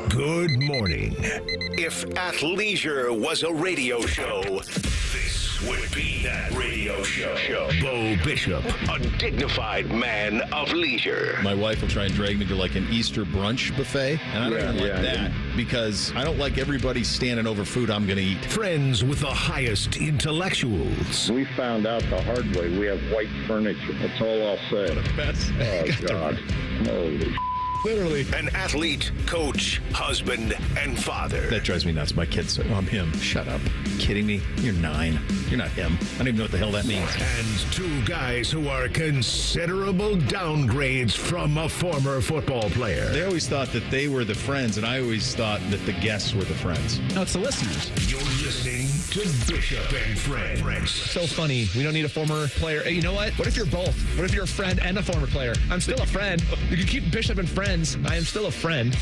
Good morning. If athleisure was a radio show, this would be that radio show. Bo Bishop, a dignified man of leisure. My wife will try and drag me to like an Easter brunch buffet, and I don't like that because I don't like everybody standing over food I'm going to eat. Friends with the highest intellectuals. We found out the hard way. We have white furniture. That's all I'll say. Best. Oh, God. Holy Literally. An athlete, coach, husband, and father. That drives me nuts. My kids say, I'm him. Shut up. Kidding me? You're 9. You're not him. I don't even know what the hell that means. And two guys who are considerable downgrades from a former football player. They always thought that they were the friends, and I always thought that the guests were the friends. No, it's the listeners. You're listening to Bishop and Friends. So funny. We don't need a former player. Hey, you know what? What if you're both? What if you're a friend and a former player? I'm still a friend. You can keep Bishop and Friends. I am still a friend.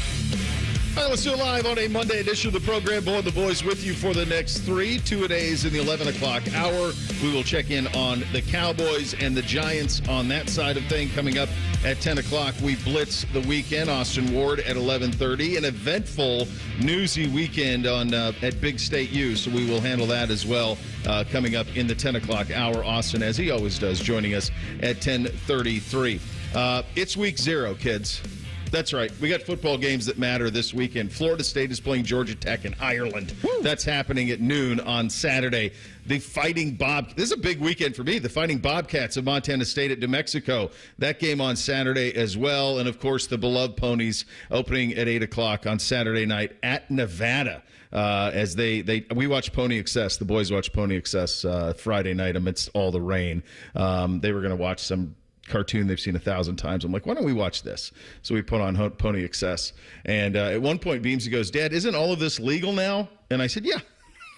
All right, let's do it live on a Monday edition of the program. Bo and the boys with you for the next 3 2-a-days in the 11 o'clock hour. We will check in on the Cowboys and the Giants on that side of thing. Coming up at 10 o'clock, we blitz the weekend. Austin Ward at 11:30. An eventful, newsy weekend on at Big State U, so we will handle that as well. Coming up in the 10 o'clock hour, Austin, as he always does, joining us at 10:33. It's week 0, kids. That's right. We got football games that matter this weekend. Florida State is playing Georgia Tech in Ireland. Woo! That's happening at noon on Saturday. The Fighting this is a big weekend for me. The Fighting Bobcats of Montana State at New Mexico. That game on Saturday as well. And, of course, the beloved Ponies opening at 8 o'clock on Saturday night at Nevada. As we watch Pony Excess. The boys watch Pony Excess Friday night amidst all the rain. They were going to watch some cartoon they've seen 1,000 times. I'm like, why don't we watch this? So we put on Pony Excess. And at one point, Beamsy goes, Dad, isn't all of this legal now? And I said, yeah,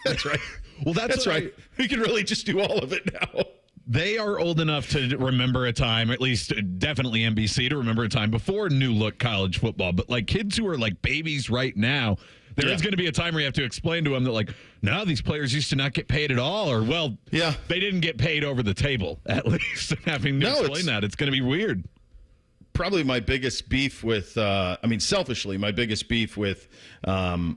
that's right. Well, that's right. We can really just do all of it now. They are old enough to remember a time, at least definitely NBC to remember a time before new look college football. But like kids who are like babies right now, there is going to be a time where you have to explain to them that, like, no, these players used to not get paid at all, or, well, they didn't get paid over the table, at least. Having to explain that, it's going to be weird. Probably my biggest beef with, selfishly, my biggest beef with all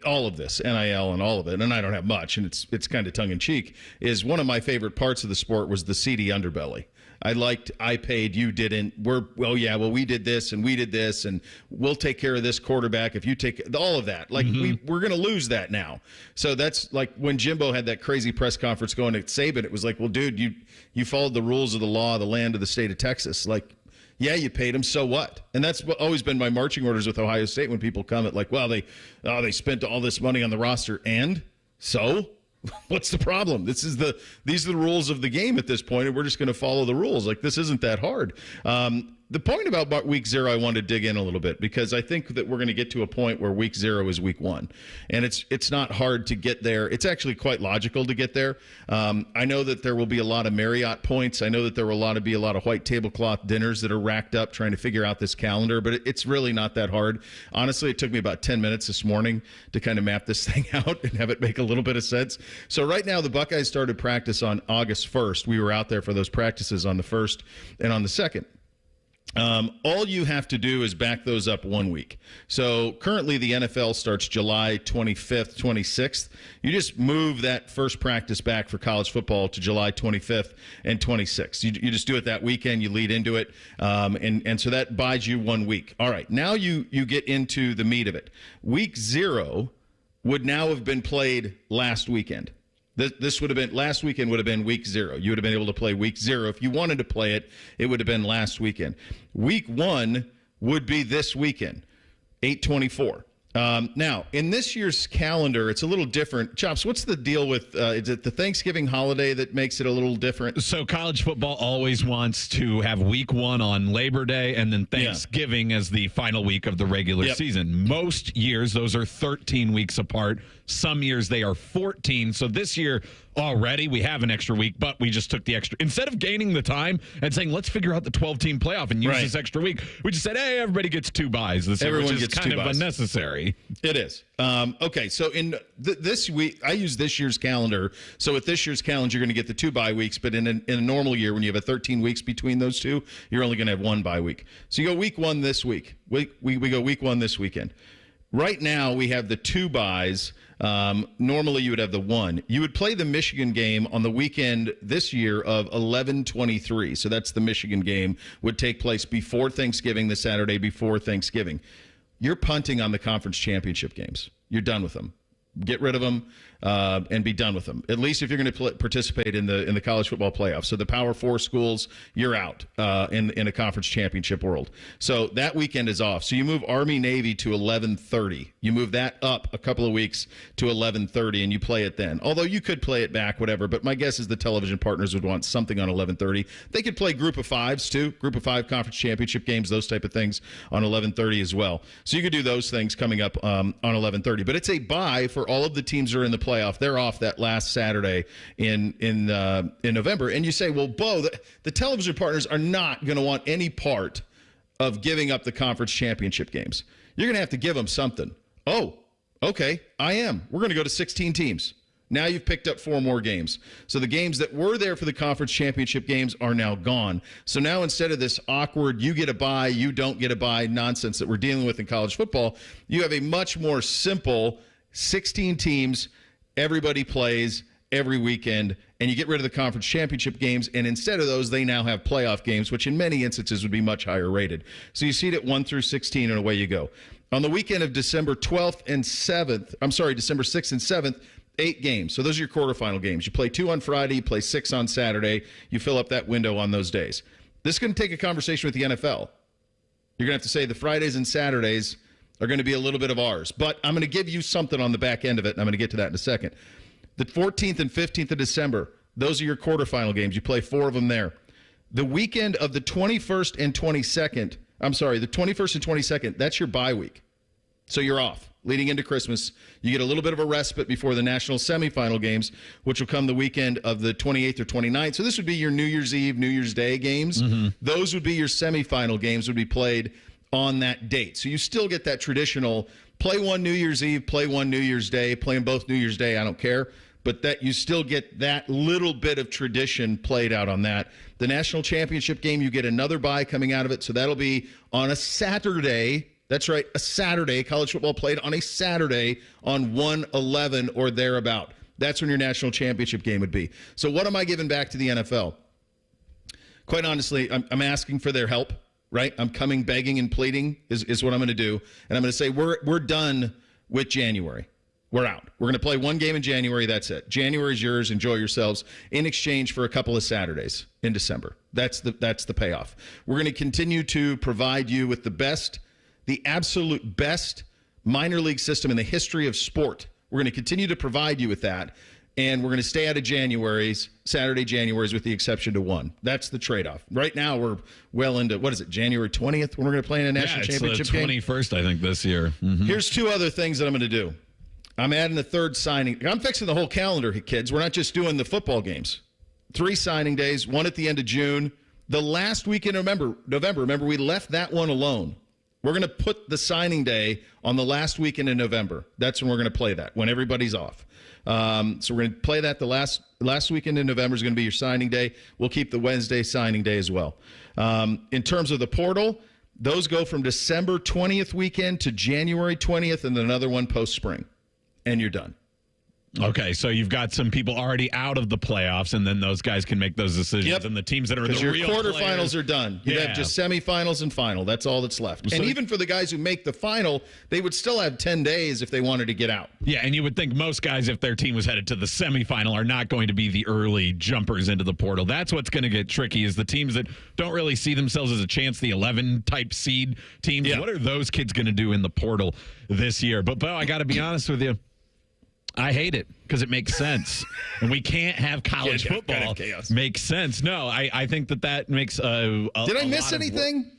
of this, NIL and all of it, and I don't have much, and it's kind of tongue-in-cheek, is one of my favorite parts of the sport was the seedy underbelly. I paid, you didn't. We did this and we did this, and we'll take care of this quarterback if you take all of that. Like, we're going to lose that now. So that's like when Jimbo had that crazy press conference going at Saban, it was like, well, dude, you followed the rules of the law of the land of the state of Texas. Like, yeah, you paid him, so what? And that's always been my marching orders with Ohio State when people come at like, well, they spent all this money on the roster, and so what's the problem? These are the rules of the game at this point, and we're just going to follow the rules. Like, this isn't that hard. The point about week 0, I wanted to dig in a little bit because I think that we're going to get to a point where week 0 is week 1, and it's not hard to get there. It's actually quite logical to get there. I know that there will be a lot of Marriott points. I know that there will be a lot of white tablecloth dinners that are racked up trying to figure out this calendar, but it's really not that hard. Honestly, it took me about 10 minutes this morning to kind of map this thing out and have it make a little bit of sense. So right now, the Buckeyes started practice on August 1st. We were out there for those practices on the 1st and on the 2nd. All you have to do is back those up 1 week. So currently the NFL starts July 25th, 26th. You just move that first practice back for college football to July 25th and 26th. You just do it that weekend. You lead into it. And so that buys you 1 week. All right. Now you get into the meat of it. Week 0 would now have been played last weekend. This would have been last weekend. Would have been week 0. You would have been able to play week 0 if you wanted to play it. It would have been last weekend. Week 1 would be this weekend, 8/24. Now, in this year's calendar, it's a little different. Chops, what's the deal with is it the Thanksgiving holiday that makes it a little different? So college football always wants to have week 1 on Labor Day and then Thanksgiving as the final week of the regular season. Most years, those are 13 weeks apart. Some years they are 14. So this year already we have an extra week, but we just took the extra. Instead of gaining the time and saying, let's figure out the 12-team playoff and use this extra week, we just said, hey, everybody gets 2 buys this year, which is kind of unnecessary. crazy. It is. Okay, so in this week, I use this year's calendar. So with this year's calendar, you're going to get the 2 bye weeks. But in a normal year, when you have a 13 weeks between those two, you're only going to have 1 bye week. So you go week 1 this week. We go week 1 this weekend. Right now, we have the 2 byes. Normally, you would have the 1. You would play the Michigan game on the weekend this year of 11/23. So that's the Michigan game would take place before Thanksgiving, the Saturday before Thanksgiving. You're punting on the conference championship games. You're done with them. Get rid of them and be done with them. At least if you're going to participate in the college football playoffs. So the Power 4 schools, you're out in a conference championship world. So that weekend is off. So you move Army-Navy to 11:30. You move that up a couple of weeks to 11:30, and you play it then. Although you could play it back, whatever. But my guess is the television partners would want something on 11:30. They could play Group of 5s too. Group of 5 conference championship games, those type of things on 11:30 as well. So you could do those things coming up on 11:30. But it's a bye for all of the teams that are in the playoff. They're off that last Saturday in November. And you say, well, Bo, the television partners are not going to want any part of giving up the conference championship games. You're going to have to give them something. Oh, okay, I am. We're going to go to 16 teams. Now you've picked up 4 more games. So the games that were there for the conference championship games are now gone. So now instead of this awkward, you get a bye, you don't get a bye nonsense that we're dealing with in college football, you have a much more simple 16 teams, everybody plays every weekend, and you get rid of the conference championship games, and instead of those, they now have playoff games, which in many instances would be much higher rated. So you seed it 1 through 16, and away you go. On the weekend of December 6th and 7th, 8 games. So those are your quarterfinal games. You play 2 on Friday, you play 6 on Saturday. You fill up that window on those days. This is going to take a conversation with the NFL. You're going to have to say the Fridays and Saturdays are going to be a little bit of ours. But I'm going to give you something on the back end of it, and I'm going to get to that in a second. The 14th and 15th of December, those are your quarterfinal games. You play 4 of them there. The weekend of the 21st and 22nd, that's your bye week. So you're off. Leading into Christmas, you get a little bit of a respite before the national semifinal games, which will come the weekend of the 28th or 29th. So this would be your New Year's Eve, New Year's Day games. Mm-hmm. Those would be your semifinal games, would be played on that date. So you still get that traditional play one New Year's Eve, play one New Year's Day, playing both New Year's Day, I don't care. But that you still get that little bit of tradition played out on that. The national championship game, you get another bye coming out of it. So that'll be on a Saturday. That's right, a Saturday. College football played on a Saturday on 1/11 or thereabout. That's when your national championship game would be. So what am I giving back to the NFL? Quite honestly, I'm asking for their help, right? I'm coming begging and pleading is what I'm going to do. And I'm going to say we're done with January. We're out. We're going to play 1 game in January. That's it. January's yours. Enjoy yourselves in exchange for a couple of Saturdays in December. That's the payoff. We're going to continue to provide you with the absolute best minor league system in the history of sport. We're going to continue to provide you with that, and we're going to stay out of Saturday Januaries with the exception to 1. That's the trade-off. Right now, we're well into, January 20th when we're going to play in a national championship game? 21st, I think, this year. Mm-hmm. Here's 2 other things that I'm going to do. I'm adding a 3rd signing. I'm fixing the whole calendar, kids. We're not just doing the football games. 3 signing days, 1 at the end of June. The last week in November, remember, we left that one alone. We're going to put the signing day on the last weekend in November. That's when we're going to play that, when everybody's off. So we're going to play that the last weekend in November is going to be your signing day. We'll keep the Wednesday signing day as well. In terms of the portal, those go from December 20th weekend to January 20th and then another one post-spring. And you're done. Okay, so you've got some people already out of the playoffs, and then those guys can make those decisions. Yep. And the teams that are in the your real quarterfinals are done. You have just semifinals and final. That's all that's left. And even for the guys who make the final, they would still have 10 days if they wanted to get out. Yeah, and you would think most guys, if their team was headed to the semifinal, are not going to be the early jumpers into the portal. That's what's going to get tricky is the teams that don't really see themselves as a chance, the 11-type seed teams. Yeah. What are those kids going to do in the portal this year? But, Bo, I got to be honest with you. I hate it because it makes sense. And we can't have college football make sense. No, I think that makes Did I miss anything?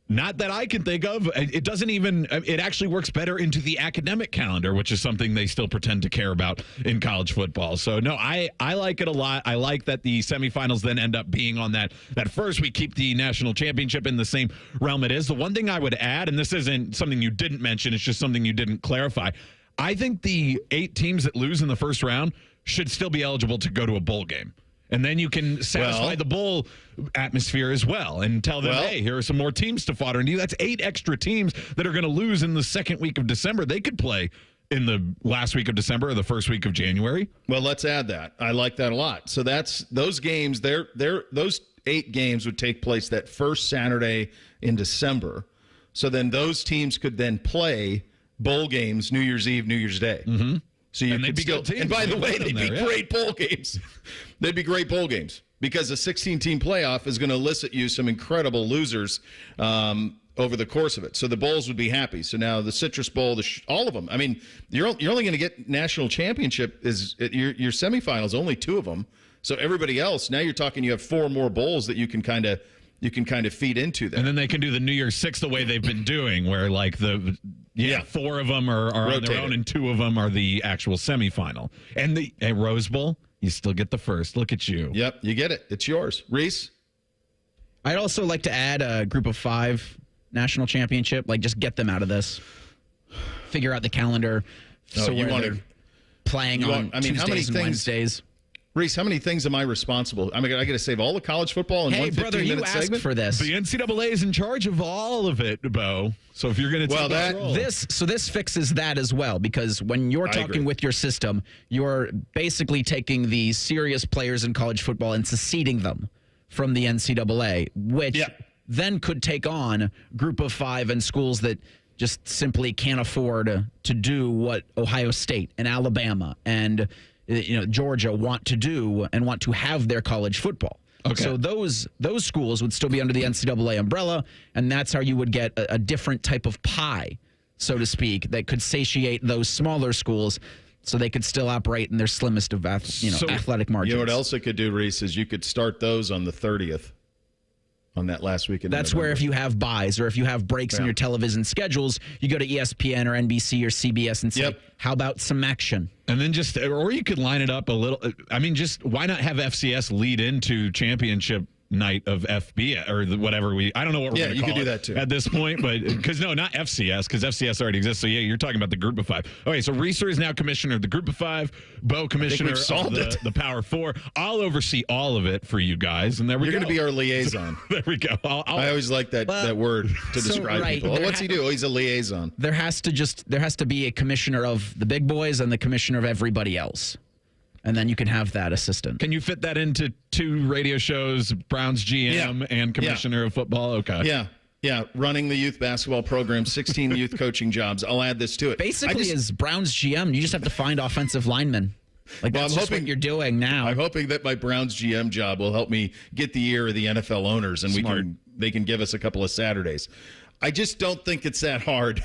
Not that I can think of. It doesn't even, it actually works better into the academic calendar, which is something they still pretend to care about in college football. So, no, I like it a lot. I like that the semifinals then end up being on that first. We keep the national championship in the same realm it is. The one thing I would add, and this isn't something you didn't mention, it's just something you didn't clarify. I think the 8 teams that lose in the first round should still be eligible to go to a bowl game. And then you can satisfy the bowl atmosphere as well and tell them, hey, here are some more teams to fodder. And that's 8 extra teams that are going to lose in the second week of December. They could play in the last week of December or the first week of January. Well, let's add that. I like that a lot. So that's those games. Those 8 games would take place that first Saturday in December. So then those teams could then play bowl games New Year's Eve, New Year's Day. Mm-hmm. So you could still, and by the way, they'd be great bowl games. They'd be great bowl games because a 16-team playoff is going to elicit you some incredible losers over the course of it. So the bowls would be happy. So now the Citrus Bowl, all of them. I mean, you're only going to get national championship your semifinals, only 2 of them. So everybody else, now you're talking. You have 4 more bowls that you can kind of feed into that. And then they can do the New Year's Six the way they've been doing, where like 4 of them are on their own and 2 of them are the actual semifinal. And the Rose Bowl, you still get the first. Look at you. Yep, you get it. It's yours. Reese? I'd also like to add a group of 5 national championship. Like, just get them out of this. Figure out the calendar. So you want to playing on Tuesdays and Wednesdays. Reese, how many things am I responsible? I got to save all the college football in one 15-minute segment? Asked for this. The NCAA is in charge of all of it, Bo. So if you're going to take control. This fixes that as well, because when you're talking with your system, you're basically taking the serious players in college football and seceding them from the NCAA, which then could take on Group of 5 and schools that just simply can't afford to do what Ohio State and Alabama and Georgia want to do and want to have their college football. Okay. So those schools would still be under the NCAA umbrella, and that's how you would get a different type of pie, so to speak, that could satiate those smaller schools so they could still operate in their slimmest of athletic margins. You know what else it could do, Reese, is you could start those on the 30th. On that last weekend. That's where if you have buys or if you have breaks in your television schedules, you go to ESPN or NBC or CBS and say, how about some action? And then or you could line it up a little. I mean, why not have FCS lead into championship night of FBS or whatever I don't know what we're going to call it. Yeah, you could do that too at this point, but because not FCS, because FCS already exists. So you're talking about the Group of 5. Okay, so Reeser is now commissioner of the Group of 5, Bo commissioner of the Power 4. I'll oversee all of it for you guys, and there we go. You're going to be our liaison. There we go. I always like that word to describe people. What's he do? He's a liaison. There has to be a commissioner of the big boys and the commissioner of everybody else. And then you can have that assistant. Can you fit that into 2 radio shows, Browns GM and commissioner of football? Okay. Yeah, running the youth basketball program, 16 youth coaching jobs. I'll add this to it. Basically, as Browns GM, you just have to find offensive linemen. That's just what you're doing now. I'm hoping that my Browns GM job will help me get the ear of the NFL owners, and they can give us a couple of Saturdays. I just don't think it's that hard.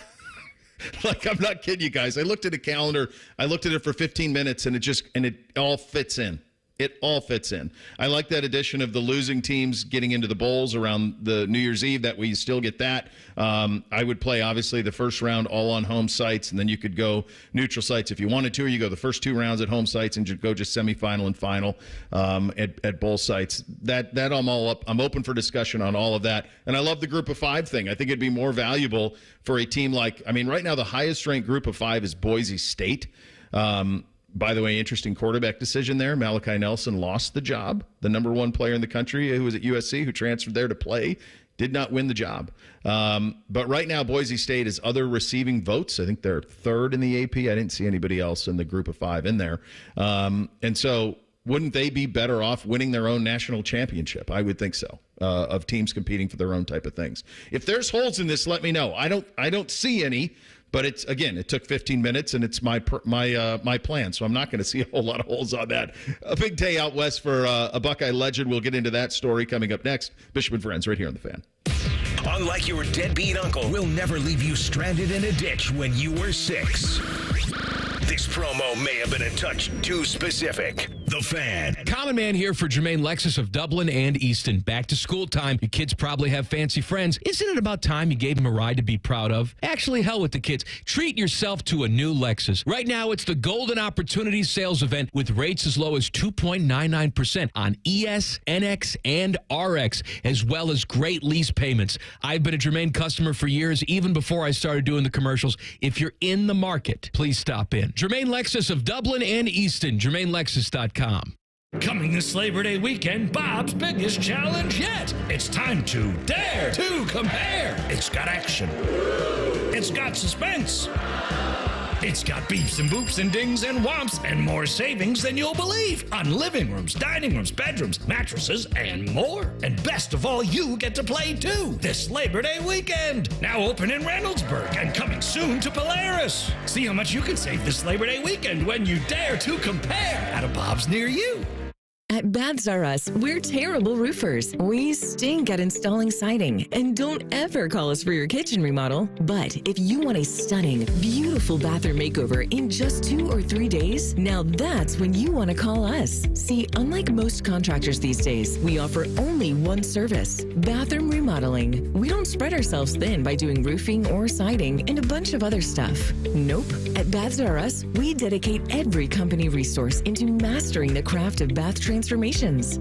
I'm not kidding you guys. I looked at a calendar. I looked at it for 15 minutes, and it all fits in. It all fits in. I like that addition of the losing teams getting into the bowls around the New Year's Eve, that we still get that. I would play, obviously, the first round all on home sites, and then you could go neutral sites if you wanted to, or you go the first 2 rounds at home sites and go just semifinal and final at bowl sites. That I'm all up. I'm open for discussion on all of that. And I love the Group of 5 thing. I think it'd be more valuable for a team right now the highest ranked Group of 5 is Boise State. By the way, interesting quarterback decision there. Malachi Nelson lost the job. The number 1 player in the country who was at USC, who transferred there to play, did not win the job. But right now, Boise State is other receiving votes. I think they're 3rd in the AP. I didn't see anybody else in the Group of 5 in there. And so wouldn't they be better off winning their own national championship? I would think so, of teams competing for their own type of things. If there's holes in this, let me know. I don't see any. But it took 15 minutes, and it's my plan, so I'm not going to see a whole lot of holes on that. A big day out west for a Buckeye legend. We'll get into that story coming up next. Bishop and Friends, right here on The Fan. Unlike your deadbeat uncle, we'll never leave you stranded in a ditch when you were 6. This promo may have been a touch too specific. The Fan. Common Man here for Jermaine Lexus of Dublin and Easton. Back to school time. Your kids probably have fancy friends. Isn't it about time you gave them a ride to be proud of? Actually, hell with the kids. Treat yourself to a new Lexus. Right now, it's the Golden Opportunity Sales Event with rates as low as 2.99% on ES, NX, and RX, as well as great lease payments. I've been a Jermaine customer for years, even before I started doing the commercials. If you're in the market, please stop in. Jermaine Lexus of Dublin and Easton. JermaineLexus.com. Coming this Labor Day weekend, Bob's biggest challenge yet. It's time to dare to compare. It's got action. It's got suspense. It's got beeps and boops and dings and whomps and more savings than you'll believe on living rooms, dining rooms, bedrooms, mattresses, and more. And best of all, you get to play too this Labor Day weekend. Now open in Reynoldsburg and coming soon to Polaris. See how much you can save this Labor Day weekend when you dare to compare at a Bob's near you. At Baths R Us, we're terrible roofers. We stink at installing siding. And don't ever call us for your kitchen remodel. But if you want a stunning, beautiful bathroom makeover in just 2 or 3 days, now that's when you want to call us. See, unlike most contractors these days, we offer only one service, bathroom remodeling. We don't spread ourselves thin by doing roofing or siding and a bunch of other stuff. Nope. At Baths R Us, we dedicate every company resource into mastering the craft of bath transformations.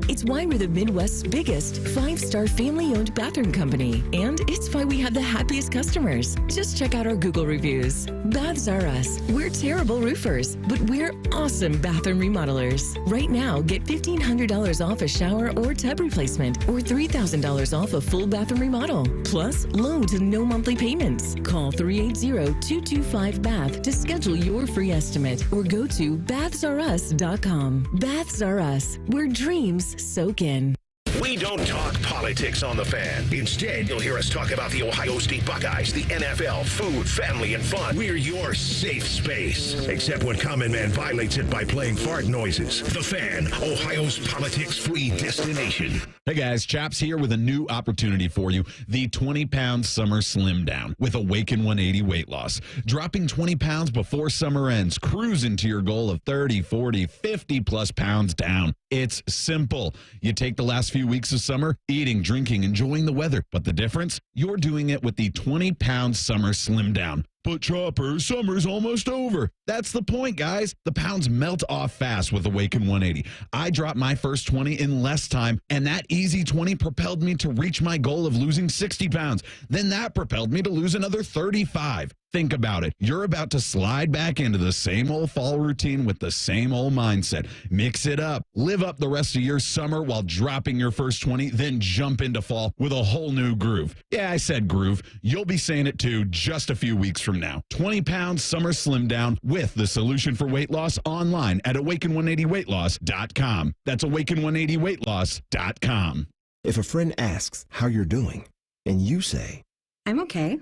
It's why we're the Midwest's biggest 5-star family-owned bathroom company. And it's why we have the happiest customers. Just check out our Google reviews. Baths R Us. We're terrible roofers, but we're awesome bathroom remodelers. Right now, get $1,500 off a shower or tub replacement or $3,000 off a full bathroom remodel. Plus, low to no monthly payments. Call 380-225-BATH to schedule your free estimate or go to bathsrus.com. Baths R Us, where dreams soak in. We don't talk politics on The Fan. Instead, you'll hear us talk about the Ohio State Buckeyes, the NFL, food, family, and fun. We're your safe space. Except when Common Man violates it by playing fart noises. The Fan, Ohio's politics-free destination. Hey guys, Chaps here with a new opportunity for you. The 20-pound summer slim down with Awaken 180 weight loss. Dropping 20 pounds before summer ends. Cruising to your goal of 30, 40, 50 plus pounds down. It's simple. You take the last few weeks of summer, eating, drinking, enjoying the weather. But the difference? You're doing it with the 20-pound summer slim down. But Chopper, summer's almost over. That's the point, guys. The pounds melt off fast with Awaken 180. I dropped my first 20 in less time, and that easy 20 propelled me to reach my goal of losing 60 pounds. Then that propelled me to lose another 35. Think about it. You're about to slide back into the same old fall routine with the same old mindset. Mix it up. Live up the rest of your summer while dropping your first 20, then jump into fall with a whole new groove. Yeah, I said groove. You'll be saying it too just a few weeks from now. 20 pounds summer slim down with the solution for weight loss online at awaken180weightloss.com. That's awaken180weightloss.com. If a friend asks how you're doing and you say, I'm okay.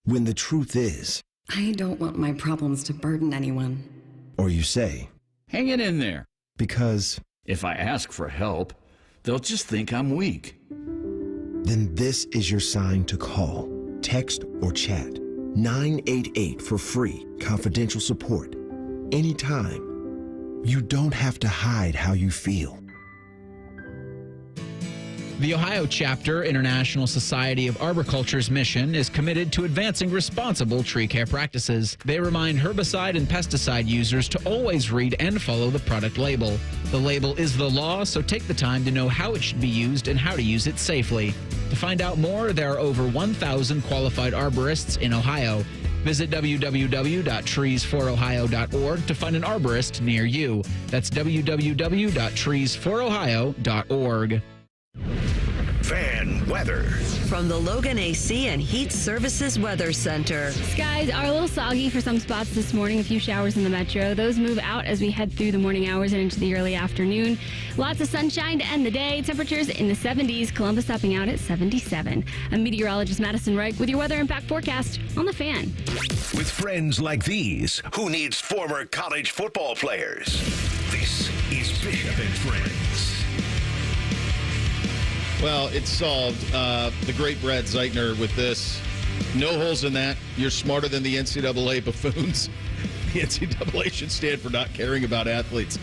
When the truth is, I don't want my problems to burden anyone. Or you say, hang it in there. Because if I ask for help, they'll just think I'm weak. Then this is your sign to call, text, or chat 988 for free, confidential support. Anytime. You don't have to hide how you feel. The Ohio Chapter International Society of Arboriculture's mission is committed to advancing responsible tree care practices. They remind herbicide and pesticide users to always read and follow the product label. The label is the law, so take the time to know how it should be used and how to use it safely. To find out more, there are over 1,000 qualified arborists in Ohio. Visit www.treesforohio.org to find an arborist near you. That's www.treesforohio.org. Fan weather. From the Logan AC and Heat Services Weather Center. Skies are a little soggy for some spots this morning. A few showers in the metro. Those move out as we head through the morning hours and into the early afternoon. Lots of sunshine to end the day. Temperatures in the 70s. Columbus topping out at 77. I'm meteorologist Madison Reich with your weather impact forecast on The Fan. With friends like these, who needs former college football players? This is Bishop and Friends. Well, it's solved. The great Brad Zeitner with this. No holes in that. You're smarter than the NCAA buffoons. The NCAA should stand for not caring about athletes.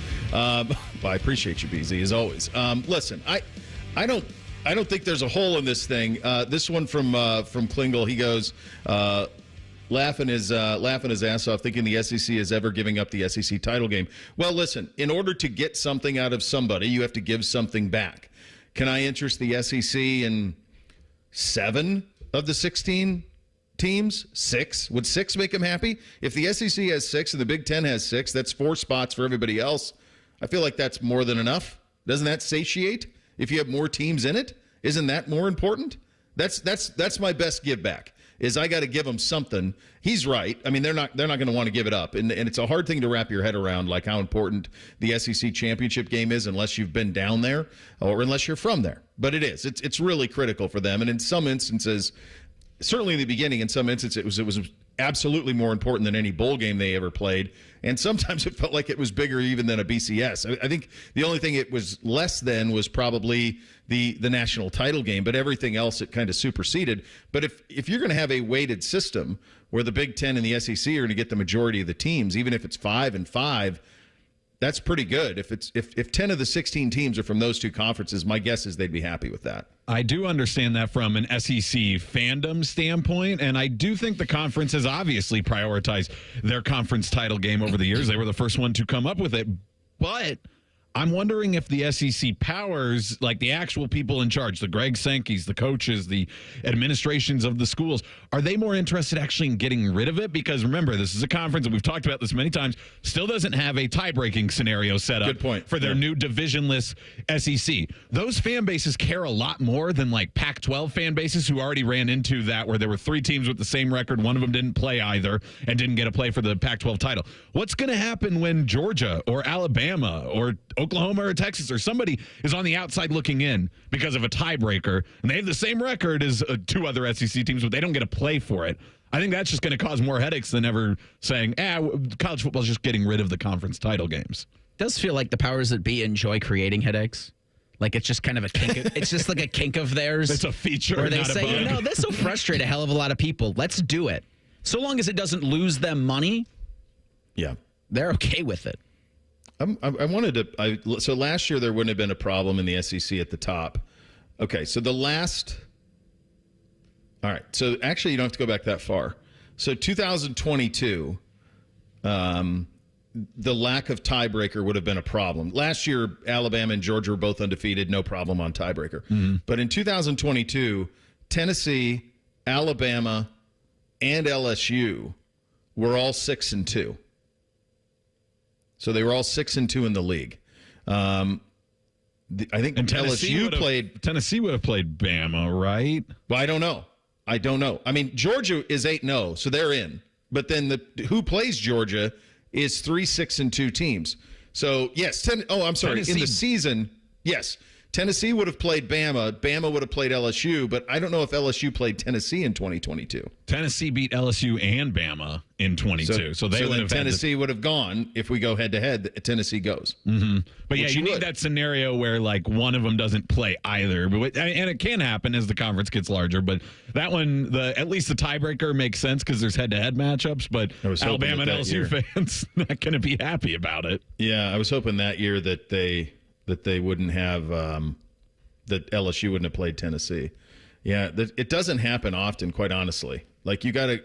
I appreciate you, BZ, as always. Listen, I don't think there's a hole in this thing. This one from Klingel, he goes, laughing his ass off, thinking the SEC is ever giving up the SEC title game. Well, listen, in order to get something out of somebody, you have to give something back. Can I interest the SEC in 7 of the 16 teams? 6? Would 6 make them happy? If the SEC has 6 and the Big Ten has 6, that's 4 spots for everybody else. I feel like that's more than enough. Doesn't that satiate? If you have more teams in it, isn't that more important? That's my best give back. Is I got to give them something. He's right. I mean, they're not going to want to give it up, and it's a hard thing to wrap your head around, like how important the SEC championship game is, unless you've been down there or unless you're from there. But it is. It's really critical for them, and in some instances, certainly in the beginning, in some instances, it was absolutely more important than any bowl game they ever played. And sometimes it felt like it was bigger even than a BCS. I think the only thing it was less than was probably the national title game, but everything else it kind of superseded. But if you're going to have a weighted system where the Big Ten and the SEC are going to get the majority of the teams, even if it's 5-5, that's pretty good. If 10 of the 16 teams are from those two conferences, my guess is they'd be happy with that. I do understand that from an SEC fandom standpoint, and I do think the conference has obviously prioritized their conference title game over the years. They were the first one to come up with it, but I'm wondering if the SEC powers, like the actual people in charge, the Greg Sankeys, the coaches, the administrations of the schools, are they more interested actually in getting rid of it? Because remember, this is a conference, and we've talked about this many times, still doesn't have a tie-breaking scenario set up for their new divisionless SEC. Those fan bases care a lot more than like Pac-12 fan bases who already ran into that, where there were 3 teams with the same record. One of them didn't play either and didn't get a play for the Pac-12 title. What's going to happen when Georgia or Alabama or Oklahoma or Texas or somebody is on the outside looking in because of a tiebreaker, and they have the same record as 2 other SEC teams, but they don't get a play for it? I think that's just going to cause more headaches than ever saying, college football is just getting rid of the conference title games. It does feel like the powers that be enjoy creating headaches. Like it's just kind of a kink. It's just like a kink of theirs. It's a feature, where they not say, a bug. this will frustrate a hell of a lot of people. Let's do it. So long as it doesn't lose them money, they're okay with it. So last year there wouldn't have been a problem in the SEC at the top. Okay, so all right, so actually you don't have to go back that far. So 2022, the lack of tiebreaker would have been a problem. Last year, Alabama and Georgia were both undefeated, no problem on tiebreaker. Mm-hmm. But in 2022, Tennessee, Alabama, and LSU were all 6-2. So they were all 6-2 in the league. I think LSU played. Tennessee would have played Bama, right? Well, I don't know. I mean, Georgia is 8-0, so they're in. But then who plays Georgia is 3 6-2 teams. So yes, I'm sorry. Tennessee. In the season, yes, Tennessee would have played Bama. Bama would have played LSU, but I don't know if LSU played Tennessee in 2022. Tennessee beat LSU and Bama in 22. So they would have Tennessee would have gone if we go head to head. Tennessee goes. Mm-hmm. But yeah, you need that scenario where like one of them doesn't play either. And it can happen as the conference gets larger. But that one, at least the tiebreaker makes sense because there's head to head matchups. But Alabama and LSU fans not going to be happy about it. Yeah, I was hoping that year that they wouldn't have that LSU wouldn't have played Tennessee. Yeah, it doesn't happen often, quite honestly. Like you got to.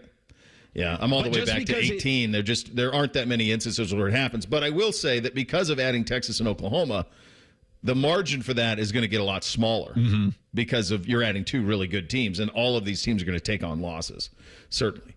Yeah, I'm all the way back to 18. There aren't that many instances where it happens. But I will say that because of adding Texas and Oklahoma, the margin for that is going to get a lot smaller because of you're adding 2 really good teams, and all of these teams are going to take on losses, certainly.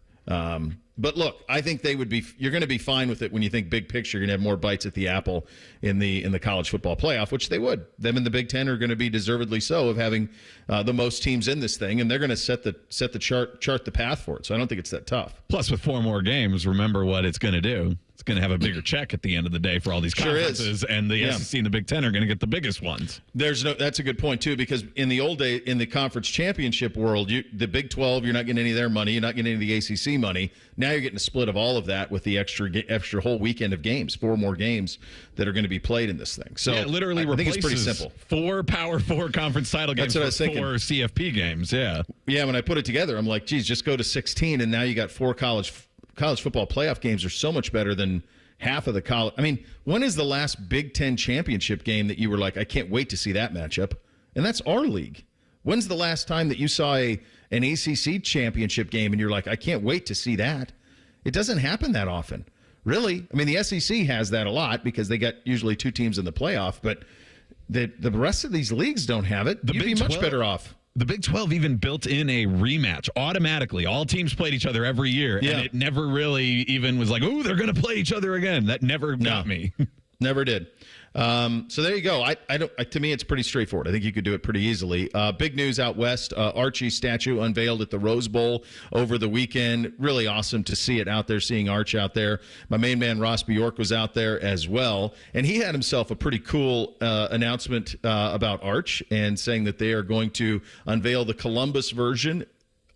But look, I think you're going to be fine with it when you think big picture. You're going to have more bites at the apple in the college football playoff, which they would. Them and the Big Ten are going to be deservedly so of having the most teams in this thing, and they're going to set the chart the path for it. So I don't think it's that tough. Plus, with 4 more games, remember what it's going to do. It's going to have a bigger check at the end of the day for all these conferences, and the SEC and the Big Ten are going to get the biggest ones. That's a good point too, because in the old day, in the conference championship world, the Big 12, you're not getting any of their money, you're not getting any of the ACC money. Now you're getting a split of all of that with the extra whole weekend of games, 4 more games that are going to be played in this thing. So yeah, literally I think it's pretty simple. 4 Power 4 conference title games for 4 CFP games. Yeah. When I put it together, I'm like, geez, just go to 16, and now you got 4 college football playoff games are so much better than half of the college. I mean, when is the last Big Ten championship game that you were like, I can't wait to see that matchup? And that's our league. When's the last time that you saw an ACC championship game and you're like, I can't wait to see that? It doesn't happen that often. Really? I mean, the SEC has that a lot because they got usually 2 teams in the playoff, but the rest of these leagues don't have it. You'd be much better off. The Big 12 even built in a rematch automatically. All teams played each other every year, and it never really even was like, oh, they're going to play each other again. That never got me. Never did. So there you go. To me, it's pretty straightforward. I think you could do it pretty easily. Big news out west. Archie statue unveiled at the Rose Bowl over the weekend. Really awesome to see it out there, seeing Arch out there. My main man, Ross Bjork, was out there as well. And he had himself a pretty cool announcement about Arch and saying that they are going to unveil the Columbus version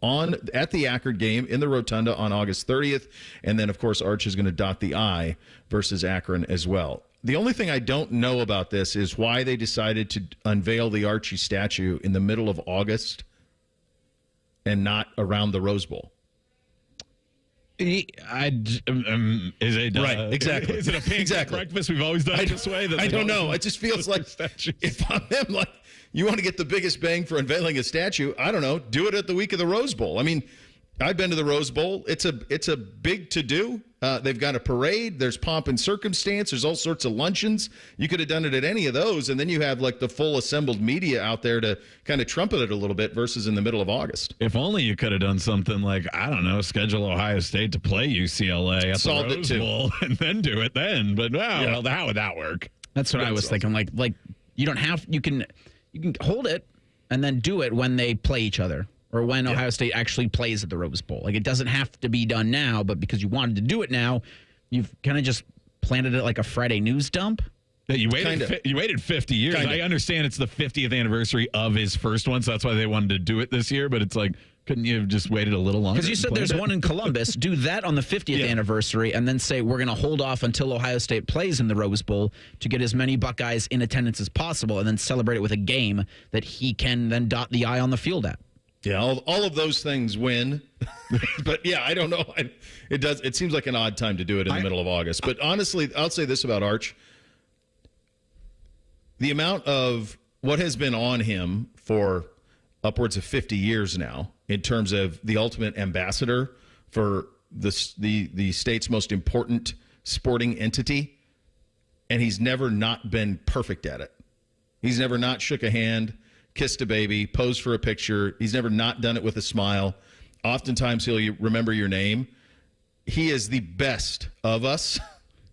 at the Akron game in the Rotunda on August 30th. And then, of course, Arch is going to dot the I versus Akron as well. The only thing I don't know about this is why they decided to unveil the Archie statue in the middle of August and not around the Rose Bowl. Is it right? Exactly. Is it a pancake breakfast? We've always done it this way. I don't know. It just feels like if I'm them, like you want to get the biggest bang for unveiling a statue. I don't know. Do it at the week of the Rose Bowl. I mean, I've been to the Rose Bowl. It's a big to-do. They've got a parade. There's pomp and circumstance. There's all sorts of luncheons. You could have done it at any of those, and then you have like the full assembled media out there to kind of trumpet it a little bit versus in the middle of August. If only you could have done something like, I don't know, schedule Ohio State to play UCLA at the Rose Bowl and then do it then. But well, how would that work? That's what I was thinking. Like you don't have you can hold it and then do it when they play each other. Or when Ohio State actually plays at the Rose Bowl. Like, it doesn't have to be done now, but because you wanted to do it now, you've kind of just planted it like a Friday news dump. Yeah, you waited 50 years. I understand it's the 50th anniversary of his first one, so that's why they wanted to do it this year. But it's like, couldn't you have just waited a little longer? Because you said there's one in Columbus. Do that on the 50th anniversary and then say, we're going to hold off until Ohio State plays in the Rose Bowl to get as many Buckeyes in attendance as possible and then celebrate it with a game that he can then dot the I on the field at. Yeah, all of those things win. But, yeah, I don't know. It seems like an odd time to do it in the middle of August. But, honestly, I'll say this about Arch. The amount of what has been on him for upwards of 50 years now in terms of the ultimate ambassador for the state's most important sporting entity, and he's never not been perfect at it. He's never not shook a hand, kissed a baby, posed for a picture. He's never not done it with a smile. Oftentimes he'll remember your name. He is the best of us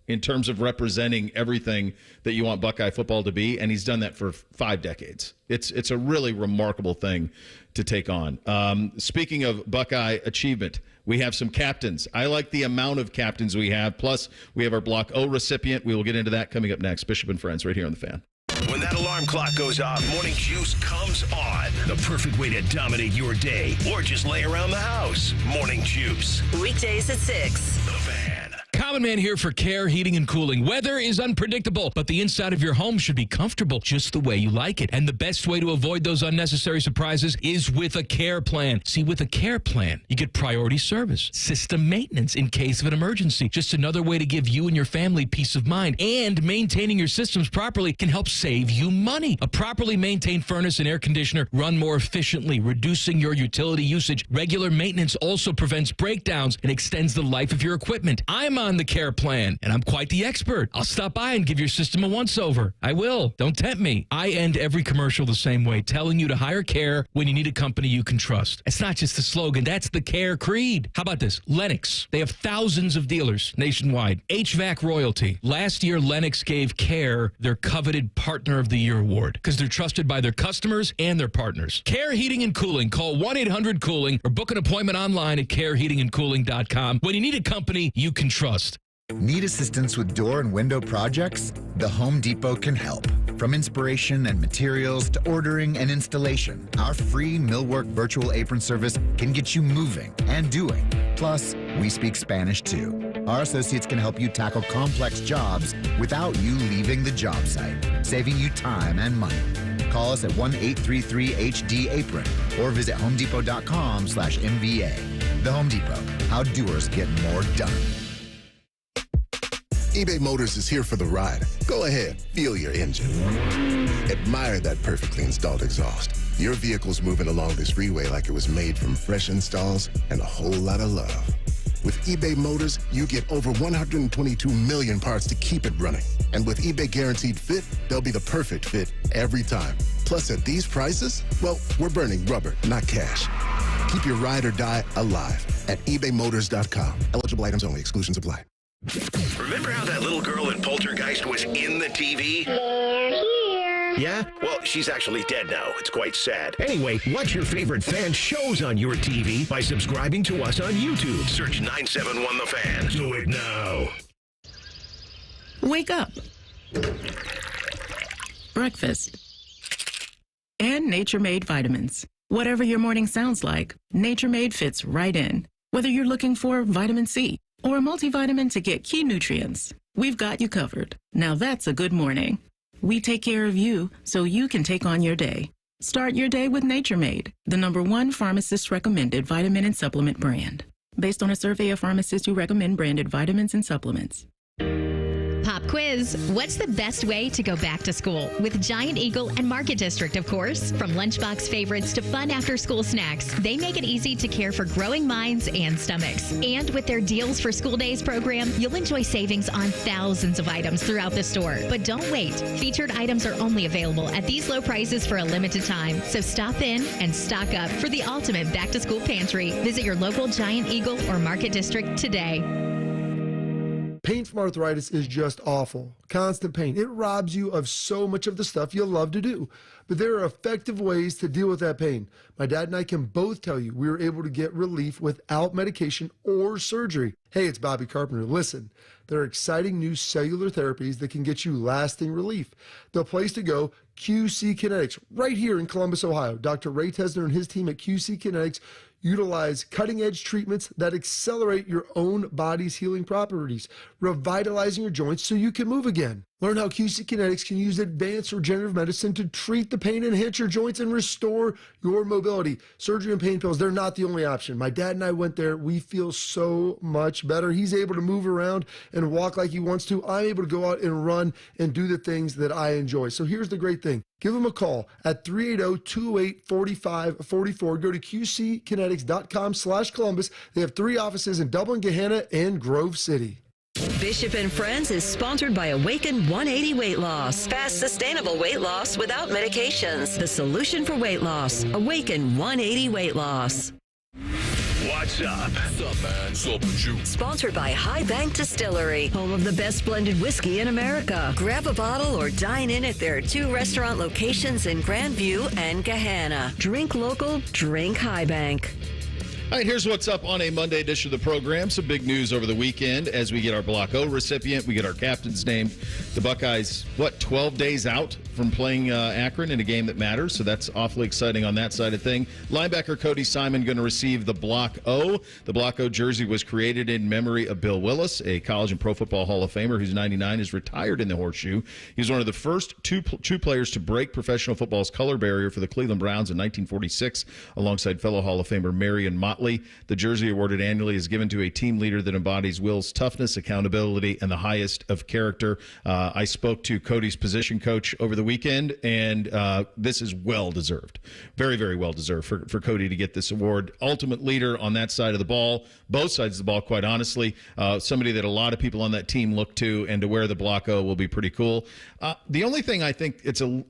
in terms of representing everything that you want Buckeye football to be, and he's done that for 5 decades. It's a really remarkable thing to take on. Speaking of Buckeye achievement, we have some captains. I like the amount of captains we have. Plus, we have our Block O recipient. We will get into that coming up next. Bishop and Friends right here on The Fan. When that alarm clock goes off, Morning Juice comes on. The perfect way to dominate your day or just lay around the house. Morning Juice. Weekdays at 6. The Fan. Common Man here for Care Heating and Cooling. Weather is unpredictable, but the inside of your home should be comfortable just the way you like it. And the best way to avoid those unnecessary surprises is with a care plan. See, with a care plan, you get priority service, system maintenance in case of an emergency. Just another way to give you and your family peace of mind. And maintaining your systems properly can help save you money. A properly maintained furnace and air conditioner run more efficiently, reducing your utility usage. Regular maintenance also prevents breakdowns and extends the life of your equipment. I'm on the care plan, and I'm quite the expert. I'll stop by and give your system a once-over. I will. Don't tempt me. I end every commercial the same way, telling you to hire Care when you need a company you can trust. It's not just a slogan. That's the Care creed. How about this? Lennox. They have thousands of dealers nationwide. HVAC royalty. Last year, Lennox gave Care their coveted Partner of the Year award because they're trusted by their customers and their partners. Care Heating and Cooling. Call 1-800-COOLING or book an appointment online at careheatingandcooling.com when you need a company you can trust. Need assistance with door and window projects? The Home Depot can help. From inspiration and materials to ordering and installation, our free Millwork virtual apron service can get you moving and doing. Plus, we speak Spanish too. Our associates can help you tackle complex jobs without you leaving the job site, saving you time and money. Call us at 1-833-HD-APRON or visit homedepot.com/MVA. The Home Depot, how doers get more done. eBay Motors is here for the ride. Go ahead, feel your engine. Admire that perfectly installed exhaust. Your vehicle's moving along this freeway like it was made from fresh installs and a whole lot of love. With eBay Motors, you get over 122 million parts to keep it running. And with eBay Guaranteed Fit, they'll be the perfect fit every time. Plus, at these prices, well, we're burning rubber, not cash. Keep your ride or die alive at ebaymotors.com. Eligible items only. Exclusions apply. Remember how that little girl in Poltergeist was in the TV? They're here. Yeah? Well, she's actually dead now. It's quite sad. Anyway, watch your favorite fan shows on your TV by subscribing to us on YouTube. Search 971 The Fan. Do it now. Wake up. Breakfast. And Nature Made vitamins. Whatever your morning sounds like, Nature Made fits right in. Whether you're looking for vitamin C or a multivitamin to get key nutrients, we've got you covered. Now that's a good morning. We take care of you so you can take on your day. Start your day with Nature Made, the #1 pharmacist-recommended vitamin and supplement brand. Based on a survey of pharmacists who recommend branded vitamins and supplements. Pop quiz. What's the best way to go back to school? With Giant Eagle and Market District, of course. From lunchbox favorites to fun after-school snacks, they make it easy to care for growing minds and stomachs. And with their Deals for School Days program, you'll enjoy savings on thousands of items throughout the store. But don't wait. Featured items are only available at these low prices for a limited time. So stop in and stock up for the ultimate back-to-school pantry. Visit your local Giant Eagle or Market District today. Pain from arthritis is just awful. Constant pain. It robs you of so much of the stuff you love to do. But there are effective ways to deal with that pain. My dad and I can both tell you we were able to get relief without medication or surgery. Hey, it's Bobby Carpenter. Listen, there are exciting new cellular therapies that can get you lasting relief. The place to go, QC Kinetics, right here in Columbus, Ohio. Dr. Ray Tesner and his team at QC Kinetics utilize cutting-edge treatments that accelerate your own body's healing properties, revitalizing your joints so you can move again. Learn how QC Kinetics can use advanced regenerative medicine to treat the pain, enhance your joints, and restore your mobility. Surgery and pain pills, they're not the only option. My dad and I went there. We feel so much better. He's able to move around and walk like he wants to. I'm able to go out and run and do the things that I enjoy. So here's the great thing. Give them a call at 380-208-4544. Go to qckinetics.com/Columbus. They have 3 offices in Dublin, Gahanna, and Grove City. Bishop and Friends is sponsored by Awaken 180 Weight Loss. Fast, sustainable weight loss without medications. The solution for weight loss. Awaken 180 Weight Loss. What's up? What's up, man? What's up with you? Sponsored by High Bank Distillery, home of the best blended whiskey in America. Grab a bottle or dine in at their 2 restaurant locations in Grandview and Gahanna. Drink local, drink High Bank. All right, here's what's up on a Monday edition of the program. Some big news over the weekend as we get our Block O recipient. We get our captains named. The Buckeyes, 12 days out from playing Akron in a game that matters, so that's awfully exciting on that side of thing. Linebacker Cody Simon going to receive the Block O. The Block O jersey was created in memory of Bill Willis, a college and pro football Hall of Famer who's 99, is retired in the horseshoe. He was one of the first two players to break professional football's color barrier for the Cleveland Browns in 1946, alongside fellow Hall of Famer Marion Motley. The jersey awarded annually is given to a team leader that embodies Will's toughness, accountability, and the highest of character. I spoke to Cody's position coach over the weekend, and this is well-deserved. Very, very well-deserved for Cody to get this award. Ultimate leader on that side of the ball, both sides of the ball, quite honestly. Somebody that a lot of people on that team look to, and to wear the Block O will be pretty cool. The only thing I think the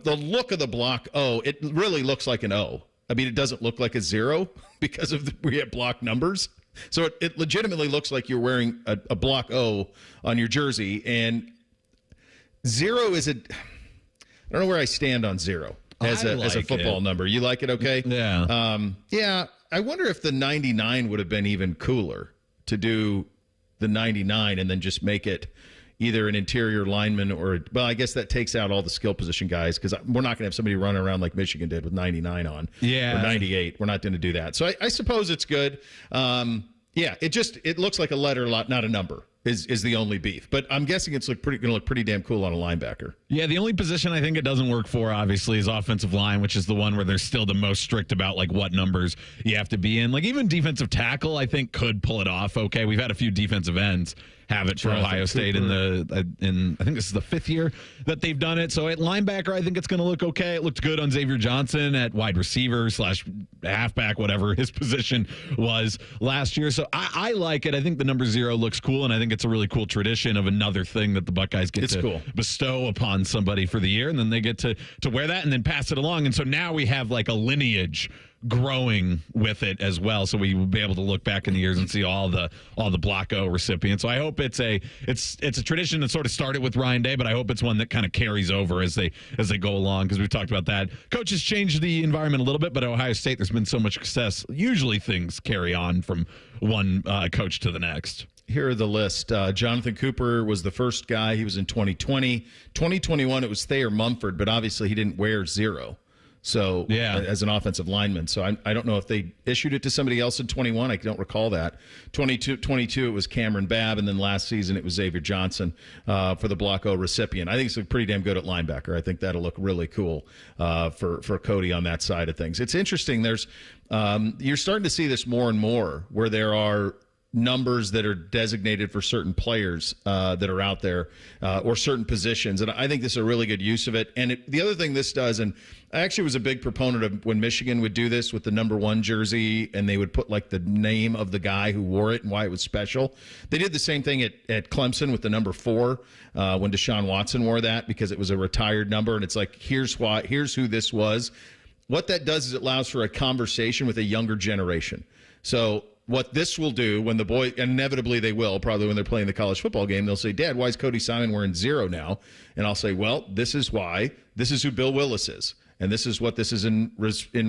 look of the Block O, it really looks like an O. I mean, it doesn't look like a 0 because we have block numbers. So it legitimately looks like you're wearing a Block O on your jersey. And 0 is I don't know where I stand on 0 as a football number. You like it okay? Yeah. Yeah. I wonder if the 99 would have been even cooler to do the 99 and then just make it either an interior lineman well, I guess that takes out all the skill position guys, because we're not going to have somebody running around like Michigan did with 99 on. Yeah. Or 98. We're not going to do that. So I suppose it's good. Yeah, it looks like a letter, not a number. is the only beef. But I'm guessing it's going to look pretty damn cool on a linebacker. Yeah, the only position I think it doesn't work for, obviously, is offensive line, which is the one where they're still the most strict about like what numbers you have to be in. Like even defensive tackle, I think could pull it off. Okay, we've had a few defensive ends have it for Ohio State in I think this is the 5th year that they've done it. So at linebacker, I think it's going to look okay. It looked good on Xavier Johnson at wide receiver / halfback, whatever his position was last year. So I like it. I think the number 0 looks cool, and I think it's a really cool tradition of another thing that the Buckeyes get to bestow upon somebody for the year, and then they get to wear that and then pass it along. And so now we have like a lineage growing with it as well, so we will be able to look back in the years and see all the Block O recipients. So I hope it's a tradition that sort of started with Ryan Day, but I hope it's one that kind of carries over as they go along, because we've talked about that. Coaches changed the environment a little bit, but at Ohio State there's been so much success. Usually things carry on from one coach to the next. Here are the list. Jonathan Cooper was the first guy. He was in 2020. 2021, it was Thayer Mumford, but obviously he didn't wear 0. So as an offensive lineman. So I don't know if they issued it to somebody else in 21. I don't recall that. 22 it was Cameron Babb, and then last season it was Xavier Johnson for the Block O recipient. I think it's pretty damn good at linebacker. I think that'll look really cool for Cody on that side of things. It's interesting. There's you're starting to see this more and more where there are numbers that are designated for certain players that are out there or certain positions. And I think this is a really good use of it. And the other thing this does, and I actually was a big proponent of when Michigan would do this with the number 1 jersey, and they would put like the name of the guy who wore it and why it was special. They did the same thing at Clemson with the number 4 when Deshaun Watson wore that, because it was a retired number. And it's like, here's who this was. What that does is it allows for a conversation with a younger generation. So what this will do when the boy, inevitably they will, probably when they're playing the college football game, they'll say, Dad, why is Cody Simon wearing 0 now? And I'll say, well, this is why. This is who Bill Willis is. And this is what this is in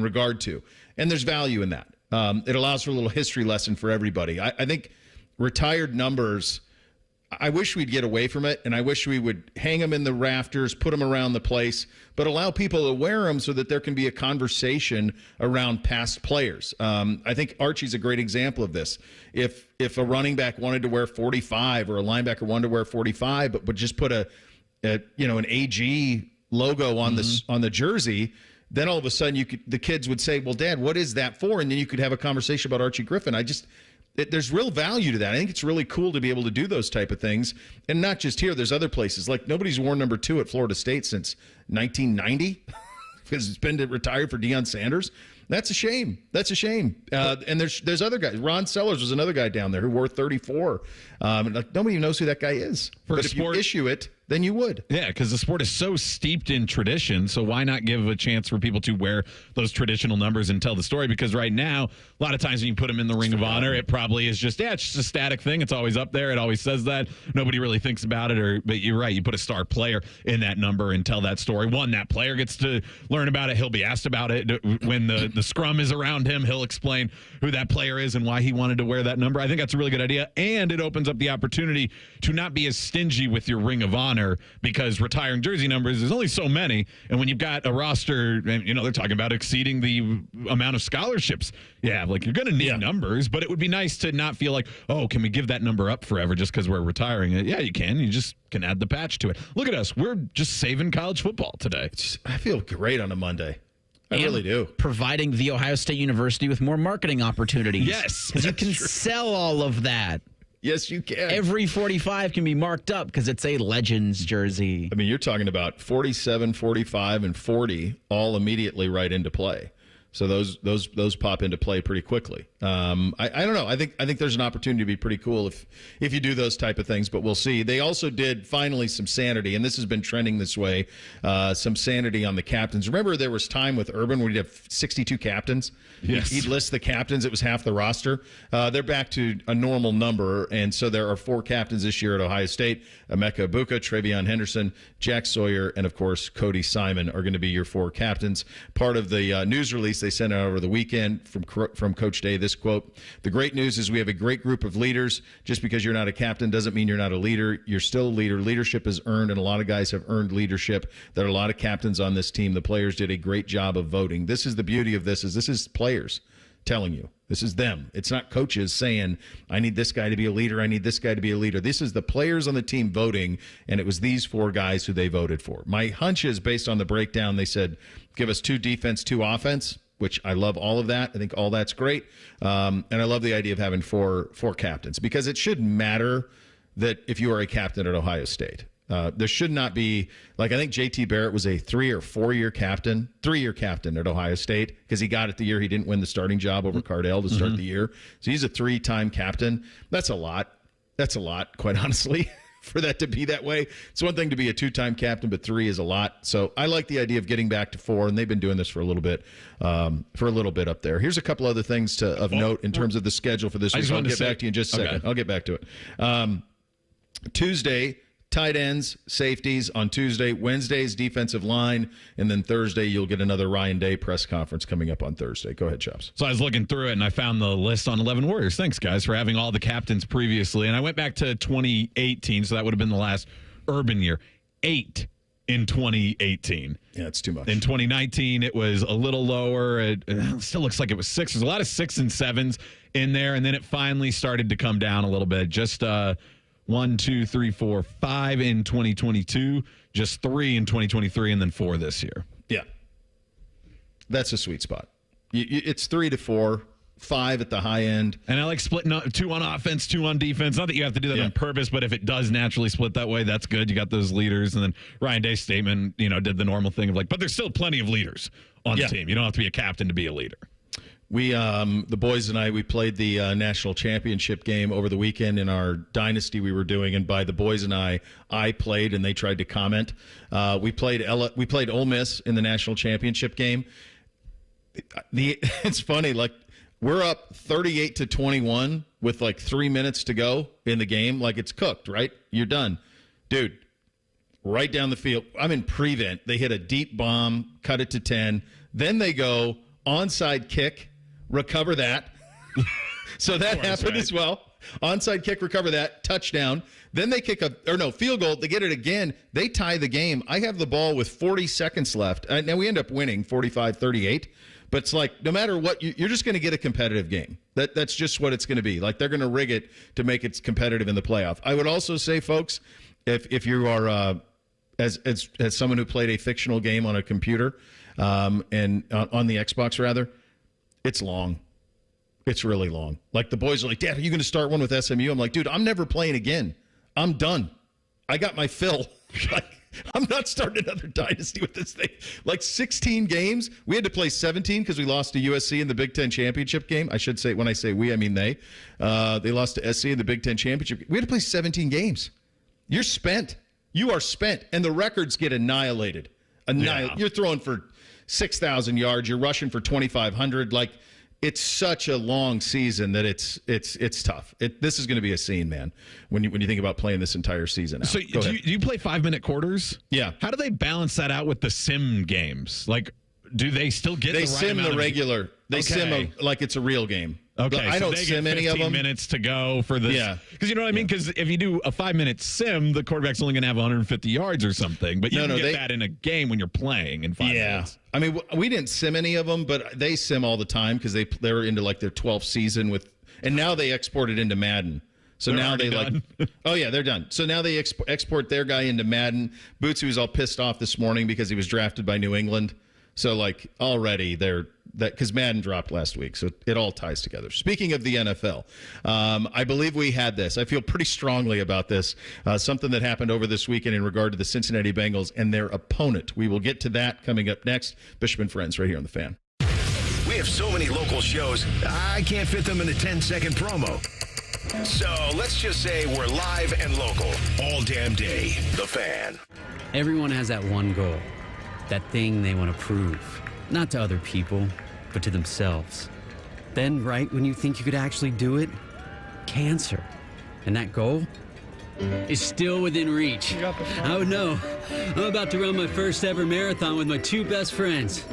regard to. And there's value in that. It allows for a little history lesson for everybody. I think retired numbers, I wish we'd get away from it, and I wish we would hang them in the rafters, put them around the place, but allow people to wear them so that there can be a conversation around past players. I think Archie's a great example of this. If a running back wanted to wear 45 or a linebacker wanted to wear 45, but just put an AG logo on the jersey, then all of a sudden the kids would say, well, Dad, what is that for? And then you could have a conversation about Archie Griffin. There's real value to that. I think it's really cool to be able to do those type of things. And not just here, there's other places. Like nobody's worn number 2 at Florida State since 1990 because it's been retired for Deion Sanders. That's a shame. And there's other guys. Ron Sellers was another guy down there who wore 34. Nobody knows who that guy is. But if you issue it, then you would. Yeah, because the sport is so steeped in tradition, so why not give a chance for people to wear those traditional numbers and tell the story? Because right now, a lot of times when you put them in the Ring of Honor, it probably is just a static thing. It's always up there. It always says that. Nobody really thinks about it. But you're right. You put a star player in that number and tell that story. One, that player gets to learn about it. He'll be asked about it. When the scrum is around him, he'll explain who that player is and why he wanted to wear that number. I think that's a really good idea. And it opens up the opportunity to not be as stingy with your Ring of Honor, because retiring jersey numbers, there's only so many. And when you've got a roster, and they're talking about exceeding the amount of scholarships. Yeah, like you're going to need numbers, but it would be nice to not feel like, oh, can we give that number up forever just because we're retiring it? Yeah, you can. You just can add the patch to it. Look at us. We're just saving college football today. I feel great on a Monday. I really do. Providing The Ohio State University with more marketing opportunities. Yes. Because you can sell all of that. Yes, you can. Every 45 can be marked up because it's a Legends jersey. I mean, you're talking about 47, 45, and 40 all immediately right into play. So those pop into play pretty quickly. I don't know. I think there's an opportunity to be pretty cool if you do those type of things, but we'll see. They also did finally some sanity, and this has been trending this way, some sanity on the captains. Remember there was time with Urban where he'd have 62 captains? Yes. He'd list the captains. It was half the roster. They're back to a normal number, and so there are 4 captains this year at Ohio State. Emeka Egbuka, Travion Henderson, Jack Sawyer, and, of course, Cody Simon are going to be your 4 captains. Part of the news release they sent out over the weekend from Coach Day, this quote: "The great news is we have a great group of leaders. Just because you're not a captain doesn't mean you're not a leader. You're still a leader. Leadership is earned, and a lot of guys have earned leadership. There are a lot of captains on this team. The players did a great job of voting." This is the beauty of this is players. telling you. This is them. It's not coaches saying, I need this guy to be a leader. I need this guy to be a leader. This is the players on the team voting, and it was these 4 guys who they voted for. My hunch is based on the breakdown. They said, give us 2 defense, 2 offense, which I love all of that. I think all that's great. And I love the idea of having four captains, because it shouldn't matter that if you are a captain at Ohio State. There should not be, like, I think JT Barrett was a 3 or 4 year captain, 3-year captain at Ohio State, because he got it the year he didn't win the starting job over Cardell to start the year. So he's a 3-time captain. That's a lot. That's a lot, quite honestly, for that to be that way. It's one thing to be a 2-time captain, but 3 is a lot. So I like the idea of getting back to 4, and they've been doing this for a little bit up there. Here's a couple other things of note in terms of the schedule for this week. I'll get back to you in just a second. I'll get back to it. Tuesday, tight ends, safeties on Tuesday. Wednesday's defensive line. And then Thursday, you'll get another Ryan Day press conference coming up on Thursday. Go ahead, Chops. So I was looking through it, and I found the list on 11 Warriors. Thanks, guys, for having all the captains previously. And I went back to 2018, so that would have been the last Urban year. 8 in 2018. Yeah, it's too much. In 2019, it was a little lower. It still looks like it was 6. There's a lot of 6 and 7s in there, and then it finally started to come down a little bit. Just 1, 2, 3, 4, 5 in 2022, just 3 in 2023, and then 4 this year. Yeah. That's a sweet spot. It's 3 to 4, 5 at the high end. And I like splitting up 2 on offense, 2 on defense. Not that you have to do that on purpose, but if it does naturally split that way, that's good. You got those leaders. And then Ryan Day's statement, did the normal thing of like, but there's still plenty of leaders on the team. You don't have to be a captain to be a leader. We, the boys and I, we played the national championship game over the weekend in our dynasty we were doing, and by the boys and I played, and they tried to comment. We played Ole Miss in the national championship game. It's funny, like we're up 38-21 with like 3 minutes to go in the game, like it's cooked, right? You're done, dude. Right down the field. I'm in prevent. They hit a deep bomb, cut it to 10. Then they go onside kick. Recover that. So that happened as well. Onside kick, recover that. Touchdown. Then they kick field goal. They get it again. They tie the game. I have the ball with 40 seconds left. Now we end up winning 45-38. But it's like, no matter what, you're just going to get a competitive game. That's just what it's going to be. Like, they're going to rig it to make it competitive in the playoff. I would also say, folks, if you are as someone who played a fictional game on a computer and on the Xbox, rather, it's long. It's really long. Like, the boys are like, Dad, are you going to start one with SMU? I'm like, dude, I'm never playing again. I'm done. I got my fill. Like, I'm not starting another dynasty with this thing. Like, 16 games. We had to play 17 because we lost to USC in the Big Ten championship game. I should say, when I say we, I mean they. They lost to SC in the Big Ten championship. We had to play 17 games. You're spent. You are spent. And the records get annihilated. You're throwing for 6,000 yards. You're rushing for 2,500. Like, it's such a long season that it's tough. This is going to be a scene, man, when you think about playing this entire season out. So do you play 5-minute quarters? Yeah. How do they balance that out with the sim games? Like, do they still get they the right sim amount the regular. They sim like it's a real game. Okay, I don't sim any of them. 15 minutes to go for this. Yeah. Because you know what I mean? Because if you do a 5-minute sim, the quarterback's only going to have 150 yards or something. But you can get that in a game when you're playing in 5 minutes. I mean, we didn't sim any of them, but they sim all the time because they were into like their 12th season and now they export it into Madden. So now they done? Oh yeah, they're done. So now they export their guy into Madden. Bootsy was all pissed off this morning because he was drafted by New England. So like already because Madden dropped last week, so it all ties together. Speaking of the NFL, I believe we had this. I feel pretty strongly about this. Something that happened over this weekend in regard to the Cincinnati Bengals and their opponent. We will get to that coming up next. Bishop and Friends right here on The Fan. We have so many local shows, I can't fit them in a 10-second promo. So let's just say we're live and local all damn day. The Fan. Everyone has that one goal. That thing they want to prove, not to other people, but to themselves. Then, right when you think you could actually do it, cancer. And that goal is still within reach. Oh no, I'm about to run my first ever marathon with my 2 best friends.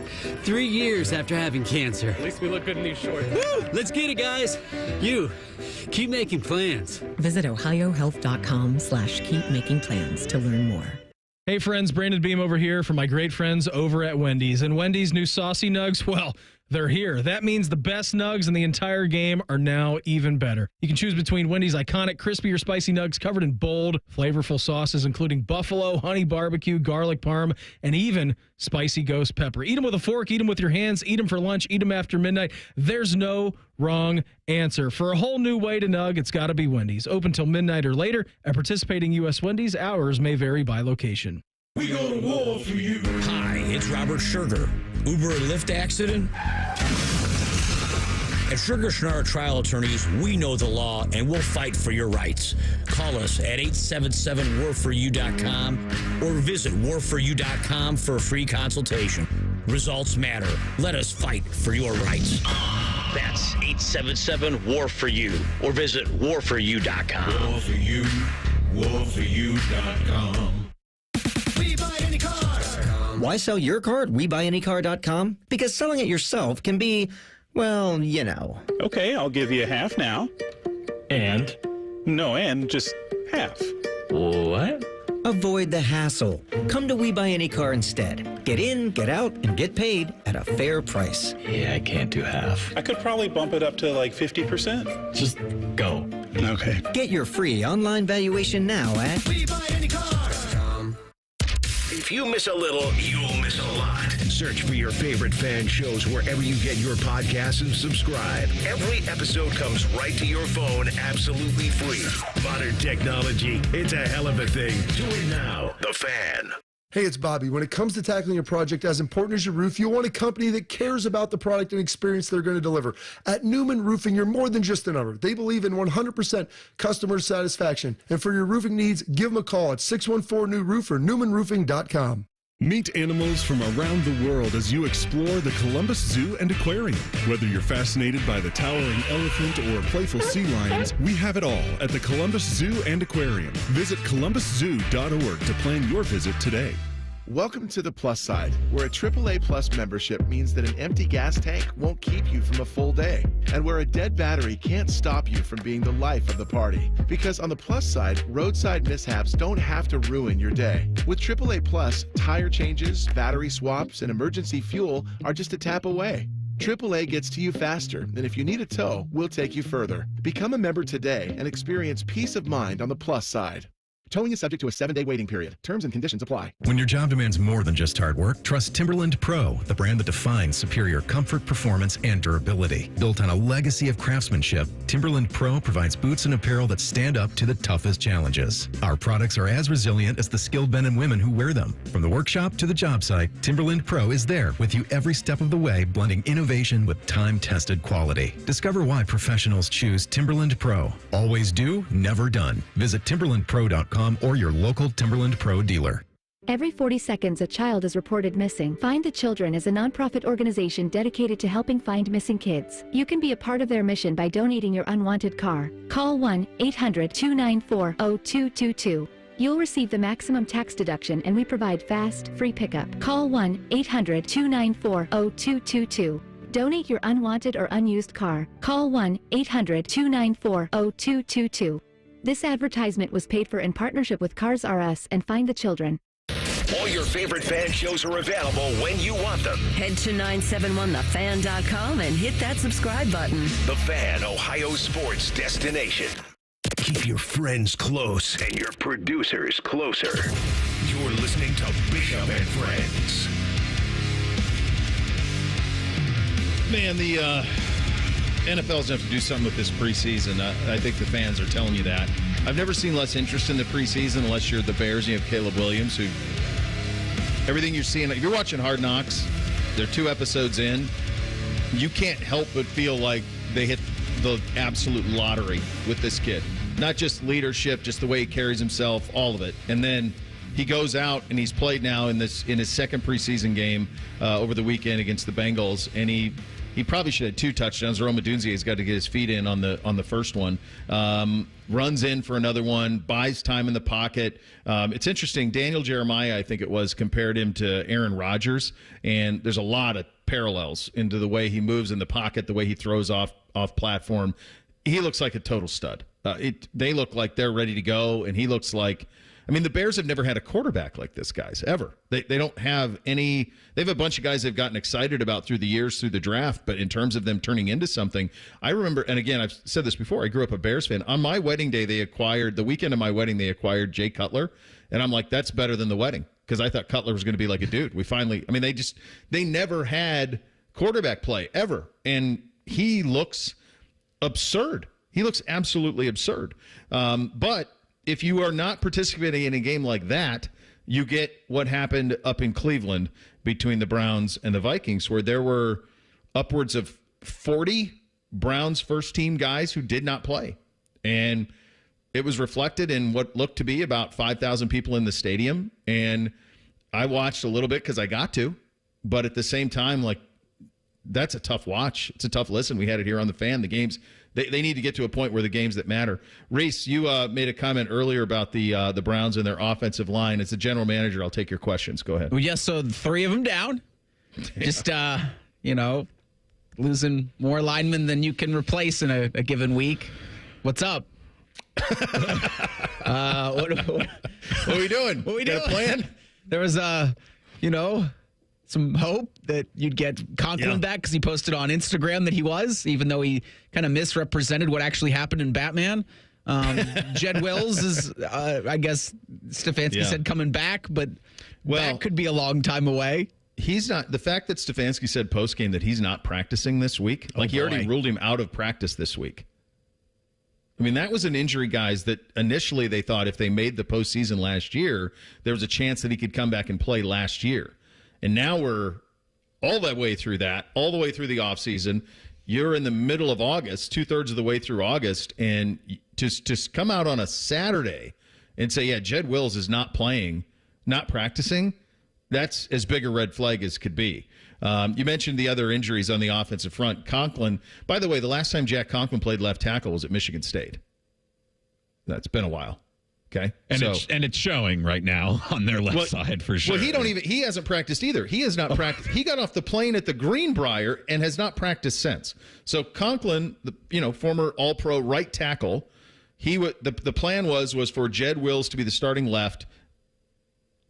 3 years after having cancer. At least we look good in these shorts. Woo! Let's get it, guys. You, keep making plans. Visit ohiohealth.com/keepmakingplans to learn more. Hey friends, Brandon Beam over here from my great friends over at Wendy's. And Wendy's new Saucy Nugs, well, They're here. That means the best nugs in the entire game are now even better. You can choose between Wendy's iconic crispy or spicy nugs covered in bold, flavorful sauces, including buffalo, honey barbecue, garlic parm, and even spicy ghost pepper. Eat them with a fork, eat them with your hands, eat them for lunch, eat them after midnight. There's no wrong answer. For a whole new way to nug, it's got to be Wendy's. Open till midnight or later at participating U.S. Wendy's. Hours may vary by location. We go to war for you. Hi, it's Robert Sugar. Uber and Lyft accident? At Sugar Schnarr Trial Attorneys, we know the law and we'll fight for your rights. Call us at 877-WARFORYOU.com or visit warforyou.com for a free consultation. Results matter. Let us fight for your rights. That's 877-WAR-FOR-YOU or visit warforyou.com. War for you, warforyou.com. We buy any car. Why sell your car at WeBuyAnyCar.com? Because selling it yourself can be, well, you know. Okay, I'll give you half now. And? No, and just half. What? Avoid the hassle. Come to We Buy Any Car instead. Get in, get out, and get paid at a fair price. Yeah, I can't do half. I could probably bump it up to like 50%. Just go. Okay. Get your free online valuation now at WeBuyAnyCar.com. If you miss a little, you'll miss a lot. Search for your favorite fan shows wherever you get your podcasts and subscribe. Every episode comes right to your phone absolutely free. Modern technology, it's a hell of a thing. Do it now. The Fan. Hey, it's Bobby. When it comes to tackling a project as important as your roof, you want a company that cares about the product and experience they're going to deliver. At Newman Roofing, you're more than just a number. They believe in 100% customer satisfaction. And for your roofing needs, give them a call at 614-NEW-ROOF or newmanroofing.com. Meet animals from around the world as you explore the Columbus Zoo and Aquarium. Whether you're fascinated by the towering elephant or playful sea lions, we have it all at the Columbus Zoo and Aquarium. Visit columbuszoo.org to plan your visit today. Welcome to the plus side, where a AAA Plus membership means that an empty gas tank won't keep you from a full day, and where a dead battery can't stop you from being the life of the party. Because on the plus side, roadside mishaps don't have to ruin your day. With AAA Plus, tire changes, battery swaps, and emergency fuel are just a tap away. AAA gets to you faster, and if you need a tow, we'll take you further. Become a member today and experience peace of mind on the plus side. Towing is subject to a 7-day waiting period. Terms and conditions apply. When your job demands more than just hard work, trust Timberland Pro, the brand that defines superior comfort, performance, and durability. Built on a legacy of craftsmanship, Timberland Pro provides boots and apparel that stand up to the toughest challenges. Our products are as resilient as the skilled men and women who wear them. From the workshop to the job site, Timberland Pro is there with you every step of the way, blending innovation with time-tested quality. Discover why professionals choose Timberland Pro. Always do, never done. Visit timberlandpro.com or your local Timberland Pro dealer. Every 40 seconds, a child is reported missing. Find the Children is a nonprofit organization dedicated to helping find missing kids. You can be a part of their mission by donating your unwanted car. Call 1-800-294-0222. You'll receive the maximum tax deduction, and we provide fast, free pickup. Call 1-800-294-0222. Donate your unwanted or unused car. Call 1-800-294-0222. This advertisement was paid for in partnership with Cars R Us and Find the Children. All your favorite fan shows are available when you want them. Head to 971thefan.com and hit that subscribe button. The Fan, Ohio sports destination. Keep your friends close and your producers closer. You're listening to Bishop and Friends. Man, the NFL's going to have to do something with this preseason. I think the fans are telling you that. I've never seen less interest in the preseason unless you're the Bears and you have Caleb Williams, who everything you're seeing. If you're watching Hard Knocks, they're 2 episodes in. You can't help but feel like they hit the absolute lottery with this kid. Not just leadership, just the way he carries himself, all of it. And then he goes out and he's played now in his second preseason game over the weekend against the Bengals, and he probably should have 2 touchdowns. Rome Odunze's got to get his feet in on the first one. Runs in for another one, buys time in the pocket. It's interesting. Daniel Jeremiah, I think it was, compared him to Aaron Rodgers, and there's a lot of parallels into the way he moves in the pocket, the way he throws off platform. He looks like a total stud. They look like they're ready to go, and he looks like I mean, the Bears have never had a quarterback like this, guys, ever. They don't have any. They have a bunch of guys they've gotten excited about through the years, through the draft, but in terms of them turning into something, I remember, and again, I've said this before, I grew up a Bears fan. On my wedding day, the weekend of my wedding, they acquired Jay Cutler, and I'm like, that's better than the wedding, because I thought Cutler was going to be like a dude. They never had quarterback play, ever, and he looks absurd. He looks absolutely absurd. But if you are not participating in a game like that, you get what happened up in Cleveland between the Browns and the Vikings, where there were upwards of 40 Browns first-team guys who did not play. And it was reflected in what looked to be about 5,000 people in the stadium. And I watched a little bit because I got to. But at the same time, like, that's a tough watch. It's a tough listen. We had it here on the Fan. The games, they need to get to a point where the games that matter. Reese, you made a comment earlier about the Browns and their offensive line. As the general manager, I'll take your questions. Go ahead. Well, yes, so 3 of them down. Just, losing more linemen than you can replace in a given week. What's up? What are we doing? What are we Got doing? a plan? There was, some hope that you'd get Conklin back because he posted on Instagram that he was, even though he kind of misrepresented what actually happened in Batman. Jed Wills is, I guess, Stefanski said coming back, but that could be a long time away. He's not. The fact that Stefanski said post-game that he's not practicing this week, he already ruled him out of practice this week. I mean, that was an injury, guys, that initially they thought if they made the postseason last year, there was a chance that he could come back and play last year. And now we're all that way through that, all the way through the offseason. You're in the middle of August, 2/3 of the way through August, and to come out on a Saturday and say, yeah, Jed Wills is not playing, not practicing, that's as big a red flag as could be. You mentioned the other injuries on the offensive front. Conklin, by the way, the last time Jack Conklin played left tackle was at Michigan State. That's been a while. Okay, and it's showing right now on their left side for sure. Well, he hasn't practiced either. He has not practiced. He got off the plane at the Greenbrier and has not practiced since. So Conklin, former All-Pro right tackle, the plan was for Jed Wills to be the starting left.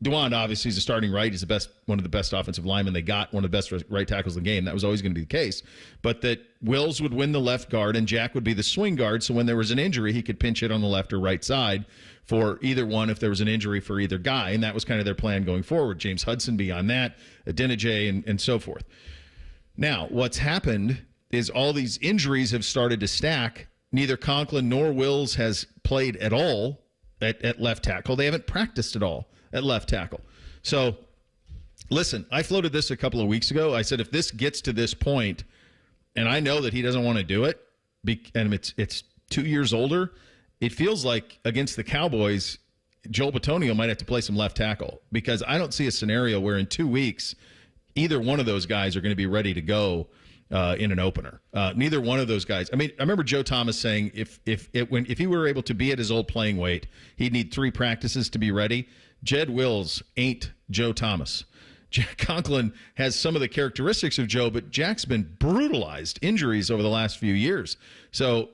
DeWand obviously is the starting right. He's one of the best offensive linemen they got, one of the best right tackles in the game. That was always going to be the case. But that Wills would win the left guard and Jack would be the swing guard. So when there was an injury, he could pinch it on the left or right side for either one if there was an injury for either guy. And that was kind of their plan going forward. James Hudson beyond that, Adeniji, and so forth. Now, what's happened is all these injuries have started to stack. Neither Conklin nor Wills has played at all at left tackle. They haven't practiced at all at left tackle. So, listen, I floated this a couple of weeks ago. I said if this gets to this point, and I know that he doesn't want to do it, and it's 2 years older, it feels like against the Cowboys, Joel Bitonio might have to play some left tackle, because I don't see a scenario where in 2 weeks either one of those guys are going to be ready to go in an opener. Neither one of those guys. I mean, I remember Joe Thomas saying if he were able to be at his old playing weight, he'd need 3 practices to be ready. Jed Wills ain't Joe Thomas. Jack Conklin has some of the characteristics of Joe, but Jack's been brutalized injuries over the last few years. So,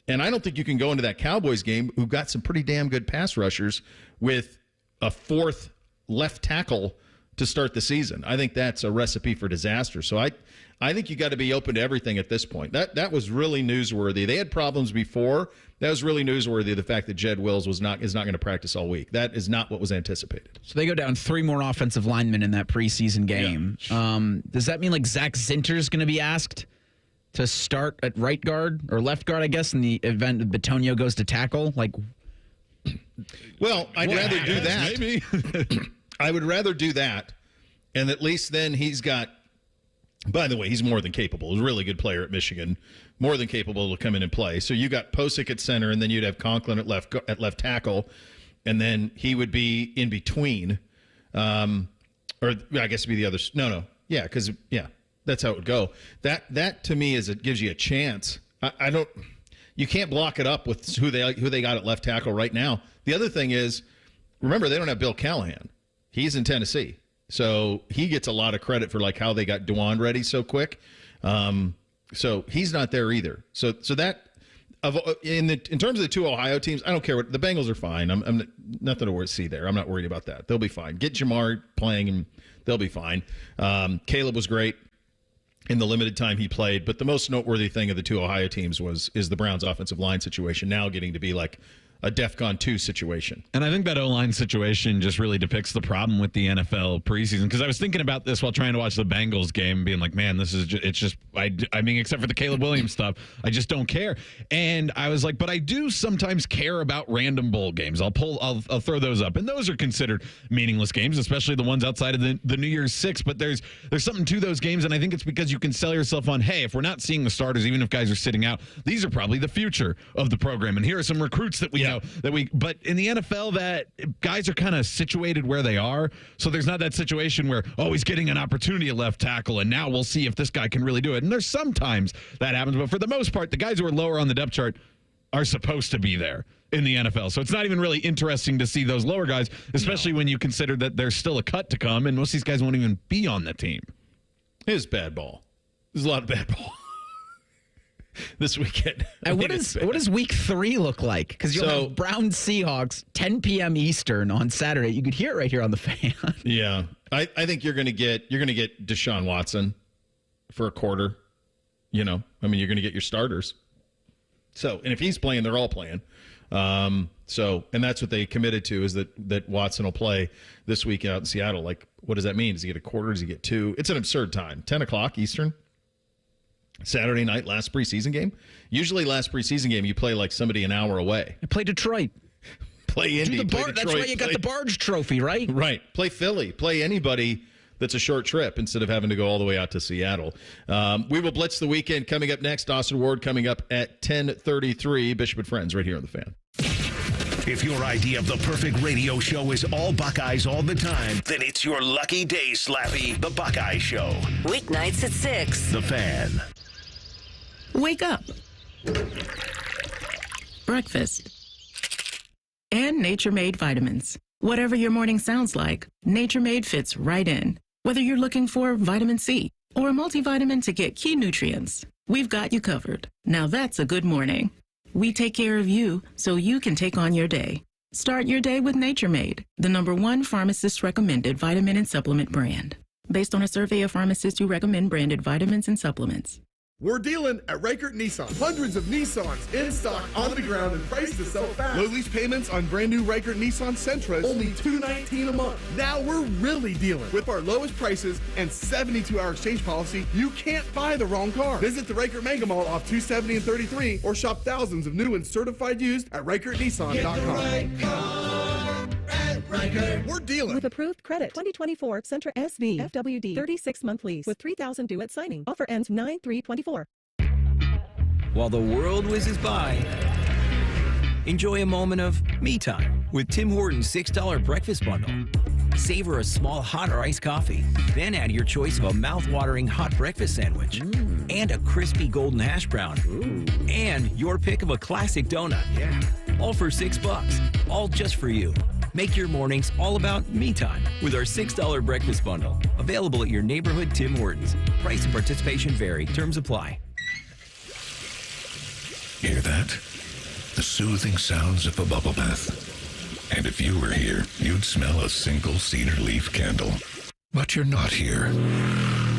and I don't think you can go into that Cowboys game, who got some pretty damn good pass rushers, with a 4th left tackle to start the season. I think that's a recipe for disaster. So I think you got to be open to everything at this point. That was really newsworthy. They had problems before. That was really newsworthy, the fact that Jed Wills is not going to practice all week. That is not what was anticipated. So they go down 3 more offensive linemen in that preseason game. Yeah. Does that mean like Zach Zinter's going to be asked to start at right guard or left guard, I guess, in the event that Bitonio goes to tackle? Well, I'd rather do that. Maybe. I would rather do that, and at least then he's got. By the way, he's more than capable. He's a really good player at Michigan, more than capable to come in and play. So you got Posick at center, and then you'd have Conklin at left tackle, and then he would be in between, or I guess it'd be the other. No, yeah, because that's how it would go. That to me it gives you a chance. I don't. You can't block it up with who they got at left tackle right now. The other thing is, remember, they don't have Bill Callahan. He's in Tennessee. So he gets a lot of credit for how they got DeWand ready so quick. So he's not there either. So that in terms of the two Ohio teams, I don't care what the Bengals are fine. I'm nothing to see there. I'm not worried about that. They'll be fine. Get Jamar playing, and they'll be fine. Caleb was great in the limited time he played, but the most noteworthy thing of the two Ohio teams is the Browns' offensive line situation now getting to be like a DEFCON 2 situation. And I think that O-line situation just really depicts the problem with the NFL preseason. Because I was thinking about this while trying to watch the Bengals game, being like, man, I mean, except for the Caleb Williams stuff, I just don't care. And I was like, but I do sometimes care about random bowl games. I'll throw those up. And those are considered meaningless games, especially the ones outside of the New Year's Six. But there's something to those games. And I think it's because you can sell yourself on, hey, if we're not seeing the starters, even if guys are sitting out, these are probably the future of the program. And here are some recruits that we know. But in the NFL, that guys are kind of situated where they are. So there's not that situation where, he's getting an opportunity at left tackle, and now we'll see if this guy can really do it. And there's sometimes that happens, but for the most part, the guys who are lower on the depth chart are supposed to be there in the NFL. So it's not even really interesting to see those lower guys, especially when you consider that there's still a cut to come, and most of these guys won't even be on the team. It is bad ball. There's a lot of bad ball this weekend. And what does week 3 look like? Because you'll have Browns Seahawks 10 p.m. Eastern on Saturday. You could hear it right here on the Fan. Yeah, I think you're gonna get Deshaun Watson for a quarter. You're gonna get your starters. So, and if he's playing, they're all playing. And that's what they committed to, is that Watson will play this week out in Seattle. Like, what does that mean? Does he get a quarter? Does he get 2? It's an absurd time. 10 o'clock Eastern. Saturday night, last preseason game. Usually last preseason game, you play like somebody an hour away. You play Detroit. Play Indy. Detroit, that's why you got the Barge Trophy, right? Right. Play Philly. Play anybody that's a short trip instead of having to go all the way out to Seattle. We will blitz the weekend coming up next. Austin Ward coming up at 10:33. Bishop and Friends right here on The Fan. If your idea of the perfect radio show is all Buckeyes all the time, then it's your lucky day, Slappy, the Buckeye Show. Weeknights at 6. The Fan. Wake up. Breakfast. And Nature Made vitamins. Whatever your morning sounds like, Nature Made fits right in. Whether you're looking for vitamin C or a multivitamin to get key nutrients, we've got you covered. Now that's a good morning. We take care of you so you can take on your day. Start your day with Nature Made, the #1 pharmacist-recommended vitamin and supplement brand. Based on a survey of pharmacists who recommend branded vitamins and supplements. We're dealing at Reichert Nissan. Hundreds of Nissans in stock, on the ground, and priced to sell fast. Low lease payments on brand new Reichert Nissan Sentras, only $219 a month. Now we're really dealing. With our lowest prices and 72-hour exchange policy, you can't buy the wrong car. Visit the Reichert Mega Mall off 270 and 33, or shop thousands of new and certified used at ReichertNissan.com. Get the right car at Reichert. We're dealing. With approved credit. 2024 Sentra SV FWD 36-month lease with $3,000 due at signing. Offer ends 9/3/24. While the world whizzes by, enjoy a moment of me time with Tim Hortons $6 breakfast bundle. Savor a small hot or iced coffee, then add your choice of a mouth-watering hot breakfast sandwich and a crispy golden hash brown and your pick of a classic donut. Yeah. All for $6, all just for you. Make your mornings all about me time with our $6 breakfast bundle. Available at your neighborhood Tim Hortons. Price and participation vary. Terms apply. Hear that? The soothing sounds of a bubble bath. And if you were here, you'd smell a single cedar leaf candle. But you're not here.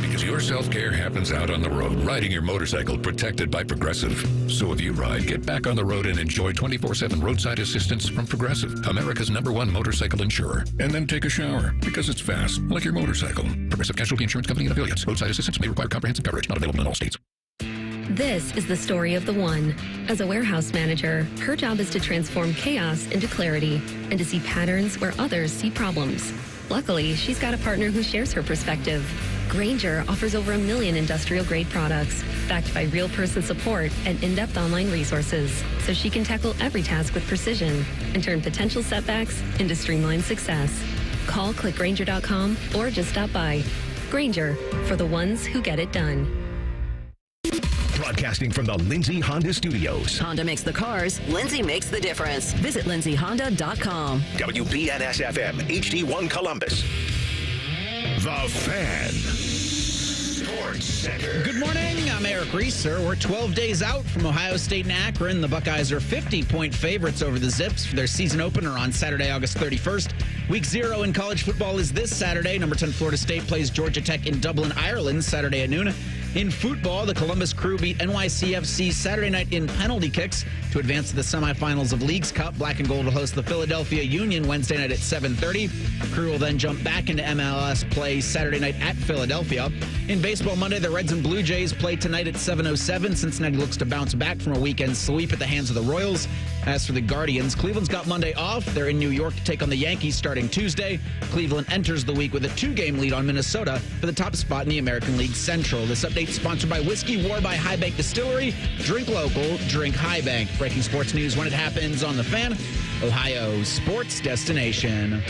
Because your self-care happens out on the road, riding your motorcycle protected by Progressive. So if you ride, get back on the road and enjoy 24/7 roadside assistance from Progressive, America's #1 motorcycle insurer. And then take a shower, because it's fast, like your motorcycle. Progressive Casualty Insurance Company and affiliates. Roadside assistance may require comprehensive coverage, not available in all states. This is the story of the one. As a warehouse manager, her job is to transform chaos into clarity and to see patterns where others see problems. Luckily, she's got a partner who shares her perspective. Grainger offers over 1 million industrial-grade products, backed by real-person support and in-depth online resources, so she can tackle every task with precision and turn potential setbacks into streamlined success. Call clickgrainger.com or just stop by. Grainger, for the ones who get it done. Broadcasting from the Lindsay Honda Studios. Honda makes the cars. Lindsay makes the difference. Visit lindsayhonda.com. WBNS-FM, HD1 Columbus. The Fan. Sports Center. Good morning. I'm Eric Reeser. We're 12 days out from Ohio State and Akron. The Buckeyes are 50-point favorites over the Zips for their season opener on Saturday, August 31st. Week 0 in college football is this Saturday. Number 10 Florida State plays Georgia Tech in Dublin, Ireland, Saturday at noon. In football, the Columbus Crew beat NYCFC Saturday night in penalty kicks to advance to the semifinals of Leagues Cup. Black and Gold will host the Philadelphia Union Wednesday night at 7:30. Crew will then jump back into MLS play Saturday night at Philadelphia. In baseball Monday, the Reds and Blue Jays play tonight at 7:07. Cincinnati looks to bounce back from a weekend sweep at the hands of the Royals. As for the Guardians, Cleveland's got Monday off. They're in New York to take on the Yankees starting Tuesday. Cleveland enters the week with a 2-game lead on Minnesota for the top spot in the American League Central. This update sponsored by Whiskey War by High Bank Distillery. Drink local, drink High Bank. Breaking sports news when it happens on The Fan, Ohio's sports destination.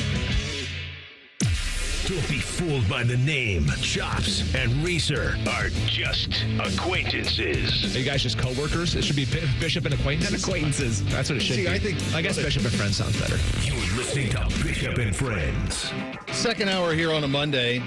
Don't be fooled by the name. Chops and Reeser are just acquaintances. Are you guys just co-workers? It should be Bishop and acquaintances. And acquaintances. That's what it should be. I guess Bishop and Friends sounds better. You're listening to Bishop and Friends. Second hour here on a Monday.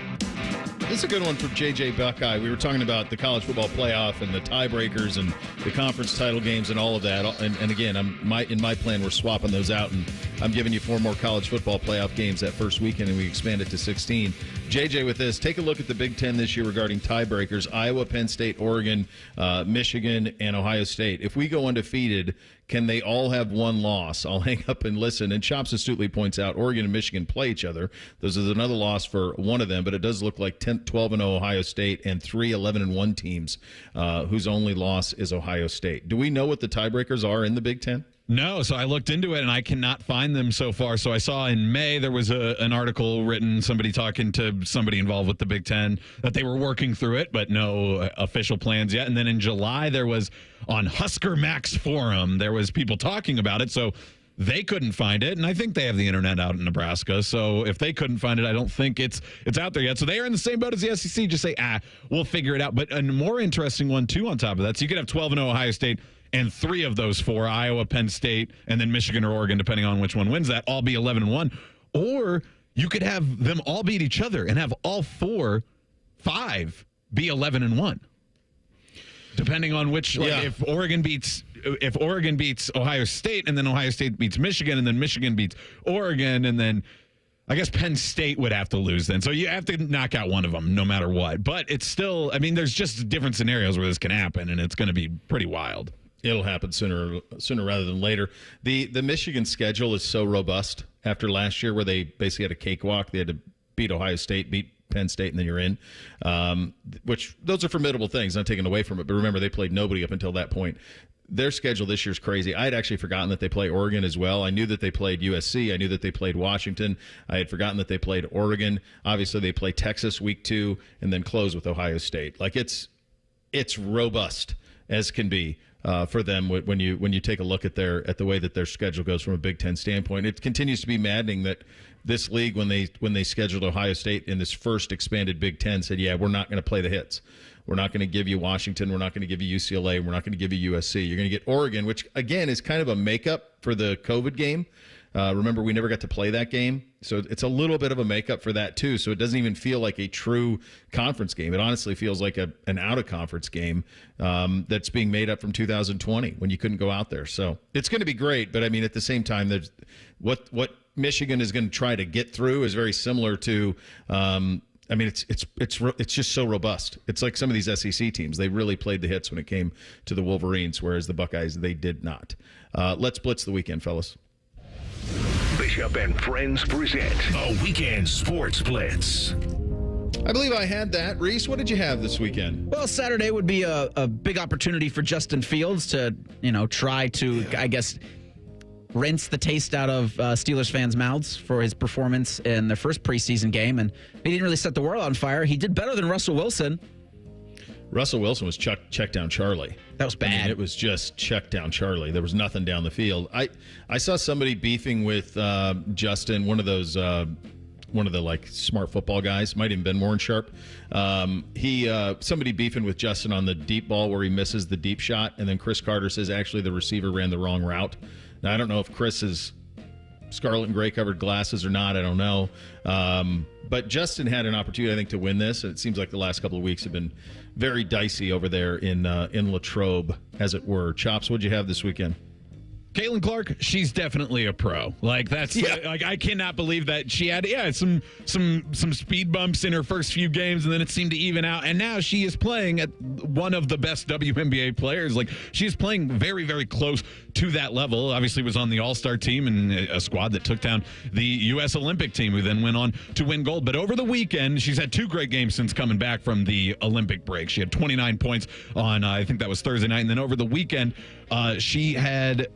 This is a good one for JJ Buckeye. We were talking about the college football playoff and the tiebreakers and the conference title games and all of that. And again, in my plan, we're swapping those out, and I'm giving you 4 more college football playoff games that first weekend, and we expand it to 16. JJ, with this, take a look at the Big Ten this year regarding tiebreakers: Iowa, Penn State, Oregon, Michigan, and Ohio State. If we go undefeated, can they all have one loss? I'll hang up and listen. And Chops astutely points out Oregon and Michigan play each other. This is another loss for one of them, but it does look like 12-0 Ohio State and 3 11-1 teams whose only loss is Ohio State. Do we know what the tiebreakers are in the Big Ten? No, so I looked into it and I cannot find them so far. So I saw in May there was an article written, somebody talking to somebody involved with the Big Ten, that they were working through it, but no official plans yet. And then in July there was on Husker Max Forum, there was people talking about it. So they couldn't find it, and I think they have the internet out in Nebraska. So if they couldn't find it, I don't think it's out there yet. So they are in the same boat as the SEC. Just say, we'll figure it out. But a more interesting one too on top of that. So you could have 12-0 Ohio State, and 3 of those 4, Iowa, Penn State, and then Michigan or Oregon, depending on which one wins that, all be 11-1. Or you could have them all beat each other and have all 5 be 11-1. Depending on which, if Oregon beats Ohio State, and then Ohio State beats Michigan, and then Michigan beats Oregon, and then I guess Penn State would have to lose then. So you have to knock out one of them no matter what. But it's still, I mean, there's just different scenarios where this can happen, and it's going to be pretty wild. It'll happen sooner rather than later. The Michigan schedule is so robust after last year, where they basically had a cakewalk. They had to beat Ohio State, beat Penn State, and then you're in. Which those are formidable things, not taken away from it. But remember, they played nobody up until that point. Their schedule this year is crazy. I had actually forgotten that they play Oregon as well. I knew that they played USC. I knew that they played Washington. I had forgotten that they played Oregon. Obviously, they play Texas week 2 and then close with Ohio State. Like it's robust as can be for them when you take a look at the way that their schedule goes from a Big Ten standpoint. It continues to be maddening that this league, when they scheduled Ohio State in this first expanded Big Ten, said, we're not going to play the hits. We're not going to give you Washington. We're not going to give you UCLA. We're not going to give you USC. You're going to get Oregon, which, again, is kind of a makeup for the COVID game. Remember, we never got to play that game. So it's a little bit of a makeup for that, too. So it doesn't even feel like a true conference game. It honestly feels like an out-of-conference game that's being made up from 2020 when you couldn't go out there. So it's going to be great. But, I mean, at the same time, there's what Michigan is going to try to get through is very similar to I mean, it's just so robust. It's like some of these SEC teams. They really played the hits when it came to the Wolverines, whereas the Buckeyes, they did not. Let's blitz the weekend, fellas. Bishop and Friends present a weekend sports blitz. I believe I had that. Reese, what did you have this weekend? Well, Saturday would be a big opportunity for Justin Fields to, try to, I guess, rinse the taste out of Steelers fans' mouths for his performance in their first preseason game. And he didn't really set the world on fire. He did better than Russell Wilson. Russell Wilson was check down Charlie. That was bad. I mean, it was just check down Charlie. There was nothing down the field. I saw somebody beefing with Justin, one of the like smart football guys, might even been Warren Sharp. Somebody beefing with Justin on the deep ball where he misses the deep shot, and then Chris Carter says actually the receiver ran the wrong route. Now I don't know if Chris is scarlet and gray covered glasses or not, I don't know. But Justin had an opportunity, I think, to win this. And it seems like the last couple of weeks have been very dicey over there in Latrobe, as it were. Chops, what'd you have this weekend? Caitlin Clark, she's definitely a pro. Like that's like I cannot believe that she had some speed bumps in her first few games, and then it seemed to even out. And now she is playing at one of the best WNBA players. Like she is playing very, very close to that level. Obviously, was on the All-Star team and a squad that took down the U.S. Olympic team, who then went on to win gold. But over the weekend, she's had 2 great games since coming back from the Olympic break. She had 29 points on I think that was Thursday night, and then over the weekend, she had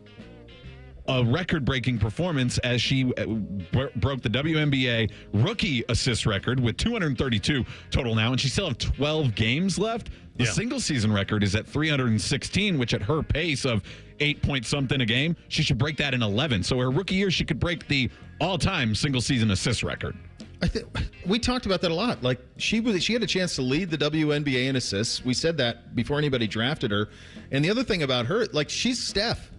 a record-breaking performance as she broke the WNBA rookie assist record with 232 total now, and she still have 12 games left. The single-season record is at 316, which at her pace of 8-point-something a game, she should break that in 11. So her rookie year, she could break the all-time single-season assist record. I think we talked about that a lot. Like she had a chance to lead the WNBA in assists. We said that before anybody drafted her. And the other thing about her, like she's Steph.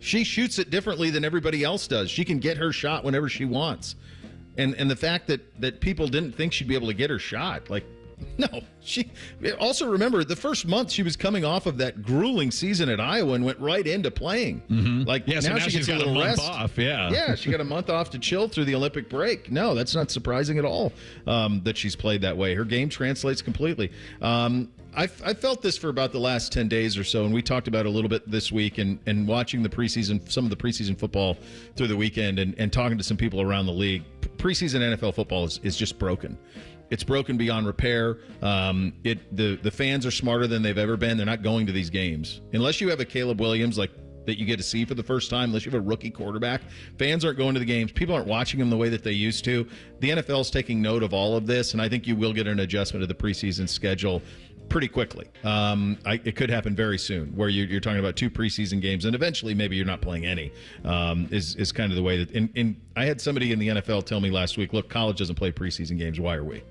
She shoots it differently than everybody else does. She can get her shot whenever she wants. And the fact that people didn't think she'd be able to get her shot, like, no. She also, remember, the first month she was coming off of that grueling season at Iowa and went right into playing. Mm-hmm. Like, so now she gets got a little month rest. off. Yeah, she got a month off to chill through the Olympic break. No, that's not surprising at all that she's played that way. Her game translates completely. I felt this for about the last 10 days or so, and we talked about it a little bit this week, and watching the preseason, some of the preseason football through the weekend, and talking to some people around the league. Preseason NFL football is just broken. It's broken beyond repair. The fans are smarter than they've ever been. They're not going to these games. Unless you have a Caleb Williams like that you get to see for the first time, unless you have a rookie quarterback, fans aren't going to the games. People aren't watching them the way that they used to. The NFL's taking note of all of this, and I think you will get an adjustment to the preseason schedule pretty quickly. It could happen very soon, where you're talking about 2 preseason games, and eventually maybe you're not playing any. Is kind of the way that. And I had somebody in the NFL tell me last week, look, college doesn't play preseason games. Why are we?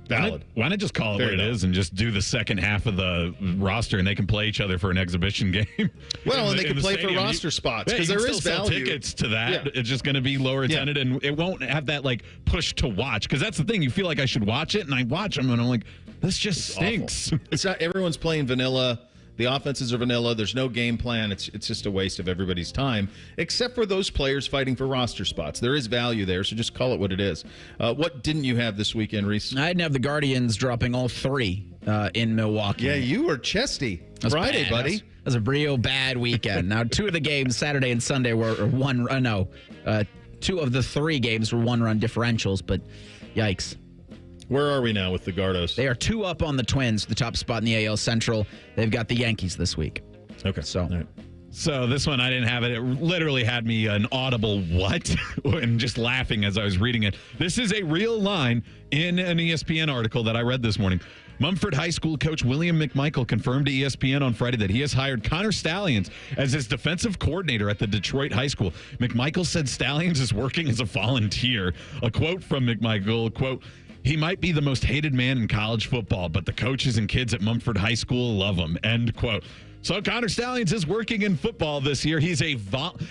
Valid. Why not just call it what it is and just do the second half of the roster, and they can play each other for an exhibition game? Well, and they can play for roster spots because there is value. Sell tickets to that. Yeah. It's just going to be lower attended, and it won't have that like push to watch, because that's the thing. You feel like I should watch it, and I watch them, and I'm like, this just stinks. It's not. Everyone's playing vanilla. The offenses are vanilla. There's no game plan. It's just a waste of everybody's time, except for those players fighting for roster spots. There is value there, so just call it what it is. What didn't you have this weekend, Reese? I didn't have the Guardians dropping all 3 in Milwaukee. Yeah, you were chesty Friday, bad. buddy. It was a real bad weekend. Now, 2 of the games, Saturday and Sunday, were 2 of the 3 games were 1-run differentials, but yikes. Where are we now with the Gardos? They are 2 up on the Twins, the top spot in the AL Central. They've got the Yankees this week. Okay. So this one, I didn't have it. It literally had me an audible what? And just laughing as I was reading it. This is a real line in an ESPN article that I read this morning. Mumford High School coach William McMichael confirmed to ESPN on Friday that he has hired Conor Stalions as his defensive coordinator at the Detroit High School. McMichael said Stalions is working as a volunteer. A quote from McMichael, quote, "He might be the most hated man in college football, but the coaches and kids at Mumford High School love him," end quote. So Conor Stalions is working in football this year. He's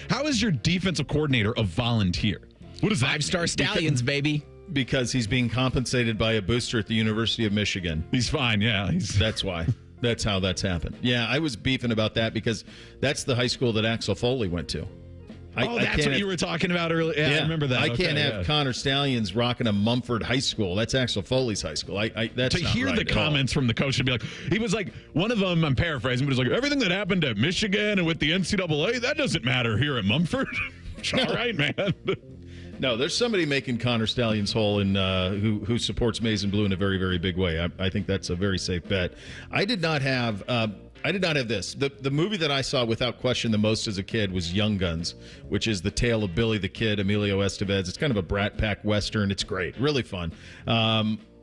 how is your defensive coordinator a volunteer? What is that? 5-star Stallions, baby. Because he's being compensated by a booster at the University of Michigan. He's fine, yeah. That's why. That's how that's happened. Yeah, I was beefing about that because that's the high school that Axel Foley went to. That's what you were talking about earlier. Yeah, I remember that. I can't have Conor Stalions rocking a Mumford High School. That's Axel Foley's high school. That's to not hear right the comments from the coach and be like, he was like, one of them, I'm paraphrasing, but he's like, everything that happened at Michigan and with the NCAA, that doesn't matter here at Mumford. All right, man. No, there's somebody making Conor Stalions whole in who supports Maize and Blue in a very, very big way. I think that's a very safe bet. I did not have this. The movie that I saw without question the most as a kid was Young Guns, which is the tale of Billy the Kid, Emilio Estevez. It's kind of a Brat Pack Western. It's great. Really fun.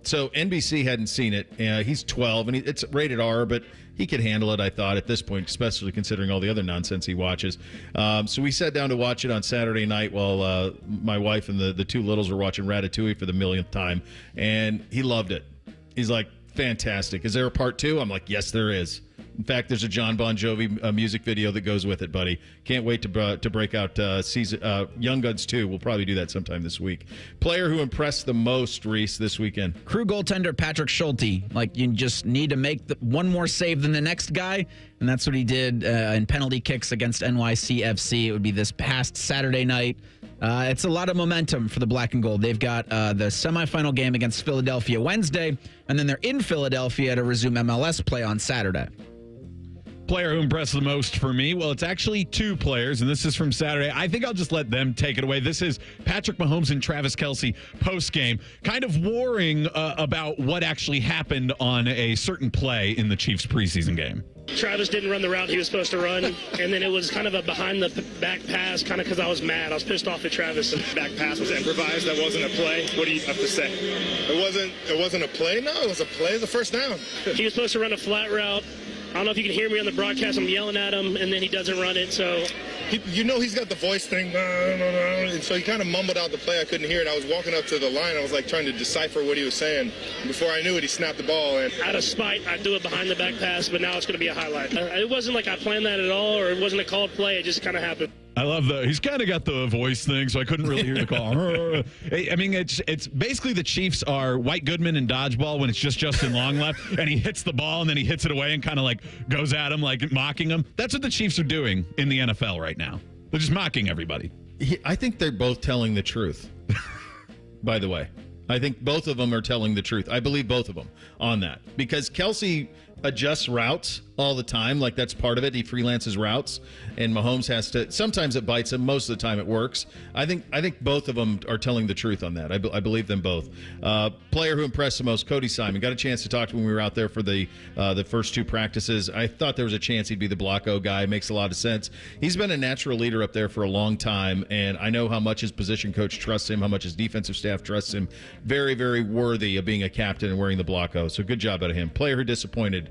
So NBC hadn't seen it. He's 12, and it's rated R, but he could handle it, I thought, at this point, especially considering all the other nonsense he watches. So we sat down to watch it on Saturday night while my wife and the 2 littles were watching Ratatouille for the millionth time, and he loved it. He's like, fantastic. Is there a part 2? I'm like, yes, there is. In fact, there's a John Bon Jovi music video that goes with it, buddy. Can't wait to break out Young Guns 2. We'll probably do that sometime this week. Player who impressed the most, Reese, this weekend. Crew goaltender Patrick Schulte. Like, you just need to make one more save than the next guy, and that's what he did in penalty kicks against NYCFC. It would be this past Saturday night. It's a lot of momentum for the Black and Gold. They've got the semifinal game against Philadelphia Wednesday, and then they're in Philadelphia to resume MLS play on Saturday. Player who impressed the most for me, well, it's actually two players, and this is from Saturday. I think I'll just let them take it away. This is Patrick Mahomes and Travis Kelce post-game, kind of warring about what actually happened on a certain play in the Chiefs preseason game. Travis didn't run the route he was supposed to run, and then it was kind of a behind-the-back pass, kind of because I was mad. I was pissed off at Travis. The back pass was improvised. That wasn't a play. What do you have to say? It wasn't a play? No, it was a play. The first down. He was supposed to run a flat route. I don't know if you can hear me on the broadcast. I'm yelling at him, and then he doesn't run it, so... he's got the voice thing, and so he kind of mumbled out the play. I couldn't hear it. I was walking up to the line. I was, trying to decipher what he was saying. Before I knew it, he snapped the ball. And out of spite, I threw it behind the back pass, but now it's going to be a highlight. It wasn't like I planned that at all, or it wasn't a called play. It just kind of happened. I love he's kind of got the voice thing, so I couldn't really hear the call. I mean, it's basically the Chiefs are White Goodman in dodgeball when it's just Justin Long left, and he hits the ball, and then he hits it away and kind of goes at him, mocking him. That's what the Chiefs are doing in the NFL right now. They're just mocking everybody. I think they're both telling the truth, by the way. I think both of them are telling the truth. I believe both of them on that, because Kelce adjusts routes all the time. That's part of it. He freelances routes, and Mahomes has to. Sometimes it bites him. Most of the time it works. I think both of them are telling the truth on that. I believe them both. Player who impressed the most, Cody Simon. Got a chance to talk to him when we were out there for the first two practices. I thought there was a chance he'd be the Block-O guy. Makes a lot of sense. He's been a natural leader up there for a long time, and I know how much his position coach trusts him, how much his defensive staff trusts him. Very, very worthy of being a captain and wearing the Block-O. So good job out of him. Player who disappointed.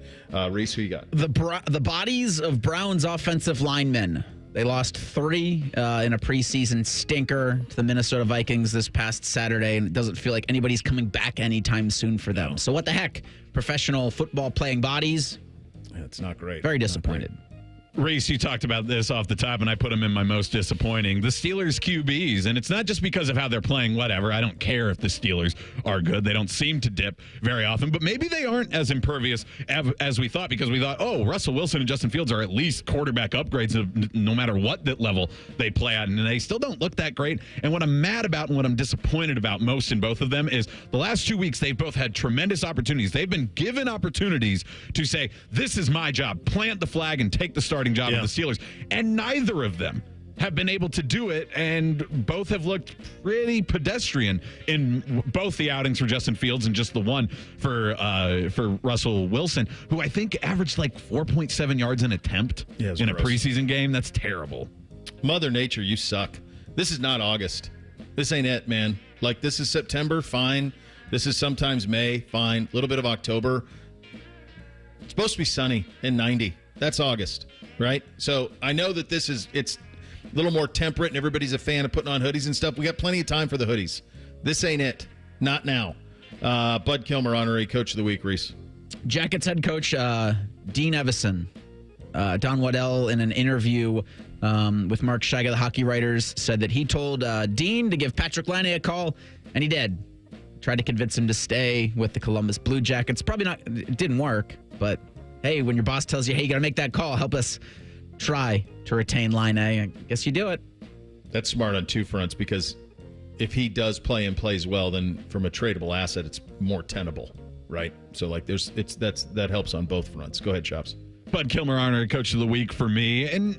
Reese, who you got? The bodies of Browns offensive linemen. They lost 3 in a preseason stinker to the Minnesota Vikings this past Saturday, and it doesn't feel like anybody's coming back anytime soon for them. So what the heck? Professional football playing bodies? It's not great. Very disappointed. Reese, you talked about this off the top, and I put them in my most disappointing. The Steelers QBs, and it's not just because of how they're playing, whatever. I don't care if the Steelers are good. They don't seem to dip very often, but maybe they aren't as impervious as we thought, because we thought, Russell Wilson and Justin Fields are at least quarterback upgrades no matter what level they play at, and they still don't look that great. And what I'm mad about and what I'm disappointed about most in both of them is the last 2 weeks, they've both had tremendous opportunities. They've been given opportunities to say, this is my job, plant the flag and take the starting job of the Steelers, and neither of them have been able to do it, and both have looked pretty pedestrian in both the outings for Justin Fields and just the one for Russell Wilson, who I think averaged 4.7 yards an attempt in a preseason game. That's terrible. Mother Nature, you suck. This is not August. This ain't it, man. This is September, fine. This is sometimes May, fine. A little bit of October. It's supposed to be sunny and 90. That's August, right? So I know that it's a little more temperate and everybody's a fan of putting on hoodies and stuff. We got plenty of time for the hoodies. This ain't it. Not now. Bud Kilmer, honorary coach of the week, Reese. Jackets head coach Dean Evison. Don Waddell, in an interview with Mark Shiga, the hockey writers, said that he told Dean to give Patrick Laine a call, and he did. Tried to convince him to stay with the Columbus Blue Jackets. It didn't work, but hey, when your boss tells you, hey, you got to make that call, help us try to retain Laine, I guess you do it. That's smart on two fronts, because if he does play and plays well, then from a tradable asset, it's more tenable, right? So that helps on both fronts. Go ahead, Chops. Bud Kilmer, honorary coach of the week for me, and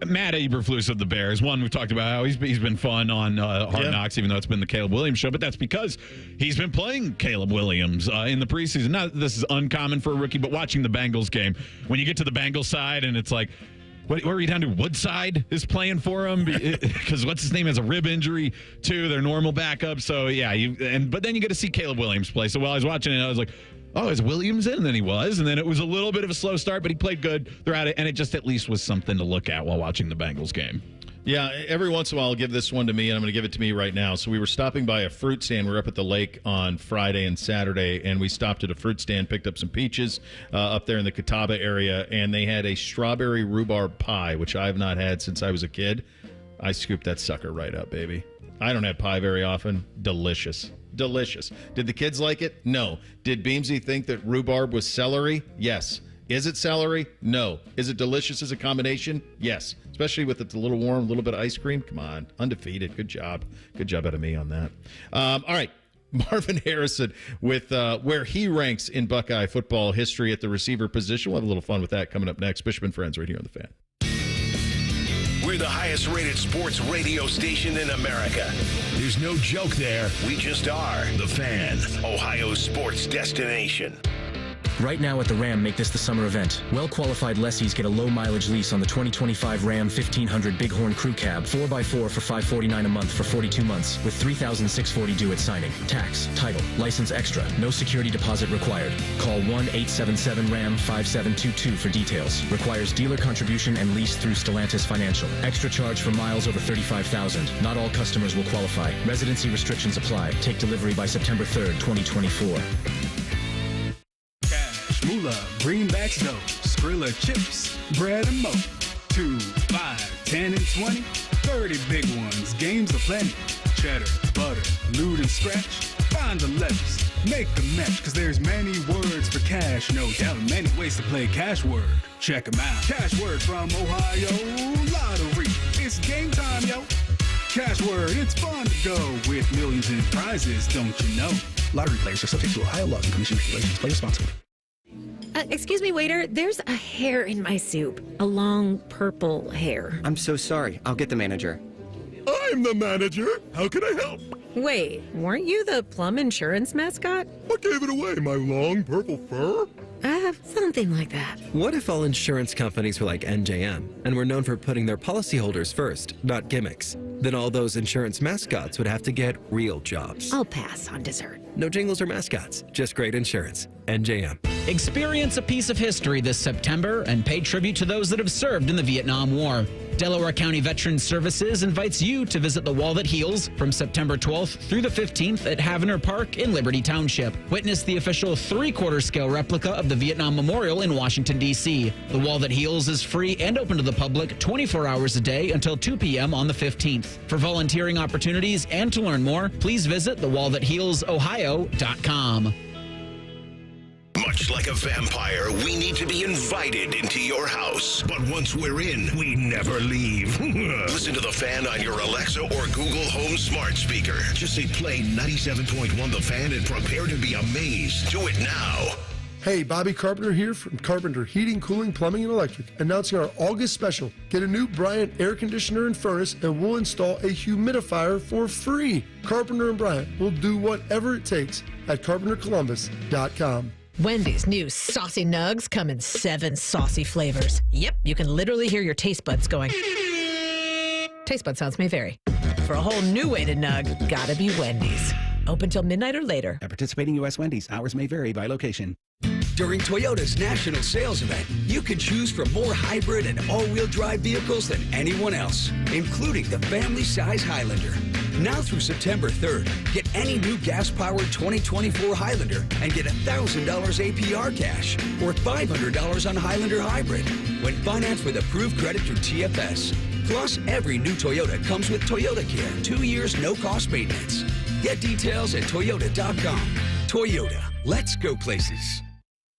Matt Eberflus of the Bears. One, we've talked about how he's been fun on Hard Knocks, even though it's been the Caleb Williams show, but that's because he's been playing Caleb Williams in the preseason. Not this is uncommon for a rookie, but watching the Bengals game, when you get to the Bengals side and it's like, what are you down to? Woodside is playing for him because what's his name has a rib injury too. Their normal backup. So yeah, but then you get to see Caleb Williams play. So while I was watching it, I was like, oh, is Williams in? And then he was. And then it was a little bit of a slow start, but he played good throughout it. And it just at least was something to look at while watching the Bengals game. Yeah, every once in a while I'll give this one to me, and I'm going to give it to me right now. So we were stopping by a fruit stand. We were up at the lake on Friday and Saturday, and we stopped at a fruit stand, picked up some peaches up there in the Catawba area, and they had a strawberry rhubarb pie, which I've not had since I was a kid. I scooped that sucker right up, baby. I don't have pie very often. Delicious. Delicious. Did the kids like it? No. Did Beamsy think that rhubarb was celery? Yes. Is it celery? No. Is it delicious as a combination? Yes. Especially with it a little warm, a little bit of ice cream. Come on. Undefeated. Good job. Good job out of me on that. All right. Marvin Harrison with where he ranks in Buckeye football history at the receiver position. We'll have a little fun with that coming up next. Bishop and Friends right here on The Fan. We're the highest rated sports radio station in America. There's no joke there. We just are. The Fan, Ohio's sports destination. Right now at the Ram, make this the summer event. Well-qualified lessees get a low-mileage lease on the 2025 Ram 1500 Bighorn Crew Cab, 4x4 for $549 a month for 42 months, with $3,640 due at signing. Tax, title, license extra, no security deposit required. Call 1-877-RAM-5722 for details. Requires dealer contribution and lease through Stellantis Financial. Extra charge for miles over 35,000. Not all customers will qualify. Residency restrictions apply. Take delivery by September 3rd, 2024. Moolah, greenbacks dough, Skrilla chips, bread and mo. 2, 5, 10 and 20, 30 big ones, games aplenty. Cheddar, butter, loot and scratch, find the letters, make the match, cause there's many words for cash, no doubt, many ways to play cash word. Check 'em out. Cash word from Ohio Lottery. It's game time, yo. Cash word, it's fun to go with millions in prizes, don't you know? Lottery players are subject to Ohio laws and commission regulations. Play responsibly. Excuse me, waiter. There's a hair in my soup. A long purple hair. I'm so sorry. I'll get the manager. I'm the manager. How can I help? Wait, weren't you the Plum Insurance mascot? What gave it away? My long purple fur? Something like that. What if all insurance companies were like NJM and were known for putting their policyholders first, not gimmicks? Then all those insurance mascots would have to get real jobs. I'll pass on dessert. No jingles or mascots, just great insurance. NJM. Experience a piece of history this September and pay tribute to those that have served in the Vietnam War. Delaware County Veterans Services invites you to visit the Wall That Heals from September 12th through the 15th at Havener Park in Liberty Township. Witness the official 3/4 scale replica of the Vietnam Memorial in Washington, D.C. The Wall That Heals is free and open to the public 24 hours a day until 2 p.m. on the 15th. For volunteering opportunities and to learn more, please visit thewallthathealsohio.com. Much like a vampire, we need to be invited into your house. But once we're in, we never leave. Listen to The Fan on your Alexa or Google Home smart speaker. Just say play 97.1 The Fan and prepare to be amazed. Do it now. Hey, Bobby Carpenter here from Carpenter Heating, Cooling, Plumbing, and Electric, announcing our August special. Get a new Bryant air conditioner and furnace, and we'll install a humidifier for free. Carpenter and Bryant will do whatever it takes at carpentercolumbus.com. Wendy's new Saucy Nugs come in 7 saucy flavors. Yep, you can literally hear your taste buds going. Taste bud sounds may vary. For a whole new way to nug, gotta be Wendy's. Open till midnight or later. At participating U.S. Wendy's, hours may vary by location. During Toyota's national sales event, you can choose from more hybrid and all-wheel drive vehicles than anyone else, including the family-size Highlander. Now through September 3rd, get any new gas-powered 2024 Highlander and get $1,000 APR cash or $500 on Highlander Hybrid when financed with approved credit through TFS. Plus, every new Toyota comes with Toyota Care, 2 years no-cost maintenance. Get details at Toyota.com. Toyota, let's go places.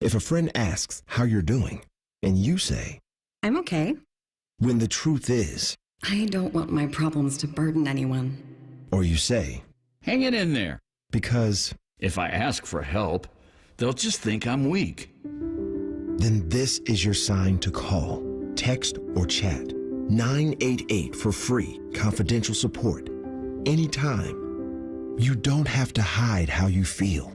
If a friend asks how you're doing, and you say, I'm okay. When the truth is, I don't want my problems to burden anyone. Or you say, hang it in there. Because if I ask for help, they'll just think I'm weak. Then this is your sign to call, text, or chat 988 for free, confidential support. Anytime. You don't have to hide how you feel.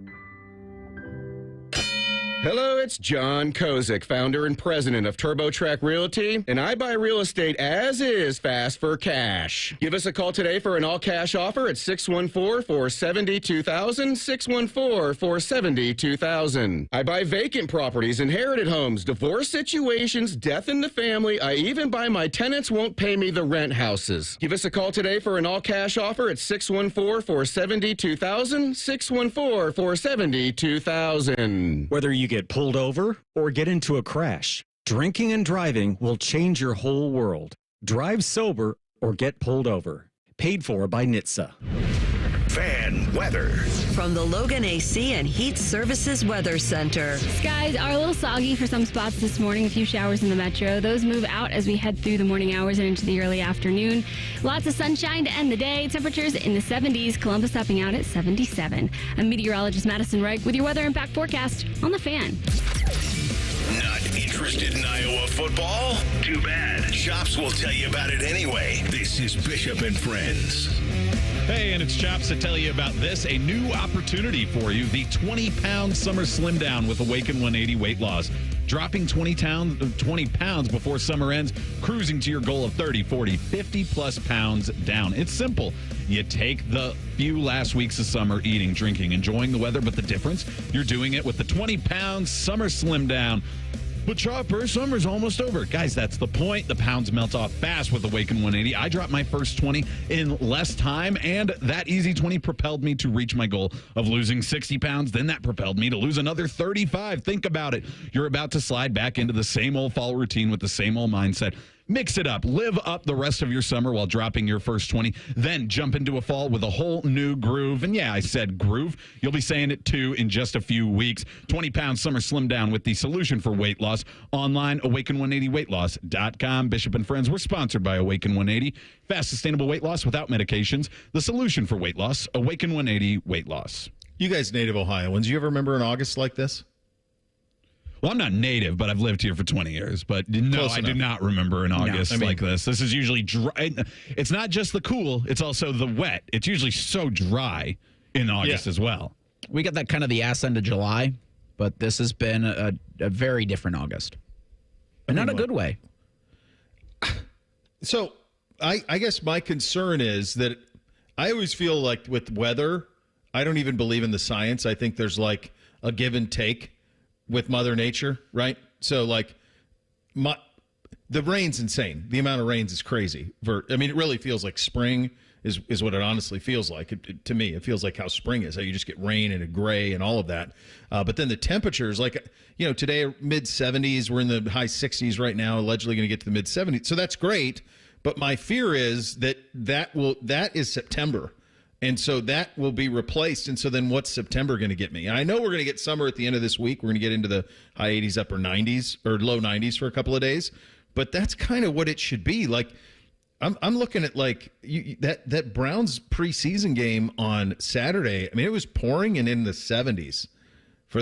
Hello, it's John Kozik, founder and president of TurboTrack Realty, and I buy real estate as is, fast for cash. Give us a call today for an all-cash offer at 614-470-2000, 614-470-2000. I buy vacant properties, inherited homes, divorce situations, death in the family. I even buy my tenants won't pay me the rent houses. Give us a call today for an all-cash offer at 614-470-2000, 614-470-2000. Whether you get pulled over or get into a crash, drinking and driving will change your whole world. Drive sober or get pulled over. Paid for by NHTSA. Fan weather. From the Logan AC and Heat Services Weather Center. Skies are a little soggy for some spots this morning. A few showers in the metro. Those move out as we head through the morning hours and into the early afternoon. Lots of sunshine to end the day. Temperatures in the 70s. Columbus topping out at 77. I'm meteorologist Madison Reich with your weather impact forecast on The Fan. Not interested in Iowa football? Too bad. Chops will tell you about it anyway. This is Bishop and Friends. Hey, and it's Chops to tell you about this, a new opportunity for you, the 20-pound summer slim down with Awaken 180 weight loss. Dropping 20 pounds before summer ends, cruising to your goal of 30, 40, 50-plus pounds down. It's simple. You take the few last weeks of summer eating, drinking, enjoying the weather, but the difference, you're doing it with the 20-pound summer slim down. But Chopper, summer's almost over. Guys, that's the point. The pounds melt off fast with Awaken 180. I dropped my first 20 in less time, and that easy 20 propelled me to reach my goal of losing 60 pounds. Then that propelled me to lose another 35. Think about it. You're about to slide back into the same old fall routine with the same old mindset. Mix it up. Live up the rest of your summer while dropping your first 20. Then jump into a fall with a whole new groove. And yeah, I said groove. You'll be saying it too in just a few weeks. 20-pound summer slim down with the solution for weight loss. Online, awaken180weightloss.com. Bishop and Friends, we're sponsored by Awaken 180. Fast, sustainable weight loss without medications. The solution for weight loss. Awaken 180 weight loss. You guys native Ohioans, you ever remember an August like this? Well, I'm not native, but I've lived here for 20 years. But no, I do not remember an August like this. This is usually dry. It's not just the cool, it's also the wet. It's usually so dry in August as well. We got that kind of the ass end of July, but this has been a very different August. And not a good way. So I guess my concern is that I always feel like with weather, I don't even believe in the science. I think there's like a give and take with Mother Nature, right? So, like, the rain's insane. The amount of rains is crazy. It really feels like spring is what it honestly feels like. To me, it feels like how spring is, how you just get rain and a gray and all of that. But then the temperatures, like, today are mid-70s. We're in the high 60s right now, allegedly going to get to the mid-70s. So that's great. But my fear is that is September. And so that will be replaced. And so then what's September going to get me? And I know we're going to get summer at the end of this week. We're going to get into the high 80s, upper 90s, or low 90s for a couple of days. But that's kind of what it should be. Like, I'm looking at, like, that Browns preseason game on Saturday. I mean, it was pouring and in the 70s for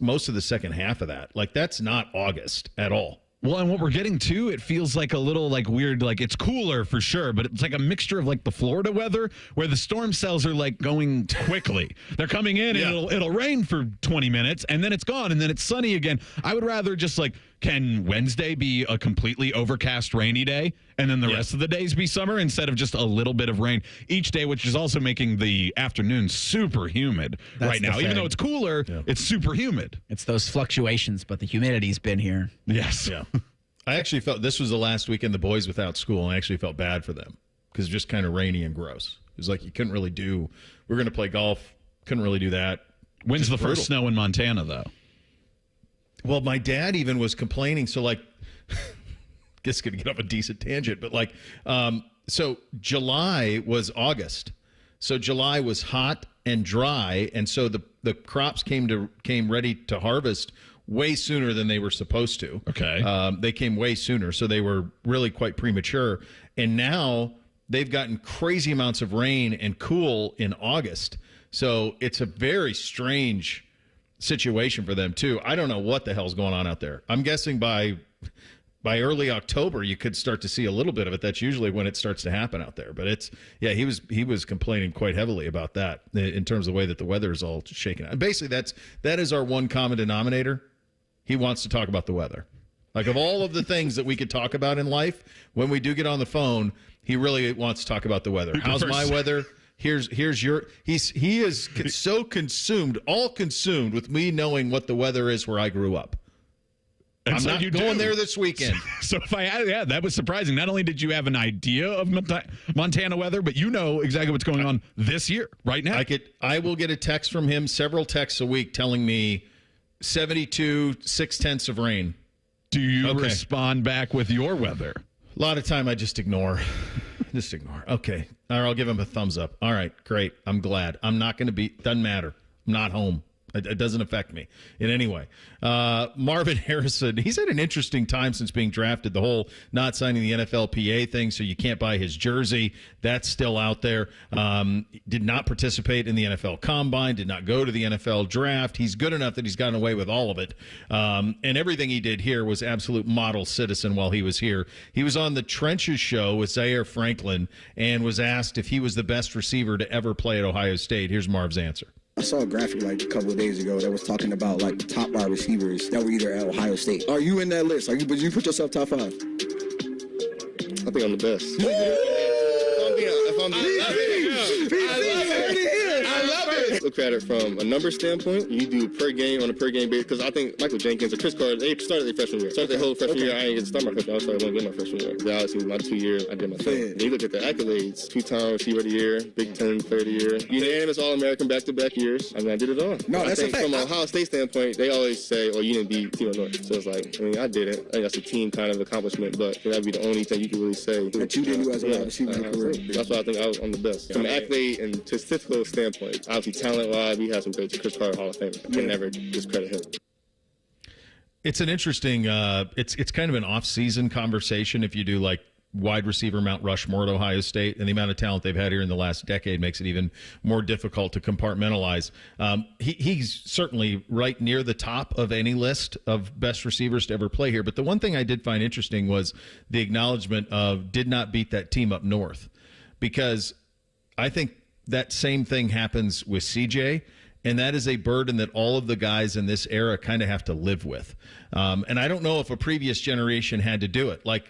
most of the second half of that. Like, that's not August at all. Well, and what we're getting to, it feels like a little like weird, like it's cooler for sure, but it's like a mixture of like the Florida weather where the storm cells are like going quickly. They're coming in and it'll rain for 20 minutes and then it's gone and then it's sunny again. I would rather just like, can Wednesday be a completely overcast rainy day and then the rest of the days be summer instead of just a little bit of rain each day, which is also making the afternoon super humid right now. Even though it's cooler, it's super humid. It's those fluctuations, but the humidity's been here. Yes. Yeah. I actually felt this was the last weekend the boys without school, and I actually felt bad for them because it's just kind of rainy and gross. It was like you couldn't really do. We're going to play golf. Couldn't really do that. When's the first snow in Montana, though? Well, my dad even was complaining. So, like, guess going to get off a decent tangent, but like, so July was August. So July was hot and dry, and so the crops came ready to harvest way sooner than they were supposed to. Okay. They came way sooner, so they were really quite premature. And now they've gotten crazy amounts of rain and cool in August. So it's a very strange situation for them too. I don't know what the hell's going on out there. I'm guessing by early October you could start to see a little bit of it. That's usually when it starts to happen out there. But he was complaining quite heavily about that in terms of the way that the weather is all shaken out. And basically that is our one common denominator he wants to talk about the weather. Like, of all of the things that we could talk about in life, when we do get on the phone, he really wants to talk about the weather. How's my weather? Here's your. He is so consumed with me knowing what the weather is where I grew up. And I'm so not you going there this weekend. So if that was surprising. Not only did you have an idea of Montana weather, but you know exactly what's going on this year, right now. I will get a text from him, several texts a week, telling me 72, 6/10 of rain. Do you respond back with your weather? A lot of time I just ignore. Okay. Or I'll give him a thumbs up. All right, great. I'm glad. I'm not going to be, doesn't matter. I'm not home. It doesn't affect me in any way. Marvin Harrison, he's had an interesting time since being drafted. The whole not signing the NFLPA thing, so you can't buy his jersey. That's still out there. Did not participate in the NFL Combine, did not go to the NFL Draft. He's good enough that he's gotten away with all of it. And everything he did here was absolute model citizen while he was here. He was on the Trenches show with Zaire Franklin and was asked if he was the best receiver to ever play at Ohio State. Here's Marv's answer. I saw a graphic like a couple of days ago that was talking about like the top wide receivers that were either at Ohio State. Are you in that list? But you put yourself top 5? I think I'm the best. I love it. Look at it from a number standpoint. You do per game on a per game basis, because I think Michael Jenkins or Chris Carter, they started their freshman year. Started their whole freshman year. I didn't get to start my freshman year. I started one game my freshman year. Then obviously my 2 years, I did my thing. Then you look at the accolades: 2-time receiver of the year, Big Ten player of the year, unanimous All-American back-to-back years. I mean, I did it all. No, that's a fact. From an Ohio State standpoint, they always say, "Oh, you didn't beat Team of North." So it's like, I mean, I did it. I think that's a team kind of accomplishment, but that'd be the only thing you can really say that you did as a wide receiver in your career. That's why I think I'm the best. From an athlete and statistical standpoint, obviously talent-wise, we have some great Chris Carter Hall of Fame. I can never discredit him. It's an interesting, it's kind of an off-season conversation if you do like wide receiver Mount Rushmore at Ohio State, and the amount of talent they've had here in the last decade makes it even more difficult to compartmentalize. He's certainly right near the top of any list of best receivers to ever play here. But the one thing I did find interesting was the acknowledgement of did not beat that team up north, because I think that same thing happens with CJ. And that is a burden that all of the guys in this era kind of have to live with. And I don't know if a previous generation had to do it. Like,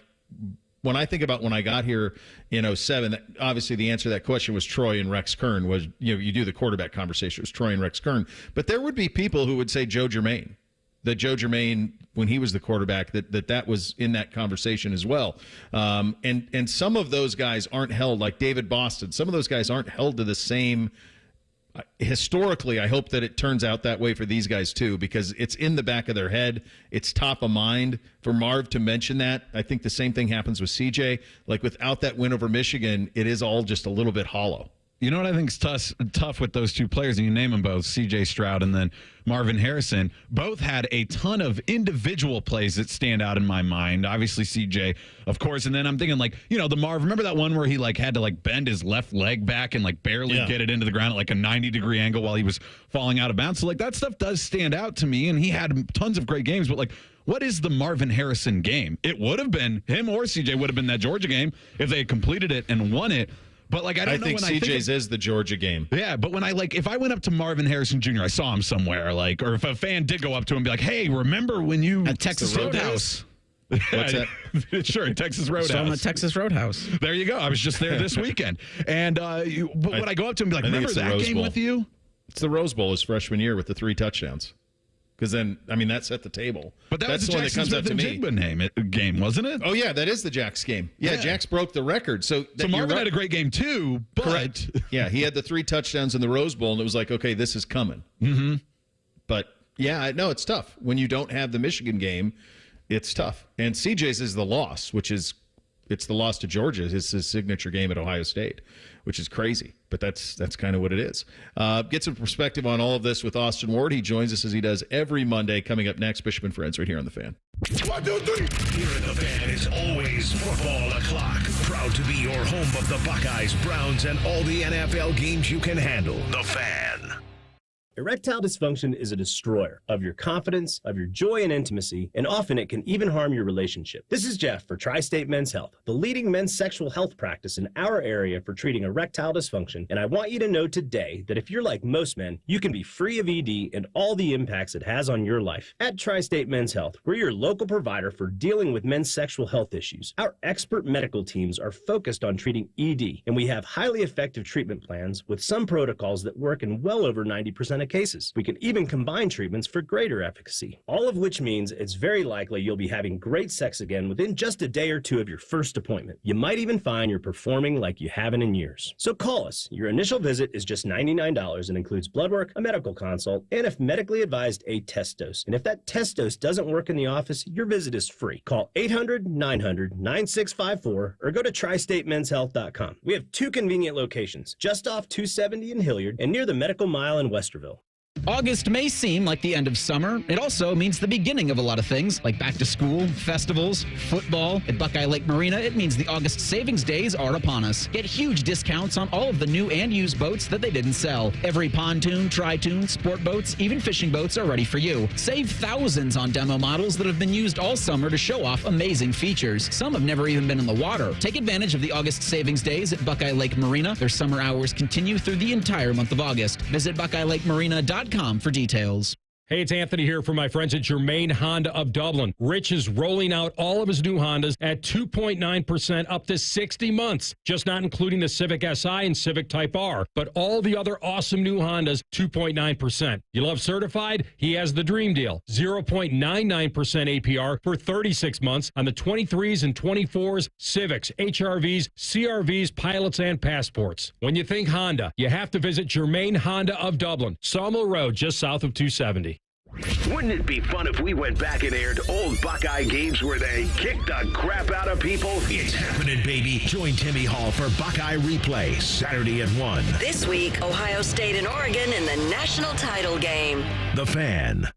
when I think about when I got here in 2007, obviously the answer to that question was Troy and Rex Kern. Was, you do the quarterback conversation, it was Troy and Rex Kern. But there would be people who would say Joe Germain, that Joe Germain, when he was the quarterback, that was in that conversation as well. And some of those guys aren't held, like David Boston. Some of those guys aren't held to the same. Historically, I hope that it turns out that way for these guys too, because it's in the back of their head. It's top of mind. For Marv to mention that, I think the same thing happens with CJ. Like, without that win over Michigan, it is all just a little bit hollow. You know what I think is tough with those two players, and you name them both, C.J. Stroud and then Marvin Harrison, both had a ton of individual plays that stand out in my mind. Obviously, C.J., of course, and then I'm thinking, like, the Marv, remember that one where he, like, had to, like, bend his left leg back and, like, barely get it into the ground at, like, a 90-degree angle while he was falling out of bounds? So, like, that stuff does stand out to me, and he had tons of great games, but, like, what is the Marvin Harrison game? It would have been, him or C.J. would have been that Georgia game if they had completed it and won it. But like I think CJ's is the Georgia game. Yeah, but when if I went up to Marvin Harrison Jr., I saw him somewhere, like, or if a fan did go up to him and be like, "Hey, remember when you at Texas Roadhouse?" What's that? Sure, Texas Roadhouse. Saw him at Texas Roadhouse. There you go. I was just there this weekend, and but when I go up to him and be like, "Remember that game with you?" It's the Rose Bowl his freshman year with the 3 touchdowns. Because then, I mean, that set the table. But that's the one that comes up to me. Game, wasn't it? Oh, yeah, that is the Jax game. Yeah, Jax broke the record. So Marvin had a great game, too. But correct. Yeah, he had the 3 touchdowns in the Rose Bowl, and it was like, okay, this is coming. Mm-hmm. But, yeah, no, it's tough. When you don't have the Michigan game, it's tough. And CJ's is the loss, it's the loss to Georgia. It's his signature game at Ohio State, which is crazy. But that's kind of what it is. Get some perspective on all of this with Austin Ward. He joins us as he does every Monday. Coming up next, Bishop and Friends right here on The Fan. 1, 2, 3. Here in The Fan is always football o'clock. Proud to be your home of the Buckeyes, Browns, and all the NFL games you can handle. The Fan. Erectile dysfunction is a destroyer of your confidence, of your joy and intimacy, and often it can even harm your relationship. This is Jeff for Tri-State Men's Health, the leading men's sexual health practice in our area for treating erectile dysfunction, and I want you to know today that if you're like most men, you can be free of ED and all the impacts it has on your life. At Tri-State Men's Health, we're your local provider for dealing with men's sexual health issues. Our expert medical teams are focused on treating ED, and we have highly effective treatment plans with some protocols that work in well over 90% of cases. We can even combine treatments for greater efficacy, all of which means it's very likely you'll be having great sex again within just a day or two of your first appointment. You might even find you're performing like you haven't in years. So call us. Your initial visit is just $99 and includes blood work, a medical consult, and if medically advised, a test dose. And if that test dose doesn't work in the office, your visit is free. Call 800-900-9654 or go to tristatemenshealth.com. We have 2 convenient locations, just off 270 in Hilliard and near the Medical Mile in Westerville. August may seem like the end of summer. It also means the beginning of a lot of things, like back to school, festivals, football. At Buckeye Lake Marina, it means the August savings days are upon us. Get huge discounts on all of the new and used boats that they didn't sell. Every pontoon, tri-toon, sport boats, even fishing boats are ready for you. Save thousands on demo models that have been used all summer to show off amazing features. Some have never even been in the water. Take advantage of the August savings days at Buckeye Lake Marina. Their summer hours continue through the entire month of August. Visit BuckeyeLakeMarina.com for details. Hey, it's Anthony here from my friends at Germain Honda of Dublin. Rich is rolling out all of his new Hondas at 2.9% up to 60 months, just not including the Civic Si and Civic Type R, but all the other awesome new Hondas, 2.9%. You love certified? He has the dream deal, 0.99% APR for 36 months on the 23s and 24s, Civics, HRVs, CRVs, pilots, and passports. When you think Honda, you have to visit Germain Honda of Dublin, Sawmill Road, just south of 270. Wouldn't it be fun if we went back and aired old Buckeye games where they kicked the crap out of people? It's happening, baby. Join Timmy Hall for Buckeye Replay, Saturday at 1. This week, Ohio State and Oregon in the national title game. The Fan.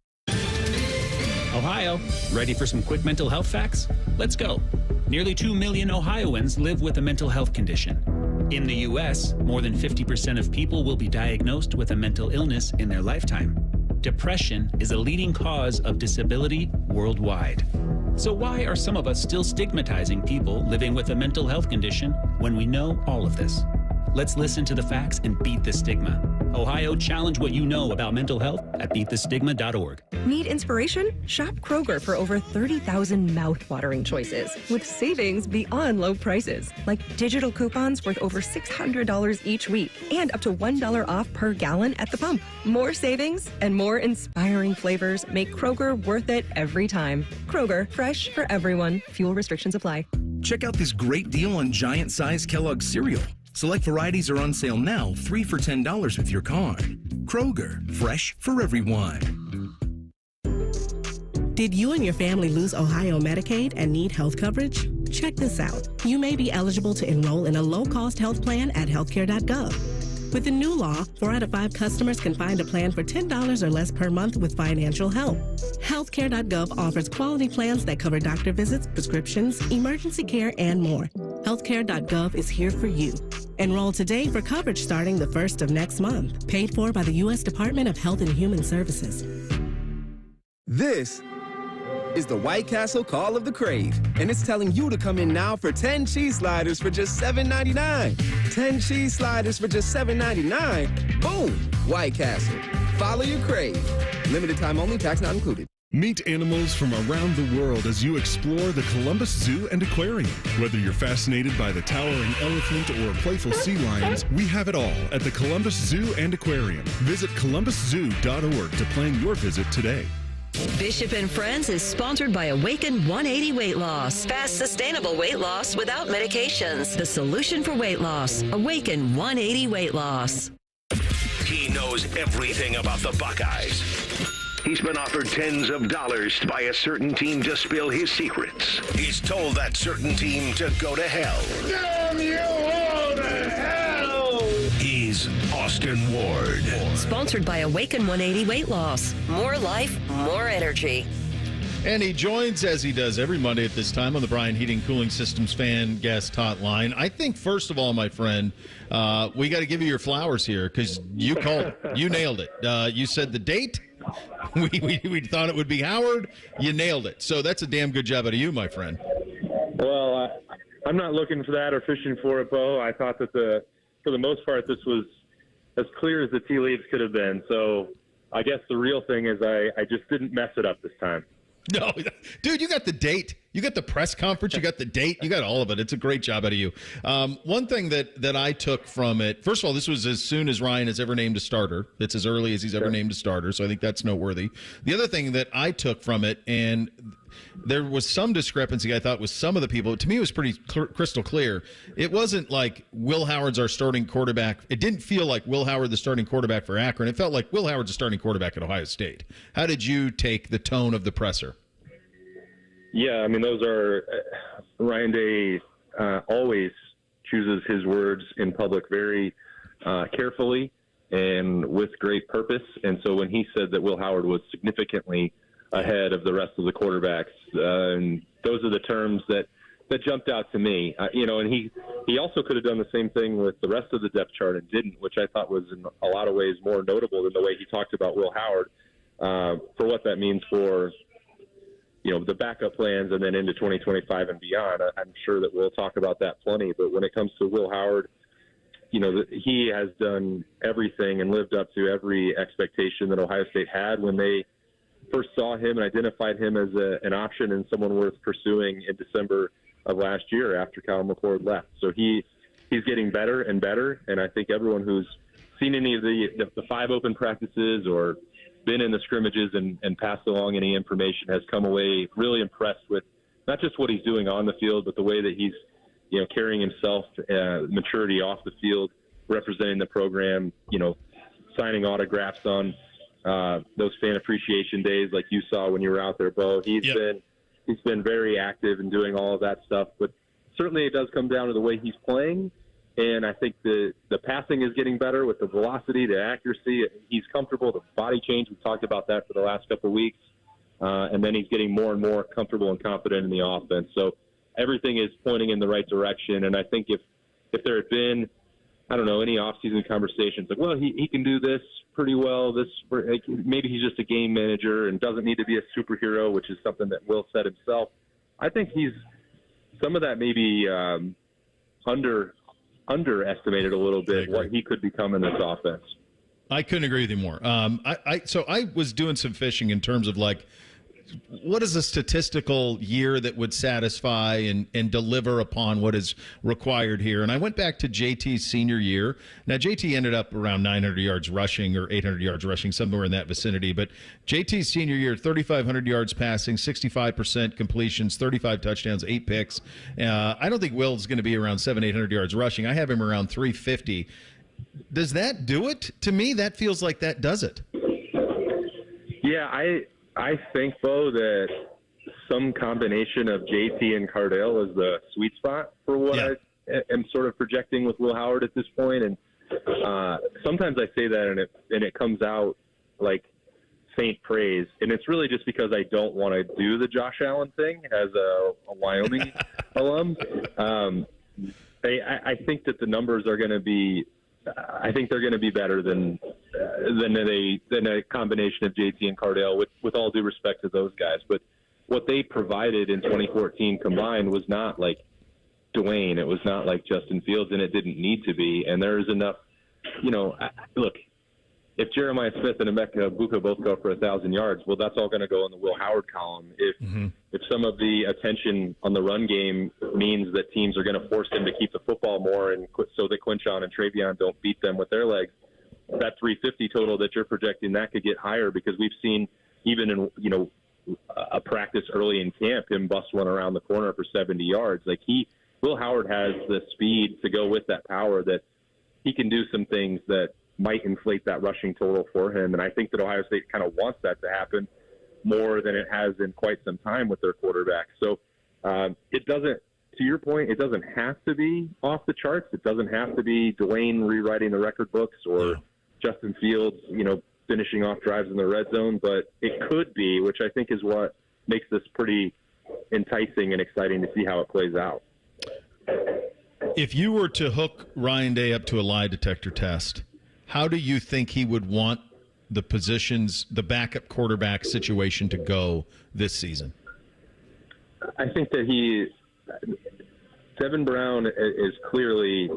Ohio, ready for some quick mental health facts? Let's go. Nearly 2 million Ohioans live with a mental health condition. In the U.S., more than 50% of people will be diagnosed with a mental illness in their lifetime. Depression is a leading cause of disability worldwide. So why are some of us still stigmatizing people living with a mental health condition when we know all of this? Let's listen to the facts and beat the stigma. Ohio, challenge what you know about mental health at beatthestigma.org. Need inspiration? Shop Kroger for over 30,000 mouth-watering choices with savings beyond low prices, like digital coupons worth over $600 each week and up to $1 off per gallon at the pump. More savings and more inspiring flavors make Kroger worth it every time. Kroger, fresh for everyone. Fuel restrictions apply. Check out this great deal on giant-sized Kellogg's cereal. Select varieties are on sale now, 3 for $10 with your card. Kroger, fresh for everyone. Did you and your family lose Ohio Medicaid and need health coverage? Check this out. You may be eligible to enroll in a low-cost health plan at healthcare.gov. With the new law, 4 out of 5 customers can find a plan for $10 or less per month with financial help. Healthcare.gov offers quality plans that cover doctor visits, prescriptions, emergency care, and more. Healthcare.gov is here for you. Enroll today for coverage starting the 1st of next month. Paid for by the U.S. Department of Health and Human Services. This is the White Castle Call of the Crave, and it's telling you to come in now for 10 cheese sliders for just $7.99. 10 cheese sliders for just $7.99. Boom! White Castle. Follow your crave. Limited time only, tax not included. Meet animals from around the world as you explore the Columbus Zoo and Aquarium. Whether you're fascinated by the towering elephant or playful sea lions, we have it all at the Columbus Zoo and Aquarium. Visit columbuszoo.org to plan your visit today. Bishop and Friends is sponsored by Awaken 180 Weight Loss. Fast, sustainable weight loss without medications. The solution for weight loss. Awaken 180 Weight Loss. He knows everything about the Buckeyes. He's been offered tens of dollars by a certain team to spill his secrets. He's told that certain team to go to hell. Damn you all to hell! He's Austin Ward. Sponsored by Awaken 180 Weight Loss. More life, more energy. And he joins, as he does every Monday at this time, on the Brian Heating Cooling Systems Fan Guest Hotline. I think, first of all, my friend, we got to give you your flowers here because you called, you nailed it. You said the date. We thought it would be Howard. You nailed it. So that's a damn good job out of you, my friend. Well, I'm not looking for that or fishing for it, Bo. I thought that for the most part, this was as clear as the tea leaves could have been. So I guess the real thing is I just didn't mess it up this time. No, dude, you got the date. You got the press conference. You got the date. You got all of it. It's a great job out of you. One thing that I took from it, first of all, this was as soon as Ryan has ever named a starter. It's as early as he's ever named a starter, so I think that's noteworthy. The other thing that I took from it, and there was some discrepancy, I thought, with some of the people. To me, it was pretty crystal clear. It wasn't like Will Howard's our starting quarterback. It didn't feel like Will Howard the starting quarterback for Akron. It felt like Will Howard's the starting quarterback at Ohio State. How did you take the tone of the presser? Yeah, I mean, those are Ryan Day always chooses his words in public very carefully and with great purpose. And so when he said that Will Howard was significantly ahead of the rest of the quarterbacks, and those are the terms that jumped out to me. And he also could have done the same thing with the rest of the depth chart and didn't, which I thought was in a lot of ways more notable than the way he talked about Will Howard for what that means for the backup plans and then into 2025 and beyond. I'm sure that we'll talk about that plenty. But when it comes to Will Howard, he has done everything and lived up to every expectation that Ohio State had when they first saw him and identified him as an option and someone worth pursuing in December of last year after Kyle McCord left. So he's getting better and better. And I think everyone who's seen any of the 5 open practices or been in the scrimmages and passed along any information has come away really impressed with not just what he's doing on the field, but the way that he's, carrying himself, maturity off the field, representing the program, signing autographs on those fan appreciation days like you saw when you were out there, Bo. He's been very active in doing all of that stuff, but certainly it does come down to the way he's playing. And I think the passing is getting better with the velocity, the accuracy. He's comfortable, the body change. We've talked about that for the last couple of weeks. And then he's getting more and more comfortable and confident in the offense. So everything is pointing in the right direction. And I think if there had been, any offseason conversations like, well, he can do this pretty well. Maybe he's just a game manager and doesn't need to be a superhero, which is something that Will said himself. I think some of that maybe underestimated a little bit what he could become in this offense. I couldn't agree with you more. So I was doing some fishing in terms of what is a statistical year that would satisfy and deliver upon what is required here? And I went back to JT's senior year. Now, JT ended up around 900 yards rushing or 800 yards rushing, somewhere in that vicinity. But JT's senior year, 3,500 yards passing, 65% completions, 35 touchdowns, 8 picks. I don't think Will's going to be around 800 yards rushing. I have him around 350. Does that do it? To me, that feels like that does it. Yeah, I think, Bo, that some combination of JT and Cardale is the sweet spot for what I am sort of projecting with Will Howard at this point. And sometimes I say that and it comes out like faint praise. And it's really just because I don't want to do the Josh Allen thing as a Wyoming alum. I think that the numbers are going to be I think they're going to be better than a combination of JT and Cardale, with all due respect to those guys. But what they provided in 2014 combined was not like Dwayne. It was not like Justin Fields, and it didn't need to be. And there's enough, look, if Jeremiah Smith and Emeka Buka both go for 1,000 yards, well, that's all going to go in the Will Howard column. If some of the attention on the run game means that teams are going to force him to keep the football more, and so that Quinshon and Travion don't beat them with their legs, that 350 total that you're projecting, that could get higher, because we've seen even in a practice early in camp him bust one around the corner for 70 yards. Like Will Howard has the speed to go with that power, that he can do some things that might inflate that rushing total for him. And I think that Ohio State kind of wants that to happen more than it has in quite some time with their quarterback. So it doesn't, to your point, it doesn't have to be off the charts. It doesn't have to be Dwayne rewriting the record books or Justin Fields, finishing off drives in the red zone, but it could be, which I think is what makes this pretty enticing and exciting to see how it plays out. If you were to hook Ryan Day up to a lie detector test, how do you think he would want the positions, the backup quarterback situation to go this season? I think that Devin Brown is clearly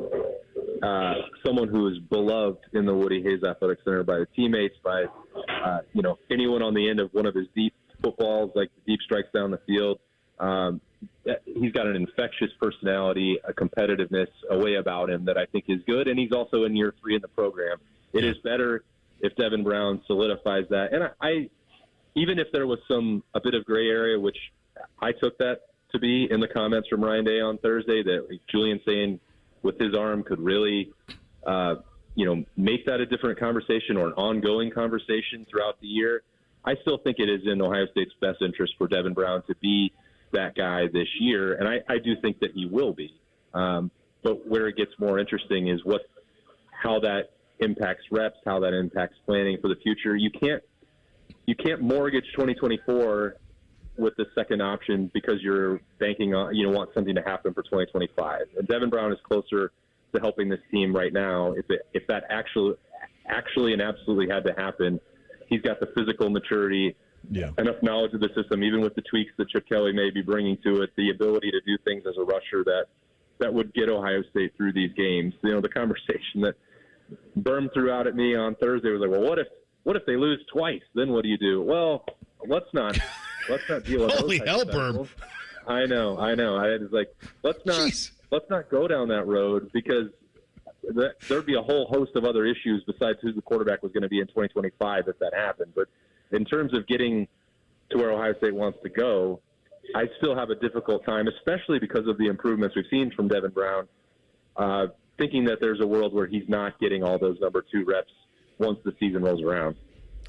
someone who is beloved in the Woody Hayes Athletic Center by the teammates, by anyone on the end of one of his deep footballs, like the deep strikes down the field. He's got an infectious personality, a competitiveness, a way about him that I think is good, and he's also in year 3 in the program. It is better if Devin Brown solidifies that. And I even if there was a bit of gray area, which I took that to be in the comments from Ryan Day on Thursday, that Julian saying with his arm could really, make that a different conversation or an ongoing conversation throughout the year. I still think it is in Ohio State's best interest for Devin Brown to be that guy this year, and I do think that he will be. But where it gets more interesting is how that impacts reps, how that impacts planning for the future. You can't mortgage 2024 with the second option because you're banking on, want something to happen for 2025. And Devin Brown is closer to helping this team right now. If that actually and absolutely had to happen, he's got the physical maturity, enough knowledge of the system, even with the tweaks that Chip Kelly may be bringing to it, the ability to do things as a rusher that would get Ohio State through these games. The conversation that Berm threw out at me on Thursday was like, well, what if they lose twice? Then what do you do? Well, let's not deal with Holy hell, Berm. I know. I was like, let's not go down that road, because there'd be a whole host of other issues besides who the quarterback was going to be in 2025 if that happened. But in terms of getting to where Ohio State wants to go, I still have a difficult time, especially because of the improvements we've seen from Devin Brown, thinking that there's a world where he's not getting all those number 2 reps once the season rolls around.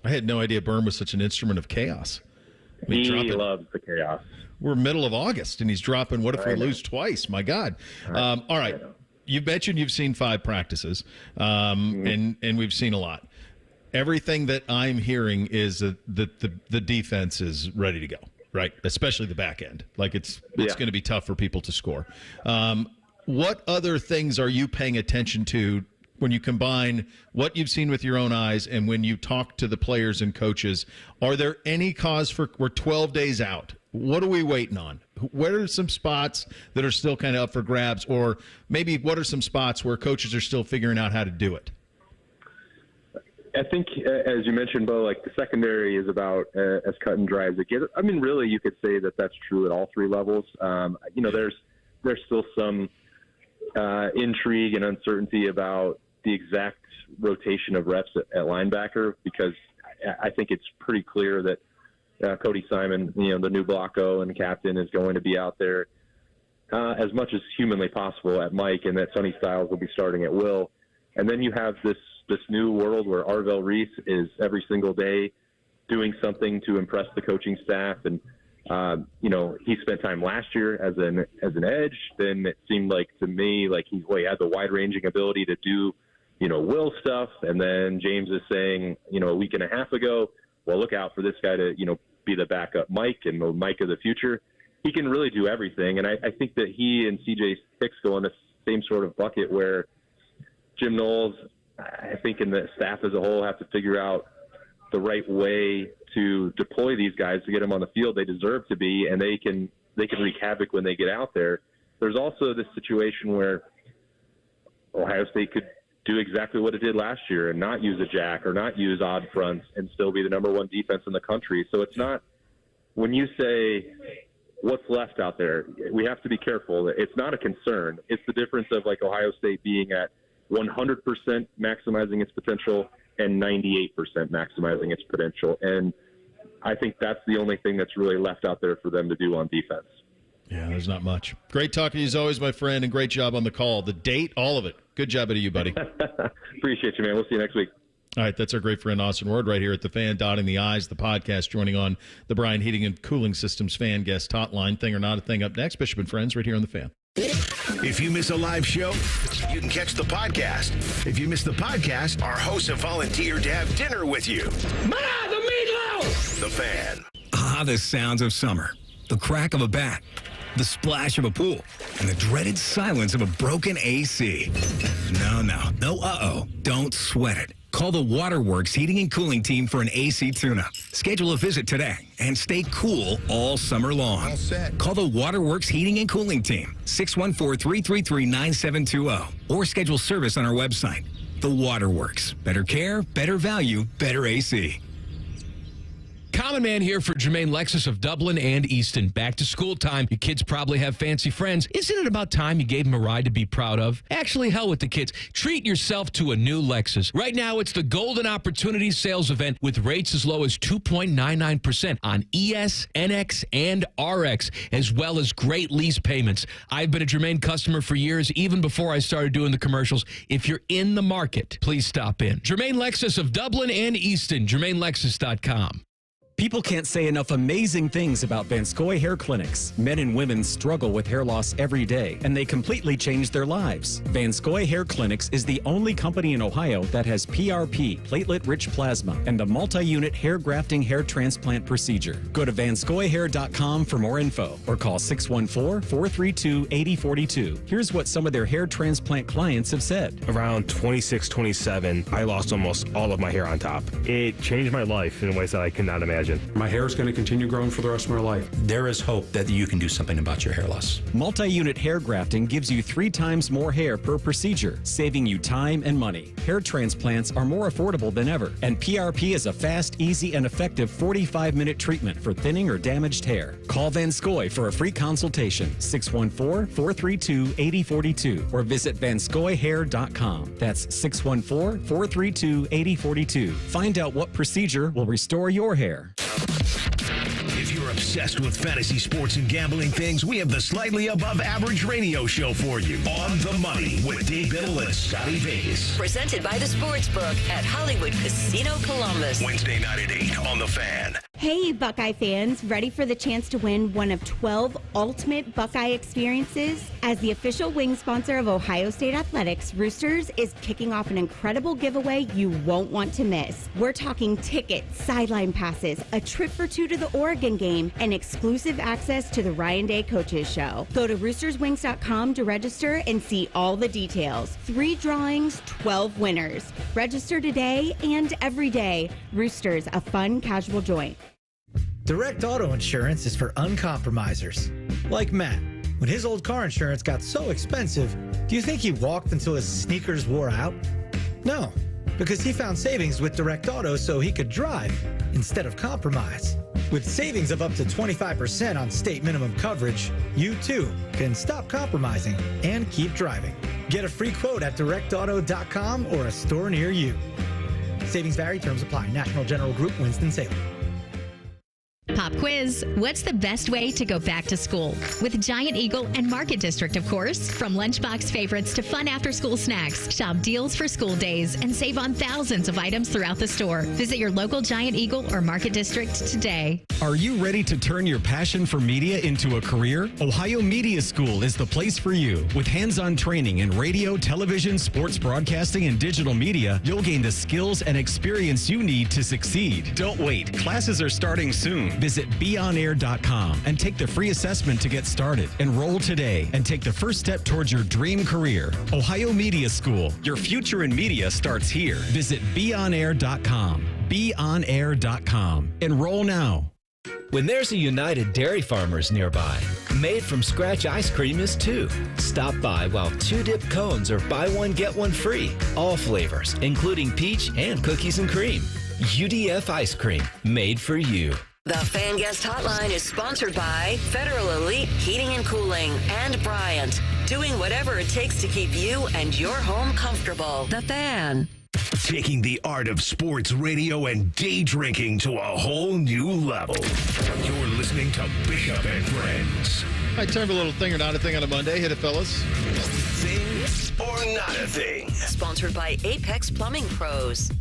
I had no idea Berm was such an instrument of chaos. He loves the chaos. We're middle of August, and he's dropping, what if we lose twice? My God. All right. You mentioned you've seen 5 practices, and we've seen a lot. Everything that I'm hearing is that the defense is ready to go, right? Especially the back end. Like it's going to be tough for people to score. What other things are you paying attention to when you combine what you've seen with your own eyes and when you talk to the players and coaches? Are there any cause we're 12 days out? What are we waiting on? What are some spots that are still kind of up for grabs? Or maybe what are some spots where coaches are still figuring out how to do it? I think, as you mentioned, Bo, like the secondary is about as cut and dry as it gets. I mean, really, you could say that that's true at all 3 levels. There's still some intrigue and uncertainty about the exact rotation of reps at linebacker, because I think it's pretty clear that Cody Simon, the new Blocko and captain, is going to be out there as much as humanly possible at Mike, and that Sonny Styles will be starting at will. And then you have this new world where Arvell Reese is every single day doing something to impress the coaching staff. And, he spent time last year as an edge. Then it seemed like to me like he had the wide-ranging ability to do, Will stuff. And then James is saying, a week and a half ago, well, look out for this guy to, be the backup Mike and the Mike of the future. He can really do everything. And I think that he and CJ Hicks go in the same sort of bucket where Jim Knowles, I think, and the staff as a whole have to figure out the right way to deploy these guys to get them on the field they deserve to be, and they can wreak havoc when they get out there. There's also this situation where Ohio State could do exactly what it did last year and not use a jack or not use odd fronts and still be the number 1 defense in the country. So it's not, when you say what's left out there, we have to be careful. It's not a concern. It's the difference of like Ohio State being at 100% maximizing its potential and 98% maximizing its potential. And I think that's the only thing that's really left out there for them to do on defense. Yeah, there's not much. Great talking to you as always, my friend, and great job on the call. The date, all of it. Good job out of you, buddy. Appreciate you, man. We'll see you next week. All right, that's our great friend Austin Ward right here at the Fan, dotting the I's, the podcast, joining on the Brian Heating and Cooling Systems Fan Guest Hotline. Thing or Not a Thing up next. Bishop and Friends right here on the Fan. If you miss a live show, you can catch the podcast. If you miss the podcast, our hosts have volunteered to have dinner with you. Ma, the meatloaf! The Fan. the sounds of summer. The crack of a bat, the splash of a pool, and the dreaded silence of a broken AC. No uh-oh. Don't sweat it. Call the Waterworks Heating and Cooling Team for an AC tune-up. Schedule a visit today and stay cool all summer long. All set. Call the Waterworks Heating and Cooling Team, 614-333-9720, or schedule service on our website. The Waterworks. Better care, better value, better AC. Common Man here for Jermaine Lexus of Dublin and Easton. Back to school time. Your kids probably have fancy friends. Isn't it about time you gave them a ride to be proud of? Actually, hell with the kids. Treat yourself to a new Lexus. Right now, it's the Golden Opportunity Sales Event with rates as low as 2.99% on ES, NX, and RX, as well as great lease payments. I've been a Jermaine customer for years, even before I started doing the commercials. If you're in the market, please stop in. Jermaine Lexus of Dublin and Easton. JermaineLexus.com. People can't say enough amazing things about Vanscoy Hair Clinics. Men and women struggle with hair loss every day, and they completely change their lives. Vanscoy Hair Clinics is the only company in Ohio that has PRP, platelet-rich plasma, and the multi-unit hair grafting hair transplant procedure. Go to vanscoyhair.com for more info, or call 614-432-8042. Here's what some of their hair transplant clients have said. Around 26, 27, I lost almost all of my hair on top. It changed my life in ways that I could not imagine. My hair is going to continue growing for the rest of my life. There is hope that you can do something about your hair loss. Multi-unit hair grafting gives you 3 times more hair per procedure, saving you time and money. Hair transplants are more affordable than ever, and PRP is a fast, easy, and effective 45-minute treatment for thinning or damaged hair. Call Vanscoy for a free consultation, 614-432-8042, or visit vanscoyhair.com. That's 614-432-8042. Find out what procedure will restore your hair. If you're obsessed with fantasy sports and gambling things, we have the slightly above average radio show for you. On the Money with Dave Biddle and Scotty Vegas. Presented by the Sportsbook at Hollywood Casino Columbus. Wednesday night at 8 on The Fan. Hey, Buckeye fans, ready for the chance to win one of 12 ultimate Buckeye experiences? As the official wing sponsor of Ohio State Athletics, Roosters is kicking off an incredible giveaway you won't want to miss. We're talking tickets, sideline passes, a trip for 2 to the Oregon game, and exclusive access to the Ryan Day Coaches Show. Go to roosterswings.com to register and see all the details. 3 drawings, 12 winners. Register today and every day. Roosters, a fun, casual joint. Direct auto insurance is for uncompromisers. Like Matt. When his old car insurance got so expensive, do you think he walked until his sneakers wore out? No, because he found savings with Direct Auto so he could drive instead of compromise. With savings of up to 25% on state minimum coverage, you too can stop compromising and keep driving. Get a free quote at directauto.com or a store near you. Savings vary, terms apply. National General Group, Winston-Salem. Pop quiz. What's the best way to go back to school? With Giant Eagle and Market District, of course. From lunchbox favorites to fun after-school snacks. Shop deals for school days and save on thousands of items throughout the store. Visit your local Giant Eagle or Market District today. Are you ready to turn your passion for media into a career? Ohio Media School is the place for you. With hands-on training in radio, television, sports broadcasting, and digital media, you'll gain the skills and experience you need to succeed. Don't wait. Classes are starting soon. Visit beonair.com and take the free assessment to get started. Enroll today and take the first step towards your dream career. Ohio Media School. Your future in media starts here. Visit beonair.com. beonair.com. Enroll now. When there's a United Dairy Farmers nearby, made from scratch ice cream is too. Stop by while 2 dip cones are buy one, get one free. All flavors, including peach and cookies and cream. UDF ice cream, made for you. The Fan Guest Hotline is sponsored by Federal Elite Heating and Cooling and Bryant, doing whatever it takes to keep you and your home comfortable. The Fan. Taking the art of sports radio and day drinking to a whole new level. You're listening to Bishop and Friends. All right, time for a little thing or not a thing on a Monday. Hit it, fellas. Thing or not a thing. Sponsored by Apex Plumbing Pros.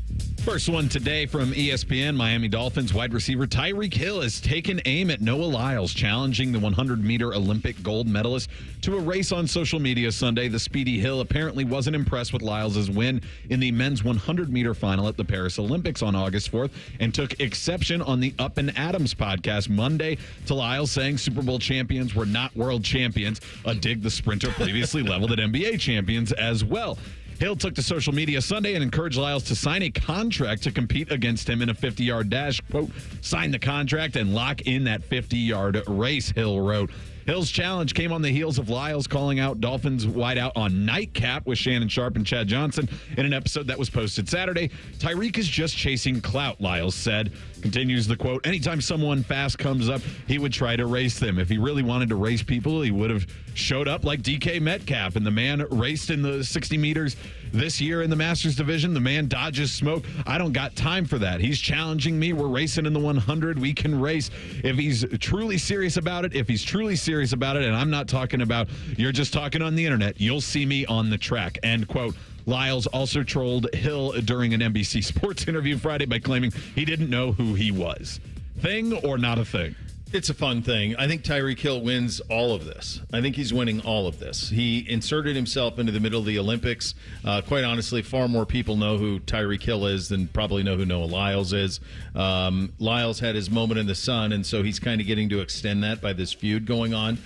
First one today from ESPN. Miami Dolphins wide receiver Tyreek Hill has taken aim at Noah Lyles, challenging the 100-meter Olympic gold medalist to a race on social media Sunday. The speedy Hill apparently wasn't impressed with Lyles' win in the men's 100-meter final at the Paris Olympics on August 4th and took exception on the Up and Adams podcast Monday to Lyles saying Super Bowl champions were not world champions, a dig the sprinter previously leveled at NBA champions as well. Hill took to social media Sunday and encouraged Lyles to sign a contract to compete against him in a 50-yard dash. Quote, sign the contract and lock in that 50-yard race, Hill wrote. Hill's challenge came on the heels of Lyles calling out Dolphins wideout on Nightcap with Shannon Sharp and Chad Johnson in an episode that was posted Saturday. Tyreek is just chasing clout, Lyles said. Continues the quote, anytime someone fast comes up, he would try to race them. If he really wanted to race people, he would have showed up like DK Metcalf, and the man raced in the 60 meters this year in the Masters division. The man dodges smoke. I don't got time for that. He's challenging me. We're racing in the 100. We can race. If he's truly serious about it, and I'm not talking about you're just talking on the internet, you'll see me on the track, end quote. Lyles also trolled Hill during an NBC Sports interview Friday by claiming he didn't know who he was. Thing or not a thing? It's a fun thing. I think Tyreek Hill wins all of this. I think he's winning all of this. He inserted himself into the middle of the Olympics. Quite honestly, far more people know who Tyreek Hill is than probably know who Noah Lyles is. Lyles had his moment in the sun, and so he's kind of getting to extend that by this feud going on.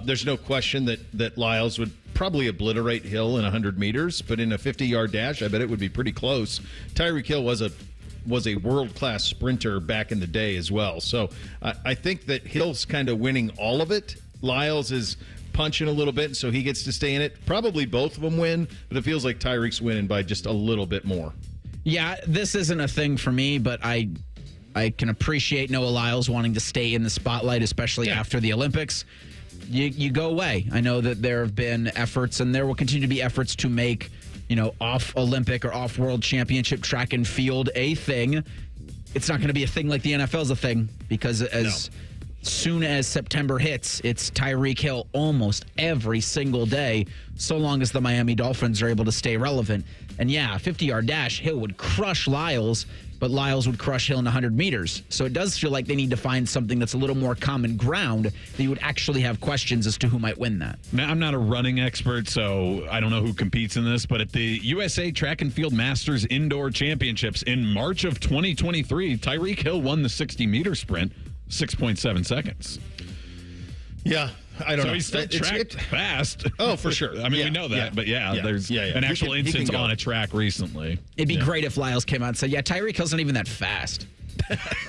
There's no question that Lyles would probably obliterate Hill in 100 meters, but in a 50-yard dash, I bet it would be pretty close. Tyreek Hill was a world-class sprinter back in the day as well. So I think that Hill's kind of winning all of it. Lyles is punching a little bit, so he gets to stay in it. Probably both of them win, but it feels like Tyreek's winning by just a little bit more. Yeah, this isn't a thing for me, but I can appreciate Noah Lyles wanting to stay in the spotlight, especially after the Olympics. You go away. I know that there have been efforts, and there will continue to be efforts to make off Olympic or off World Championship track and field a thing. It's not going to be a thing like the NFL's a thing, because as soon as September hits, it's Tyreek Hill almost every single day, so long as the Miami Dolphins are able to stay relevant. And 50-yard dash, Hill would crush Lyles, but Lyles would crush Hill in 100 meters. So it does feel like they need to find something that's a little more common ground that you would actually have questions as to who might win that. Now, I'm not a running expert, so I don't know who competes in this, but at the USA Track and Field Masters Indoor Championships in March of 2023, Tyreek Hill won the 60-meter sprint, 6.7 seconds. Yeah. I don't know. So he's still tracked fast. Oh, for sure. I mean, we know that, but there's an actual instance on a track recently. It'd be great if Lyles came out and said, Tyreek Hill's not even that fast.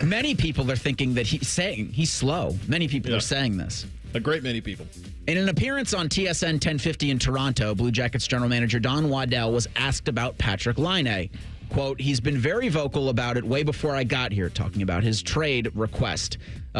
Many people are thinking that he's slow. Many people are saying this. A great many people. In an appearance on TSN 1050 in Toronto, Blue Jackets general manager Don Waddell was asked about Patrick Laine. Quote, he's been very vocal about it way before I got here, talking about his trade request.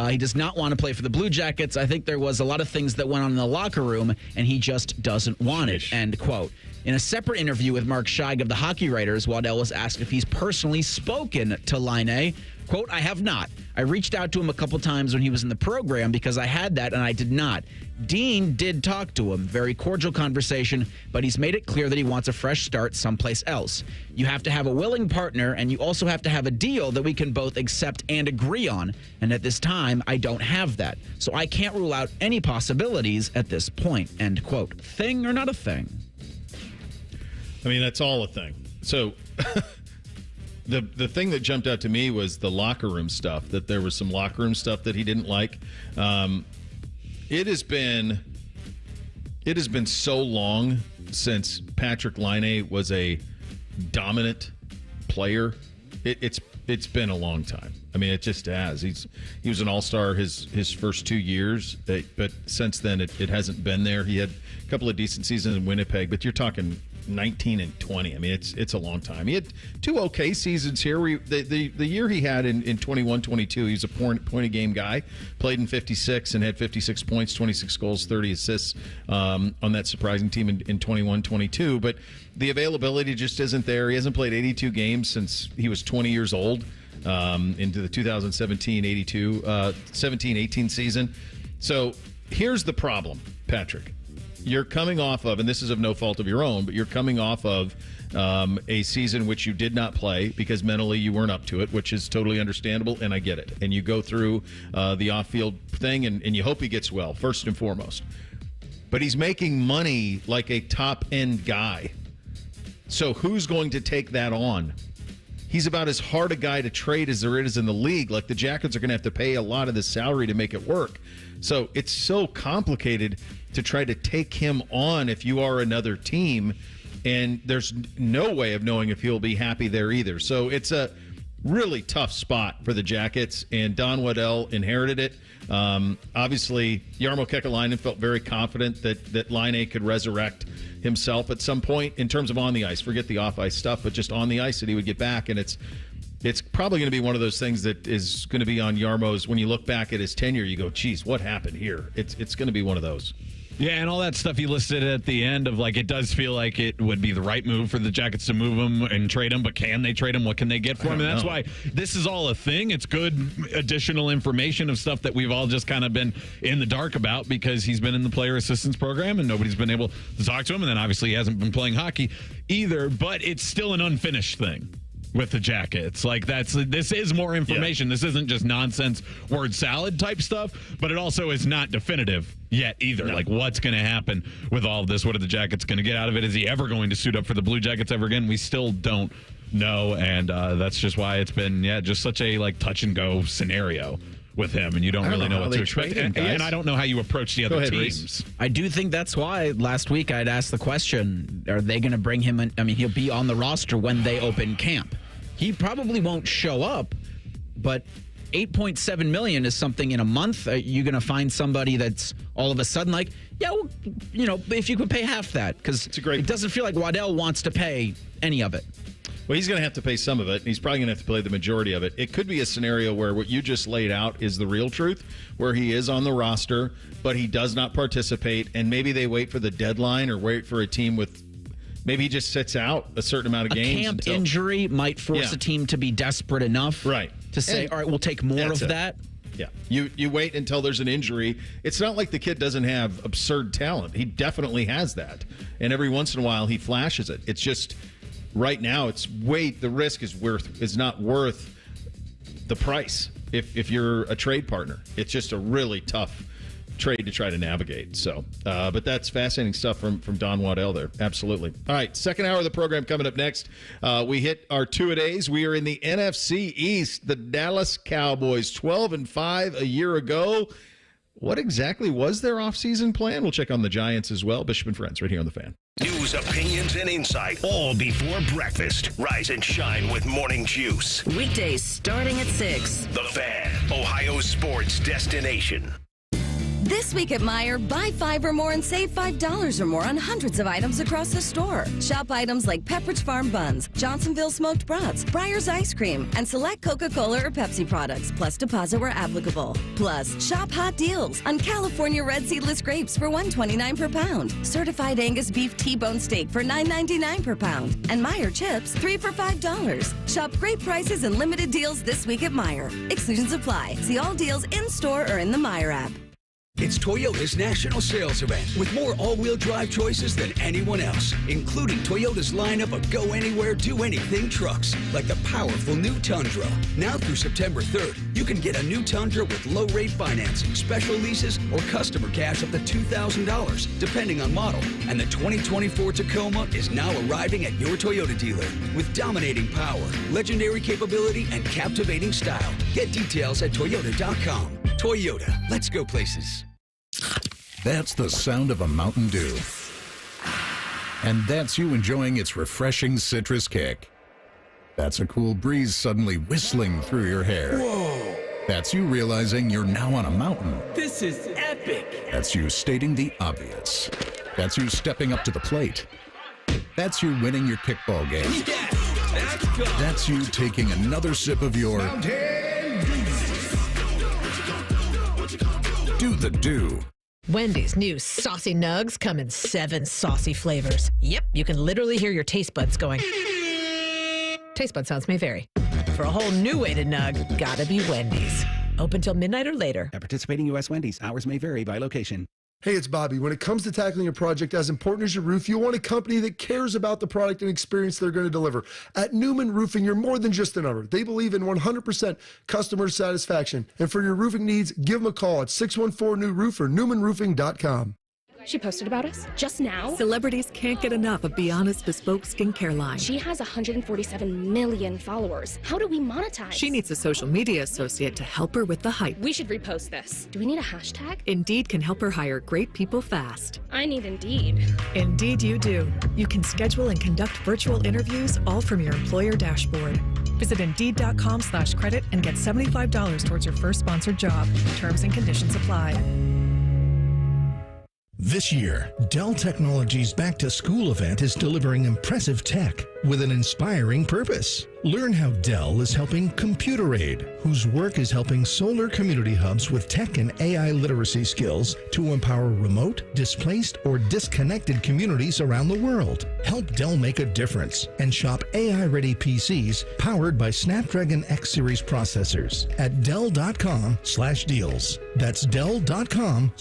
He does not want to play for the Blue Jackets. I think there was a lot of things that went on in the locker room, and he just doesn't want it, end quote. In a separate interview with Mark Scheig of the Hockey Writers, Waddell was asked if he's personally spoken to Laine. Quote, I have not. I reached out to him a couple times when he was in the program because I had that and I did not. Dean did talk to him. Very cordial conversation, but he's made it clear that he wants a fresh start someplace else. You have to have a willing partner, and you also have to have a deal that we can both accept and agree on. And at this time, I don't have that. So I can't rule out any possibilities at this point, end quote. Thing or not a thing? I mean, that's all a thing. So the thing that jumped out to me was the locker room stuff, that there was some locker room stuff that he didn't like. It has been so long since Patrick Laine was a dominant player. It's been a long time. I mean, it just has. He was an all-star his first 2 years, but since then it hasn't been there. He had a couple of decent seasons in Winnipeg, but you're talking 19 and 20. I mean, it's a long time. He had two okay seasons here. The year he had in 21-22, he was a point-a-game guy, played in 56 and had 56 points, 26 goals, 30 assists on that surprising team in 21-22. But the availability just isn't there. He hasn't played 82 games since he was 20 years old into the 17-18 season. So here's the problem, Patrick. You're coming off of, and this is of no fault of your own, but you're coming off of a season which you did not play because mentally you weren't up to it, which is totally understandable, and I get it. And you go through the off-field thing, and you hope he gets well, first and foremost. But he's making money like a top-end guy. So who's going to take that on? He's about as hard a guy to trade as there is in the league. Like, the Jackets are going to have to pay a lot of the salary to make it work. So it's so complicated to try to take him on if you are another team, and there's no way of knowing if he'll be happy there either. So it's a really tough spot for the Jackets, and Don Waddell inherited it. Obviously, Jarmo Kekalainen felt very confident that Laine could resurrect himself at some point in terms of on the ice. Forget the off-ice stuff, but just on the ice that he would get back. And it's probably going to be one of those things that is going to be on Jarmo's. When you look back at his tenure, you go, geez, what happened here? It's going to be one of those. Yeah, and all that stuff you listed at the end of, like, it does feel like it would be the right move for the Jackets to move him and trade him, but can they trade him? What can they get for him? And that's why this is all a thing. It's good additional information of stuff that we've all just kind of been in the dark about because he's been in the player assistance program and nobody's been able to talk to him. And then obviously he hasn't been playing hockey either, but it's still an unfinished thing with the Jackets. Like, this is more information. Yeah. This isn't just nonsense word salad type stuff, but it also is not definitive yet either. No. Like, what's going to happen with all of this? What are the Jackets going to get out of it? Is he ever going to suit up for the Blue Jackets ever again? We still don't know, and that's just why it's been just such a like touch and go scenario with him, and you don't really know what to expect. And I don't know how you approach the other teams. Reese. I do think that's why last week I'd asked the question, are they going to bring him in? I mean, he'll be on the roster when they open camp. He probably won't show up, but $8.7 million is something in a month. Are you going to find somebody that's all of a sudden like, yeah, well, if you could pay half that, because it doesn't feel like Waddell wants to pay any of it. Well, he's going to have to pay some of it, and he's probably going to have to play the majority of it. It could be a scenario where what you just laid out is the real truth, where he is on the roster, but he does not participate, and maybe they wait for the deadline or wait for a team with – maybe he just sits out a certain amount of games. A camp injury might force a team to be desperate enough to say, all right, we'll take more of that. Yeah. You wait until there's an injury. It's not like the kid doesn't have absurd talent. He definitely has that, and every once in a while he flashes it. It's just – right now, the risk is not worth the price if you're a trade partner. It's just a really tough trade to try to navigate. So, but that's fascinating stuff from Don Waddell there. Absolutely. All right, second hour of the program coming up next. We hit our two-a-days. We are in the NFC East. The Dallas Cowboys, 12-5 a year ago. What exactly was their offseason plan? We'll check on the Giants as well. Bishop and Friends right here on The Fan. News, opinions, and insight, all before breakfast. Rise and shine with Morning Juice. Weekdays starting at 6. The Fan, Ohio sports destination. This week at Meijer, buy 5 or more and save $5 or more on hundreds of items across the store. Shop items like Pepperidge Farm buns, Johnsonville smoked brats, Breyer's ice cream, and select Coca-Cola or Pepsi products, plus deposit where applicable. Plus, shop hot deals on California red seedless grapes for $1.29 per pound, certified Angus beef T-bone steak for $9.99 per pound, and Meijer chips 3 for $5. Shop great prices and limited deals this week at Meijer. Exclusions apply. See all deals in-store or in the Meijer app. It's Toyota's national sales event with more all-wheel drive choices than anyone else, including Toyota's lineup of go-anywhere, do-anything trucks, like the powerful new Tundra. Now through September 3rd, you can get a new Tundra with low-rate financing, special leases, or customer cash up to $2,000, depending on model. And the 2024 Tacoma is now arriving at your Toyota dealer with dominating power, legendary capability, and captivating style. Get details at Toyota.com. Toyota, let's go places. That's the sound of a Mountain Dew. And that's you enjoying its refreshing citrus kick. That's a cool breeze suddenly whistling through your hair. Whoa! That's you realizing you're now on a mountain. This is epic! That's you stating the obvious. That's you stepping up to the plate. That's you winning your kickball game. Yes, let's go! That's you taking another sip of your... Do the do. Wendy's new Saucy Nugs come in 7 saucy flavors. Yep, you can literally hear your taste buds going. Taste bud sounds may vary. For a whole new way to nug, gotta be Wendy's. Open till midnight or later. At participating U.S. Wendy's, hours may vary by location. Hey, it's Bobby. When it comes to tackling a project as important as your roof, you want a company that cares about the product and experience they're going to deliver. At Newman Roofing, you're more than just a number. They believe in 100% customer satisfaction. And for your roofing needs, give them a call at 614-NEW-ROOF or newmanroofing.com. She posted about us just now. Celebrities can't get enough of Beyonce's bespoke skincare line. She has 147 million followers. How do we monetize? She needs a social media associate to help her with the hype. We should repost this. Do we need a hashtag? Indeed can help her hire great people fast. I need Indeed. Indeed you do. You can schedule and conduct virtual interviews all from your employer dashboard. Visit Indeed.com/credit and get $75 towards your first sponsored job. Terms and conditions apply. This year, Dell Technologies Back to School event is delivering impressive tech with an inspiring purpose. Learn how Dell is helping Computer Aid, whose work is helping solar community hubs with tech and AI literacy skills to empower remote, displaced, or disconnected communities around the world. Help Dell make a difference and shop AI-ready PCs powered by Snapdragon X Series processors at Dell.com/deals. That's Dell.com/deals.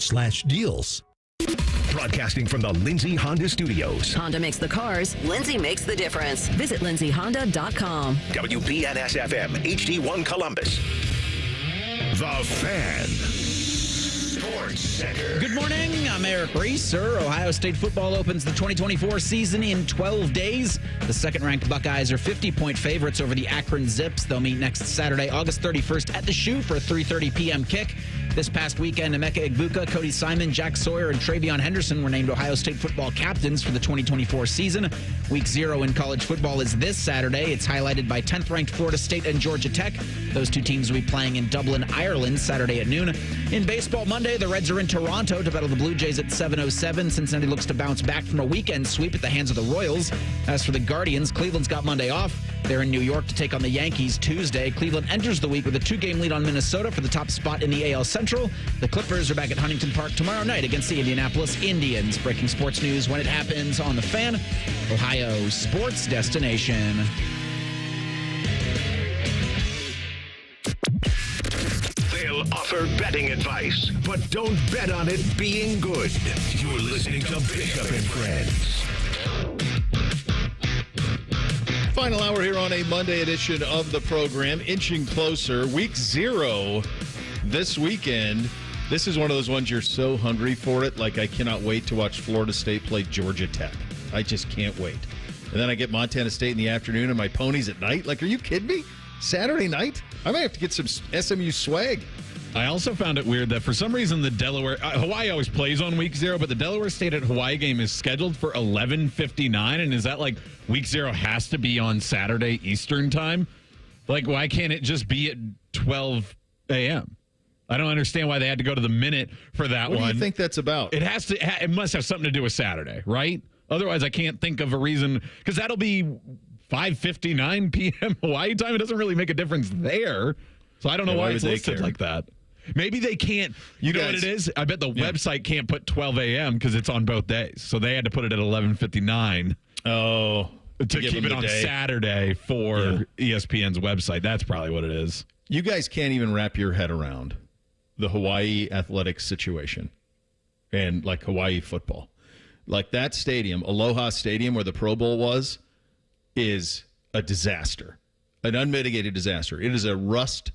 Broadcasting from the Lindsay Honda Studios. Honda makes the cars. Lindsay makes the difference. Visit lindsayhonda.com. WBNS-FM, HD1 Columbus. The Fan. Sports Center. Good morning. I'm Eric Reeser. Ohio State football opens the 2024 season in 12 days. The second-ranked Buckeyes are 50-point favorites over the Akron Zips. They'll meet next Saturday, August 31st at the Shoe for a 3:30 p.m. kick. This past weekend, Emeka Egbuka, Cody Simon, Jack Sawyer, and Travion Henderson were named Ohio State football captains for the 2024 season. Week 0 in college football is this Saturday. It's highlighted by 10th-ranked Florida State and Georgia Tech. Those two teams will be playing in Dublin, Ireland, Saturday at noon. In baseball Monday, the Reds are in Toronto to battle the Blue Jays at 7:07. Cincinnati looks to bounce back from a weekend sweep at the hands of the Royals. As for the Guardians, Cleveland's got Monday off. They're in New York to take on the Yankees Tuesday. Cleveland enters the week with a 2-game lead on Minnesota for the top spot in the AL Central. The Clippers are back at Huntington Park tomorrow night against the Indianapolis Indians. Breaking sports news when it happens on The Fan, Ohio sports destination. They'll offer betting advice, but don't bet on it being good. You're listening to Bishop and Friends. Final hour here on a Monday edition of the program, inching closer. Week 0 this weekend. This is one of those ones you're so hungry for it. Like, I cannot wait to watch Florida State play Georgia Tech. I just can't wait. And then I get Montana State in the afternoon and my ponies at night. Like, are you kidding me? Saturday night? I might have to get some SMU swag. I also found it weird that for some reason the Delaware Hawaii always plays on week 0, but the Delaware State at Hawaii game is scheduled for 11:59. And is that like week 0 has to be on Saturday Eastern time? Like, why can't it just be at 12 a.m.? I don't understand why they had to go to the minute for that one. What do you think that's about? It has to. It must have something to do with Saturday, right? Otherwise, I can't think of a reason, because that'll be 5:59 p.m. Hawaii time. It doesn't really make a difference there. So I don't know why it's listed like that. Maybe they can't. You know what it is? I bet the website can't put 12 a.m. because it's on both days. So they had to put it at 11:59. Oh, to keep it on Saturday for ESPN's website. That's probably what it is. You guys can't even wrap your head around the Hawaii athletics situation and like Hawaii football. Like that stadium, Aloha Stadium, where the Pro Bowl was, is a disaster, an unmitigated disaster. It is a rust.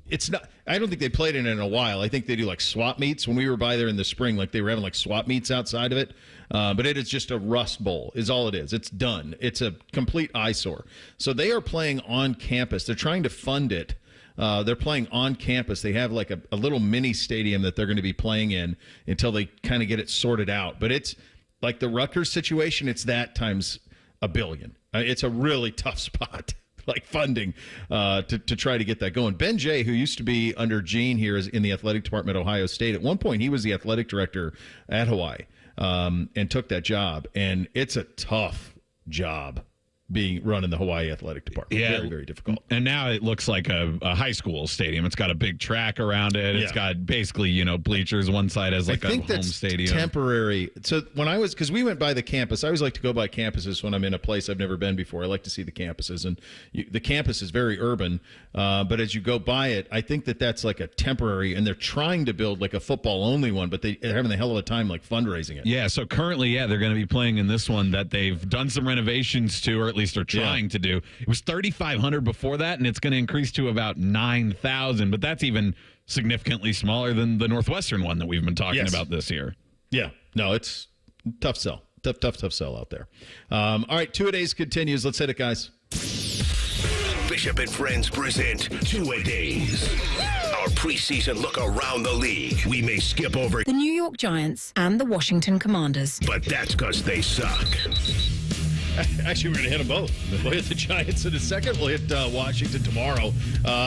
It's not. I don't think they played in it in a while. I think they do like swap meets. When we were by there in the spring, like they were having like swap meets outside of it. But it is just a rust bowl is all it is. It's done. It's a complete eyesore. So they are playing on campus. They're trying to fund it. They're playing on campus. They have like a little mini stadium that they're going to be playing in until they kind of get it sorted out. But it's like the Rutgers situation. It's that times a billion. It's a really tough spot. Like funding to try to get that going. Ben Jay, who used to be under Gene here in the athletic department at Ohio State, at one point he was the athletic director at Hawaii and took that job. And it's a tough job. running the Hawaii Athletic Department. Yeah. Very, very difficult. And now it looks like a high school stadium. It's got a big track around it. It's got basically, bleachers. One side has like a home stadium. Temporary. So because we went by the campus, I always like to go by campuses when I'm in a place I've never been before. I like to see the campuses. And the campus is very urban. But as you go by it, I think that's like a temporary, and they're trying to build like a football only one, but they're having a hell of a time like fundraising it. Yeah. So currently, they're going to be playing in this one that they've done some renovations to, or at least are trying to do. It was 3,500 before that, and it's going to increase to about 9,000. But that's even significantly smaller than the Northwestern one that we've been talking about this year. Yeah. No, it's tough sell. Tough sell out there. All right, two-a-days continues. Let's hit it, guys. Bishop and Friends present two-a-days. Our preseason look around the league. We may skip over the New York Giants and the Washington Commanders. But that's because they suck. Actually, we're going to hit them both. We'll hit the Giants in a second. We'll hit Washington tomorrow.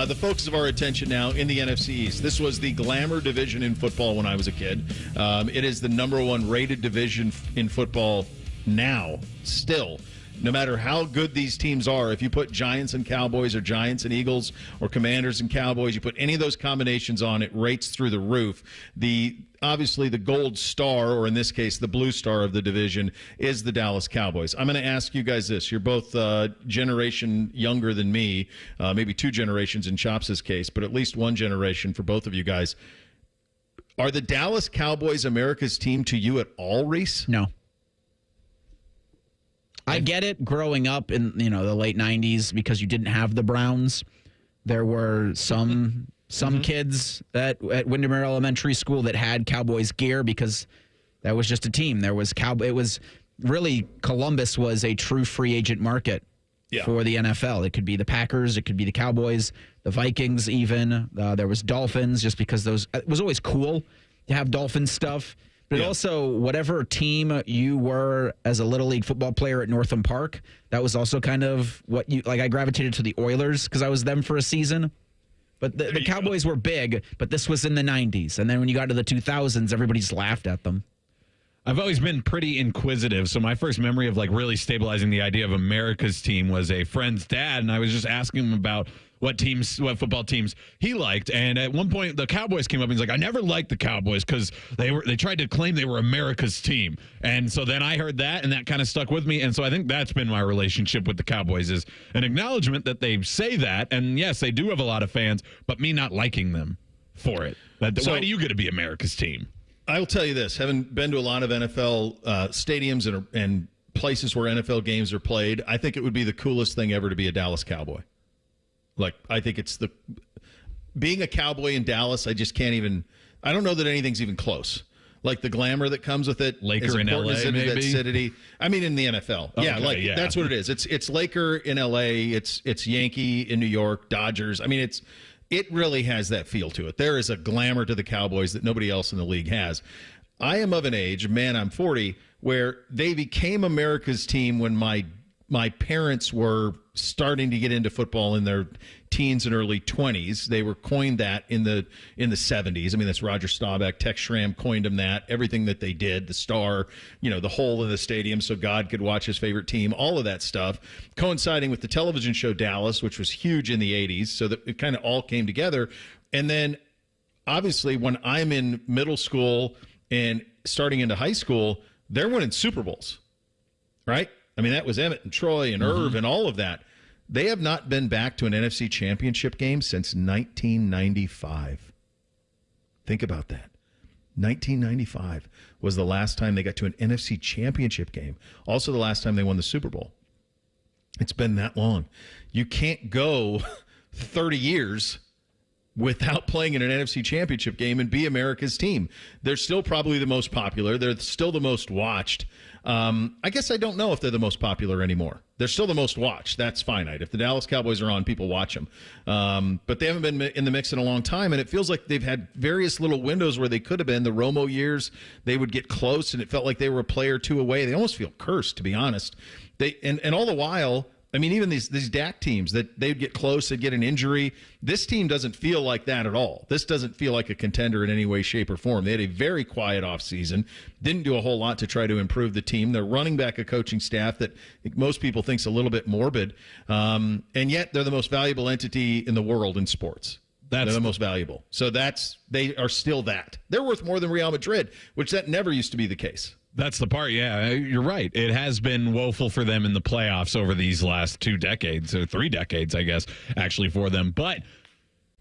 The focus of our attention now in the NFC East. This was the glamour division in football when I was a kid. It is the number one rated division in football now, still. No matter how good these teams are, if you put Giants and Cowboys or Giants and Eagles or Commanders and Cowboys, you put any of those combinations on, it rates through the roof. Obviously, the gold star, or in this case, the blue star of the division, is the Dallas Cowboys. I'm going to ask you guys this. You're both generation younger than me, maybe two generations in Chops' case, but at least one generation for both of you guys. Are the Dallas Cowboys America's team to you at all, Reese? No. I get it growing up in the late 90s because you didn't have the Browns. There were some kids at Windermere Elementary School that had Cowboys gear because that was just a team. It was really, Columbus was a true free agent market for the NFL. It could be the Packers, it could be the Cowboys, the Vikings even. There was Dolphins just because it was always cool to have Dolphins stuff. But also, whatever team you were as a Little League football player at Northam Park, that was also kind of what I gravitated to the Oilers because I was them for a season. But the Cowboys were big, but this was in the 90s. And then when you got to the 2000s, everybody just laughed at them. I've always been pretty inquisitive, so my first memory of really stabilizing the idea of America's team was a friend's dad, and I was just asking him about what football teams he liked. And at one point, the Cowboys came up, and he's like, I never liked the Cowboys because they tried to claim they were America's team. And so then I heard that, and that kind of stuck with me. And so I think that's been my relationship with the Cowboys, is an acknowledgement that they say that. And yes, they do have a lot of fans, but me not liking them for it. Why do you get to be America's team? I will tell you this, having been to a lot of NFL stadiums and places where NFL games are played, I think it would be the coolest thing ever to be a Dallas Cowboy. I think it's being a Cowboy in Dallas, I just can't even, I don't know that anything's even close. Like the glamour that comes with it. Laker in LA, maybe? I mean, in the NFL. Okay, that's what it is. It's Laker in LA, it's Yankee in New York, Dodgers. I mean, it really has that feel to it. There is a glamour to the Cowboys that nobody else in the league has. I am of an age, I'm 40, where they became America's team when my parents were starting to get into football in their teens and early 20s. They were coined that in the 70s. I mean, that's Roger Staubach, Tex Schramm coined them that. Everything that they did, the star, the hole in the stadium so God could watch his favorite team, all of that stuff, coinciding with the television show Dallas, which was huge in the 80s. So that it kind of all came together. And then, obviously, when I'm in middle school and starting into high school, they're winning Super Bowls, right? I mean, that was Emmett and Troy and Irv and all of that. They have not been back to an NFC championship game since 1995. Think about that. 1995 was the last time they got to an NFC championship game. Also the last time they won the Super Bowl. It's been that long. You can't go 30 years without playing in an NFC championship game and be America's team. They're still probably the most popular. They're still the most watched. I guess I don't know if they're the most popular anymore. They're still the most watched. That's finite. If the Dallas Cowboys are on, people watch them. But they haven't been in the mix in a long time, and it feels like they've had various little windows where they could have been. The Romo years, they would get close, and it felt like they were a player or two away. They almost feel cursed, to be honest. And all the while, I mean, even these DAC teams that they'd get close, they'd get an injury. This team doesn't feel like that at all. This doesn't feel like a contender in any way, shape, or form. They had a very quiet offseason, didn't do a whole lot to try to improve the team. They're running back a coaching staff that most people think's a little bit morbid, and yet they're the most valuable entity in the world in sports. They're the most valuable. So they are still that. They're worth more than Real Madrid, which that never used to be the case. That's the part. Yeah, you're right. It has been woeful for them in the playoffs over these last 2 decades, or 3 decades, I guess, actually for them. But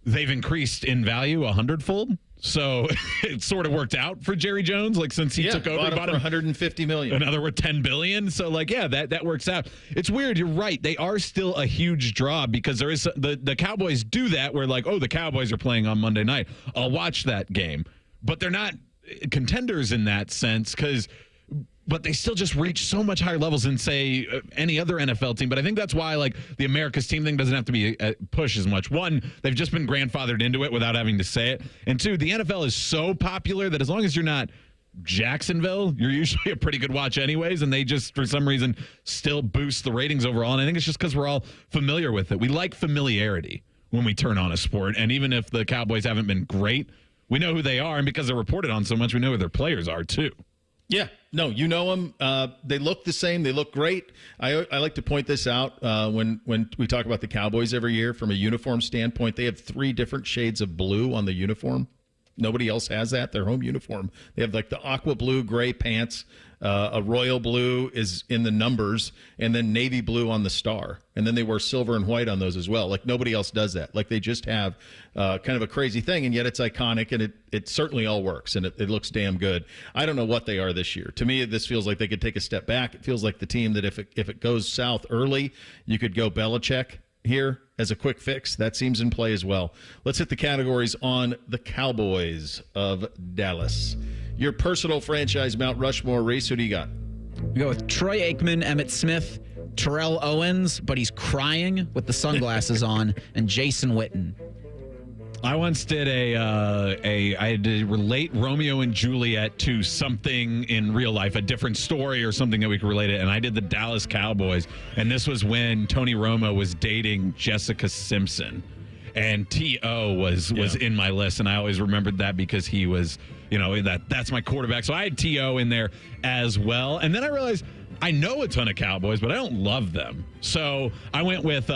they've increased in value 100-fold. So it sort of worked out for Jerry Jones. Like since he took over, bought him for $150 million. Another were $10 billion. So that works out. It's weird. You're right. They are still a huge draw because there is the Cowboys do that where the Cowboys are playing on Monday night. I'll watch that game, but they're not contenders in that sense but they still just reach so much higher levels than, say, any other NFL team. But I think that's why, the America's team thing doesn't have to be pushed as much. One, they've just been grandfathered into it without having to say it. And two, the NFL is so popular that as long as you're not Jacksonville, you're usually a pretty good watch anyways. And they just, for some reason, still boost the ratings overall. And I think it's just because we're all familiar with it. We like familiarity when we turn on a sport. And even if the Cowboys haven't been great, we know who they are. And because they're reported on so much, we know who their players are, too. Yeah, no, you know them. They look the same. They look great. I like to point this out when we talk about the Cowboys every year from a uniform standpoint. They have 3 different shades of blue on the uniform. Nobody else has that. Their home uniform. They have the aqua blue, gray pants. A royal blue is in the numbers, and then navy blue on the star. And then they wear silver and white on those as well. Nobody else does that. They just have kind of a crazy thing, and yet it's iconic, and it certainly all works, and it looks damn good. I don't know what they are this year. To me, this feels like they could take a step back. It feels like the team that if it goes south early, you could go Belichick here as a quick fix. That seems in play as well. Let's hit the categories on the Cowboys of Dallas. Your personal franchise Mount Rushmore, Reese, who do you got? We go with Troy Aikman, Emmitt Smith, Terrell Owens, but he's crying with the sunglasses on, and Jason Witten. I once did I had to relate Romeo and Juliet to something in real life, a different story or something that we could relate it. And I did the Dallas Cowboys. And this was when Tony Romo was dating Jessica Simpson. And T.O. was in my list. And I always remembered that because he was, that's my quarterback. So I had T.O. in there as well. And then I realized I know a ton of Cowboys, but I don't love them. So I went with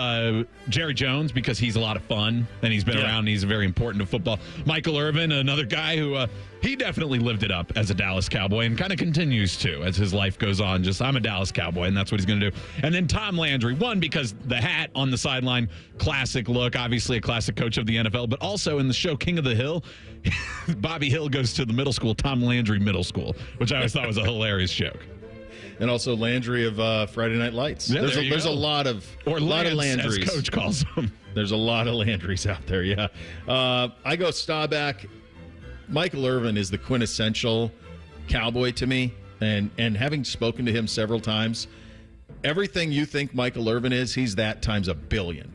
Jerry Jones because he's a lot of fun and he's been around and he's very important to football. Michael Irvin, another guy who he definitely lived it up as a Dallas Cowboy and kind of continues to as his life goes on. Just I'm a Dallas Cowboy and that's what he's going to do. And then Tom Landry, one, because the hat on the sideline, classic look, obviously a classic coach of the NFL, but also in the show King of the Hill, Bobby Hill goes to the middle school, Tom Landry Middle School, which I always thought was a hilarious joke. And also Landry of Friday Night Lights. Yeah, there's a lot of Landrys. As Coach calls them. There's a lot of Landrys out there. Yeah, I go Staubach. Michael Irvin is the quintessential Cowboy to me, and having spoken to him several times, everything you think Michael Irvin is, he's that times a billion.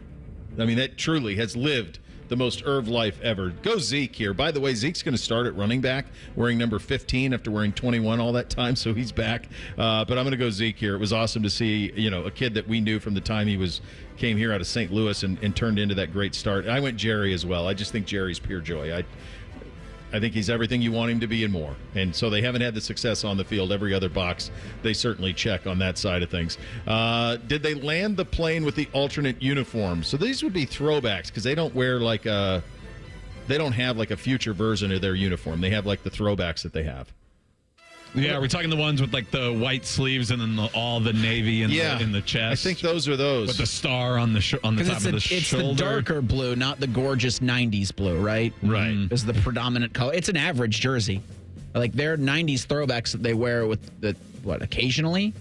I mean, that truly has lived the most Irv life ever. Go Zeke here. By the way, Zeke's going to start at running back, wearing number 15 after wearing 21 all that time, so he's back. But I'm going to go Zeke here. It was awesome to see, a kid that we knew from the time he came here out of St. Louis and turned into that great start. I went Jerry as well. I just think Jerry's pure joy. I think he's everything you want him to be and more. And so they haven't had the success on the field. Every other box, they certainly check on that side of things. Did they land the plane with the alternate uniform? So these would be throwbacks because they don't wear they don't have a future version of their uniform. They have the throwbacks that they have. Yeah, we're talking the ones with the white sleeves and then all the navy in the chest. I think those are those with the star on the top of the shoulder. It's the darker blue, not the gorgeous '90s blue, right? Right. Is the predominant color. It's an average jersey. Their '90s throwbacks that they wear with occasionally.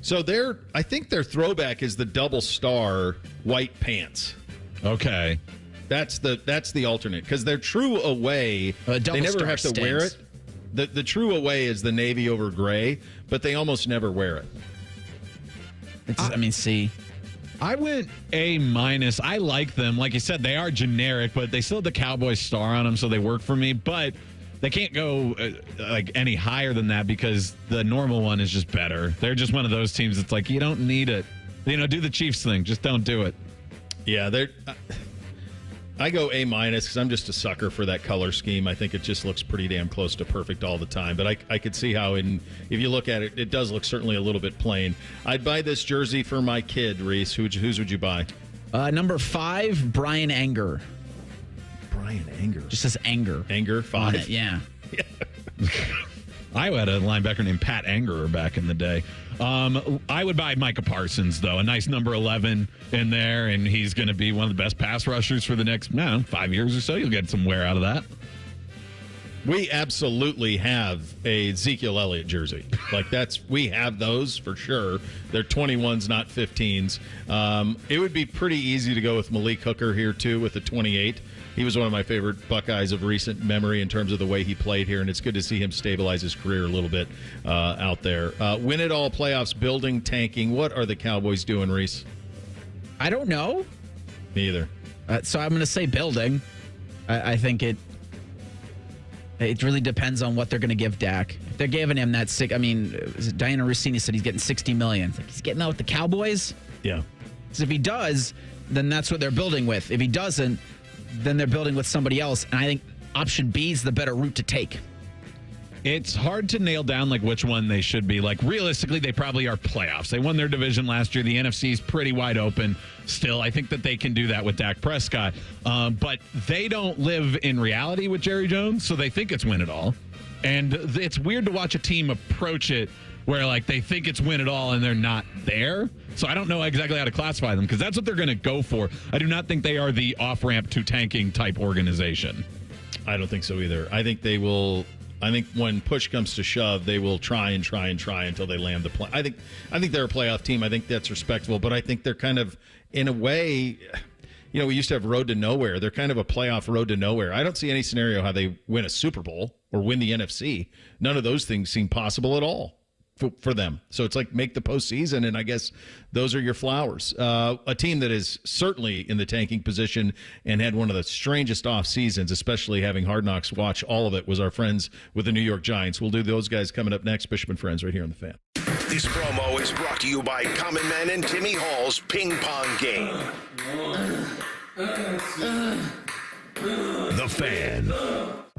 So I think their throwback is the double star white pants. Okay, that's the alternate because their true away they never have to wear it. The true away is the navy over gray, but they almost never wear it. C. I went A-. I like them. Like you said, they are generic, but they still have the Cowboy star on them, so they work for me. But they can't go any higher than that because the normal one is just better. They're just one of those teams that's you don't need it. Do the Chiefs thing. Just don't do it. Yeah, I go A- because I'm just a sucker for that color scheme. I think it just looks pretty damn close to perfect all the time. But I could see how, if you look at it, it does look certainly a little bit plain. I'd buy this jersey for my kid, Reese. Whose would you buy? Number 5, Brian Anger. Brian Anger. Just says Anger. Anger, 5. It, yeah. I had a linebacker named Pat Angerer back in the day. I would buy Micah Parsons, though. A nice number 11 in there, and he's going to be one of the best pass rushers for the next 5 years or so. You'll get some wear out of that. We absolutely have a Ezekiel Elliott jersey. We have those for sure. They're 21s, not 15s. It would be pretty easy to go with Malik Hooker here, too, with the 28. He was one of my favorite Buckeyes of recent memory in terms of the way he played here, and it's good to see him stabilize his career a little bit out there. Win it all playoffs, building, tanking. What are the Cowboys doing, Reese? I don't know. Me either. So I'm going to say building. I think it really depends on what they're going to give Dak. If they're giving him that Diana Rossini said he's getting $60 million. He's getting that with the Cowboys? Yeah. Because if he does, then that's what they're building with. If he doesn't, then they're building with somebody else. And I think option B is the better route to take. It's hard to nail down which one they should be. Realistically, they probably are playoffs. They won their division last year. The NFC is pretty wide open still. I think that they can do that with Dak Prescott. But they don't live in reality with Jerry Jones, so they think it's win it all. And it's weird to watch a team approach it where they think it's win it all and they're not there. So I don't know exactly how to classify them because that's what they're going to go for. I do not think they are the off-ramp to tanking type organization. I don't think so either. I think they will. I think when push comes to shove, they will try until they land the play. I think they're a playoff team. I think that's respectable, but I think they're kind of, in a way, we used to have road to nowhere. They're kind of a playoff road to nowhere. I don't see any scenario how they win a Super Bowl or win the NFC. None of those things seem possible at all for them. So it's make the postseason, and I guess those are your flowers. A team that is certainly in the tanking position and had one of the strangest off seasons, especially having Hard Knocks watch all of it, was our friends with the New York Giants. We'll do those guys coming up next. Bishop and Friends right here on The Fan. This promo is brought to you by Common Man and Timmy Hall's Ping Pong Game. The Fan.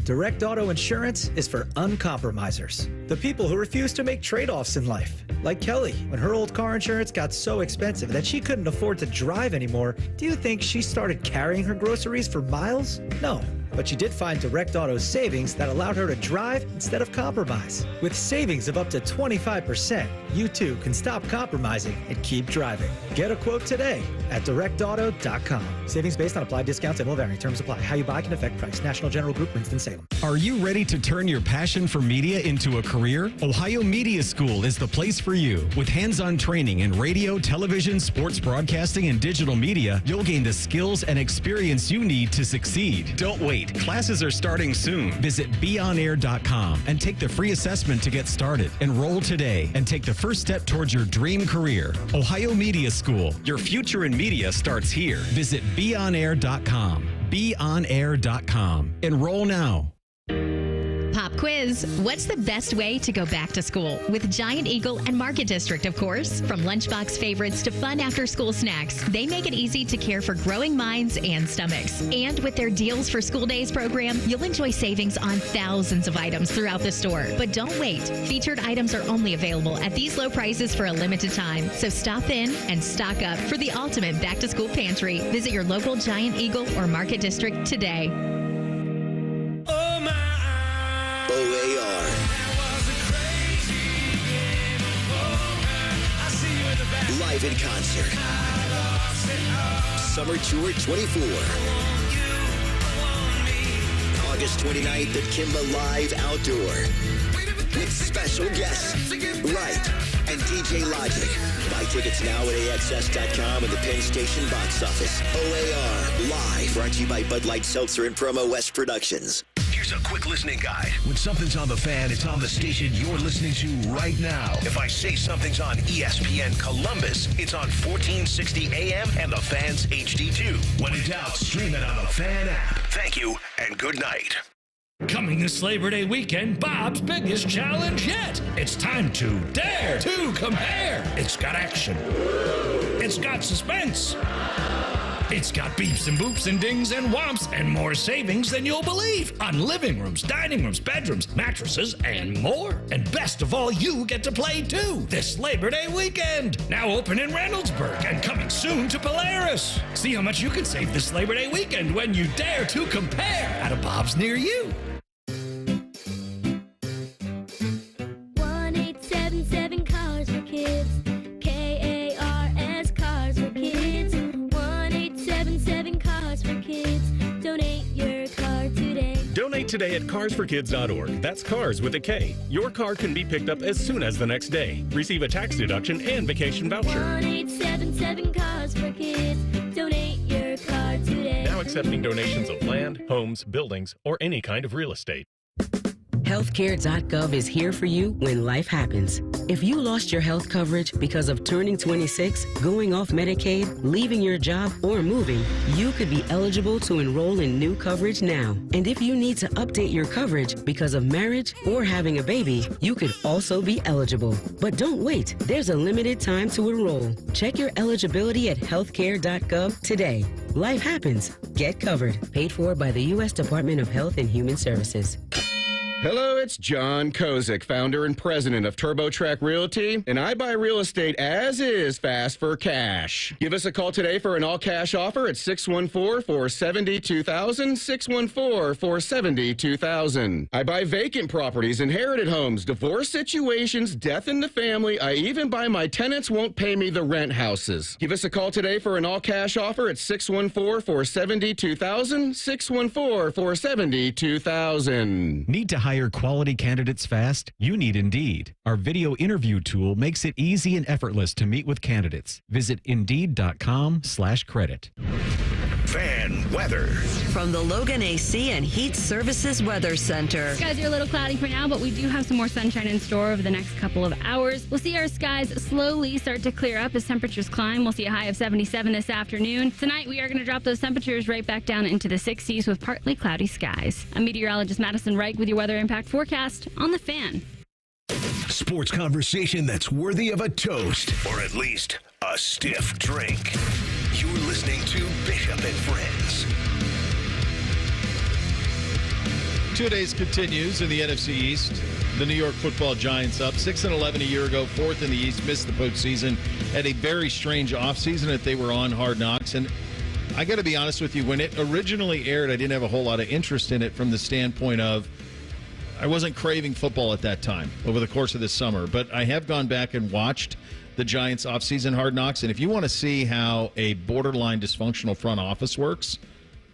Direct Auto Insurance is for uncompromisers. The people who refuse to make trade-offs in life. Like Kelly, when her old car insurance got so expensive that she couldn't afford to drive anymore, do you think she started carrying her groceries for miles? No. But she did find Direct Auto's savings that allowed her to drive instead of compromise. With savings of up to 25%, you too can stop compromising and keep driving. Get a quote today at directauto.com. Savings based on applied discounts and will vary. Terms apply. How you buy can affect price. National General Group, Winston-Salem. Are you ready to turn your passion for media into a career? Ohio Media School is the place for you. With hands-on training in radio, television, sports broadcasting, and digital media, you'll gain the skills and experience you need to succeed. Don't wait. Classes are starting soon. Visit beonair.com and take the free assessment to get started. Enroll today and take the first step towards your dream career. Ohio Media School. Your future in media starts here. Visit beonair.com. beonair.com. Enroll now. Pop quiz. What's the best way to go back to school? With Giant Eagle and Market District, of course. From lunchbox favorites to fun after-school snacks, they make it easy to care for growing minds and stomachs. And with their Deals for School Days program, you'll enjoy savings on thousands of items throughout the store. But don't wait. Featured items are only available at these low prices for a limited time. So stop in and stock up for the ultimate back-to-school pantry. Visit your local Giant Eagle or Market District today. OAR. Live in concert. Summer Tour 24. August 29th at Kimba Live Outdoor. With special guests, Right, and DJ Logic. Buy tickets now at AXS.com and the Penn Station box office. OAR Live. Brought to you by Bud Light Seltzer and Promo West Productions. Here's a quick listening guide. When something's on the fan, it's on the station you're listening to right now. If I say something's on ESPN Columbus, it's on 1460 AM and the Fan's HD2. When in doubt, stream it on the Fan app. Thank you and good night. Coming this Labor Day weekend, Bob's biggest challenge yet. It's time to dare to compare. It's got action. It's got suspense. It's got beeps and boops and dings and whomps and more savings than you'll believe on living rooms, dining rooms, bedrooms, mattresses, and more. And best of all, you get to play too this Labor Day weekend. Now open in Reynoldsburg and coming soon to Polaris. See how much you can save this Labor Day weekend when you dare to compare at a Bob's near you. 1-877 Cars for Kids. KARS Cars for Kids. 1-877 Cars for Kids. Donate your car today. Donate today at carsforkids.org. That's cars with a K. Your car can be picked up as soon as the next day. Receive a tax deduction and vacation voucher. 1-877 Cars for Kids. Donate your car today. Now accepting donations of land, homes, buildings, or any kind of real estate. Healthcare.gov is here for you when life happens. If you lost your health coverage because of turning 26, going off Medicaid, leaving your job, or moving, you could be eligible to enroll in new coverage now. And if you need to update your coverage because of marriage or having a baby, you could also be eligible. But don't wait. There's a limited time to enroll. Check your eligibility at healthcare.gov today. Life happens. Get covered. Paid for by the U.S. Department of Health and Human Services. Hello, it's John Kozik, founder and president of TurboTrack Realty, and I buy real estate as is fast for cash. Give us a call today for an all-cash offer at 614-470-2000, 614-470-2000. I buy vacant properties, inherited homes, divorce situations, death in the family. I even buy my tenants won't pay me the rent houses. Give us a call today for an all-cash offer at 614-470-2000, 614-470-2000. Need to hire quality candidates fast? You need Indeed. Our video interview tool makes it easy and effortless to meet with candidates. Visit Indeed.com/credit. Fan weather. From the Logan AC and Heat Services Weather Center. Skies are a little cloudy for now, but we do have some more sunshine in store over the next couple of hours. We'll see our skies slowly start to clear up as temperatures climb. We'll see a high of 77 this afternoon. Tonight, we are going to drop those temperatures right back down into the 60s with partly cloudy skies. I'm meteorologist Madison Reich with your weather impact forecast on The Fan. Sports conversation that's worthy of a toast, or at least a stiff drink. You're listening to Bishop and Friends. 2 days continues in the NFC East. The New York Football Giants up 6-11 a year ago, fourth in the East, missed the postseason. Had a very strange offseason that they were on Hard Knocks. And I got to be honest with you, when it originally aired, I didn't have a whole lot of interest in it from the standpoint of I wasn't craving football at that time over the course of this summer. But I have gone back and watched the Giants offseason Hard Knocks. And if you want to see how a borderline dysfunctional front office works,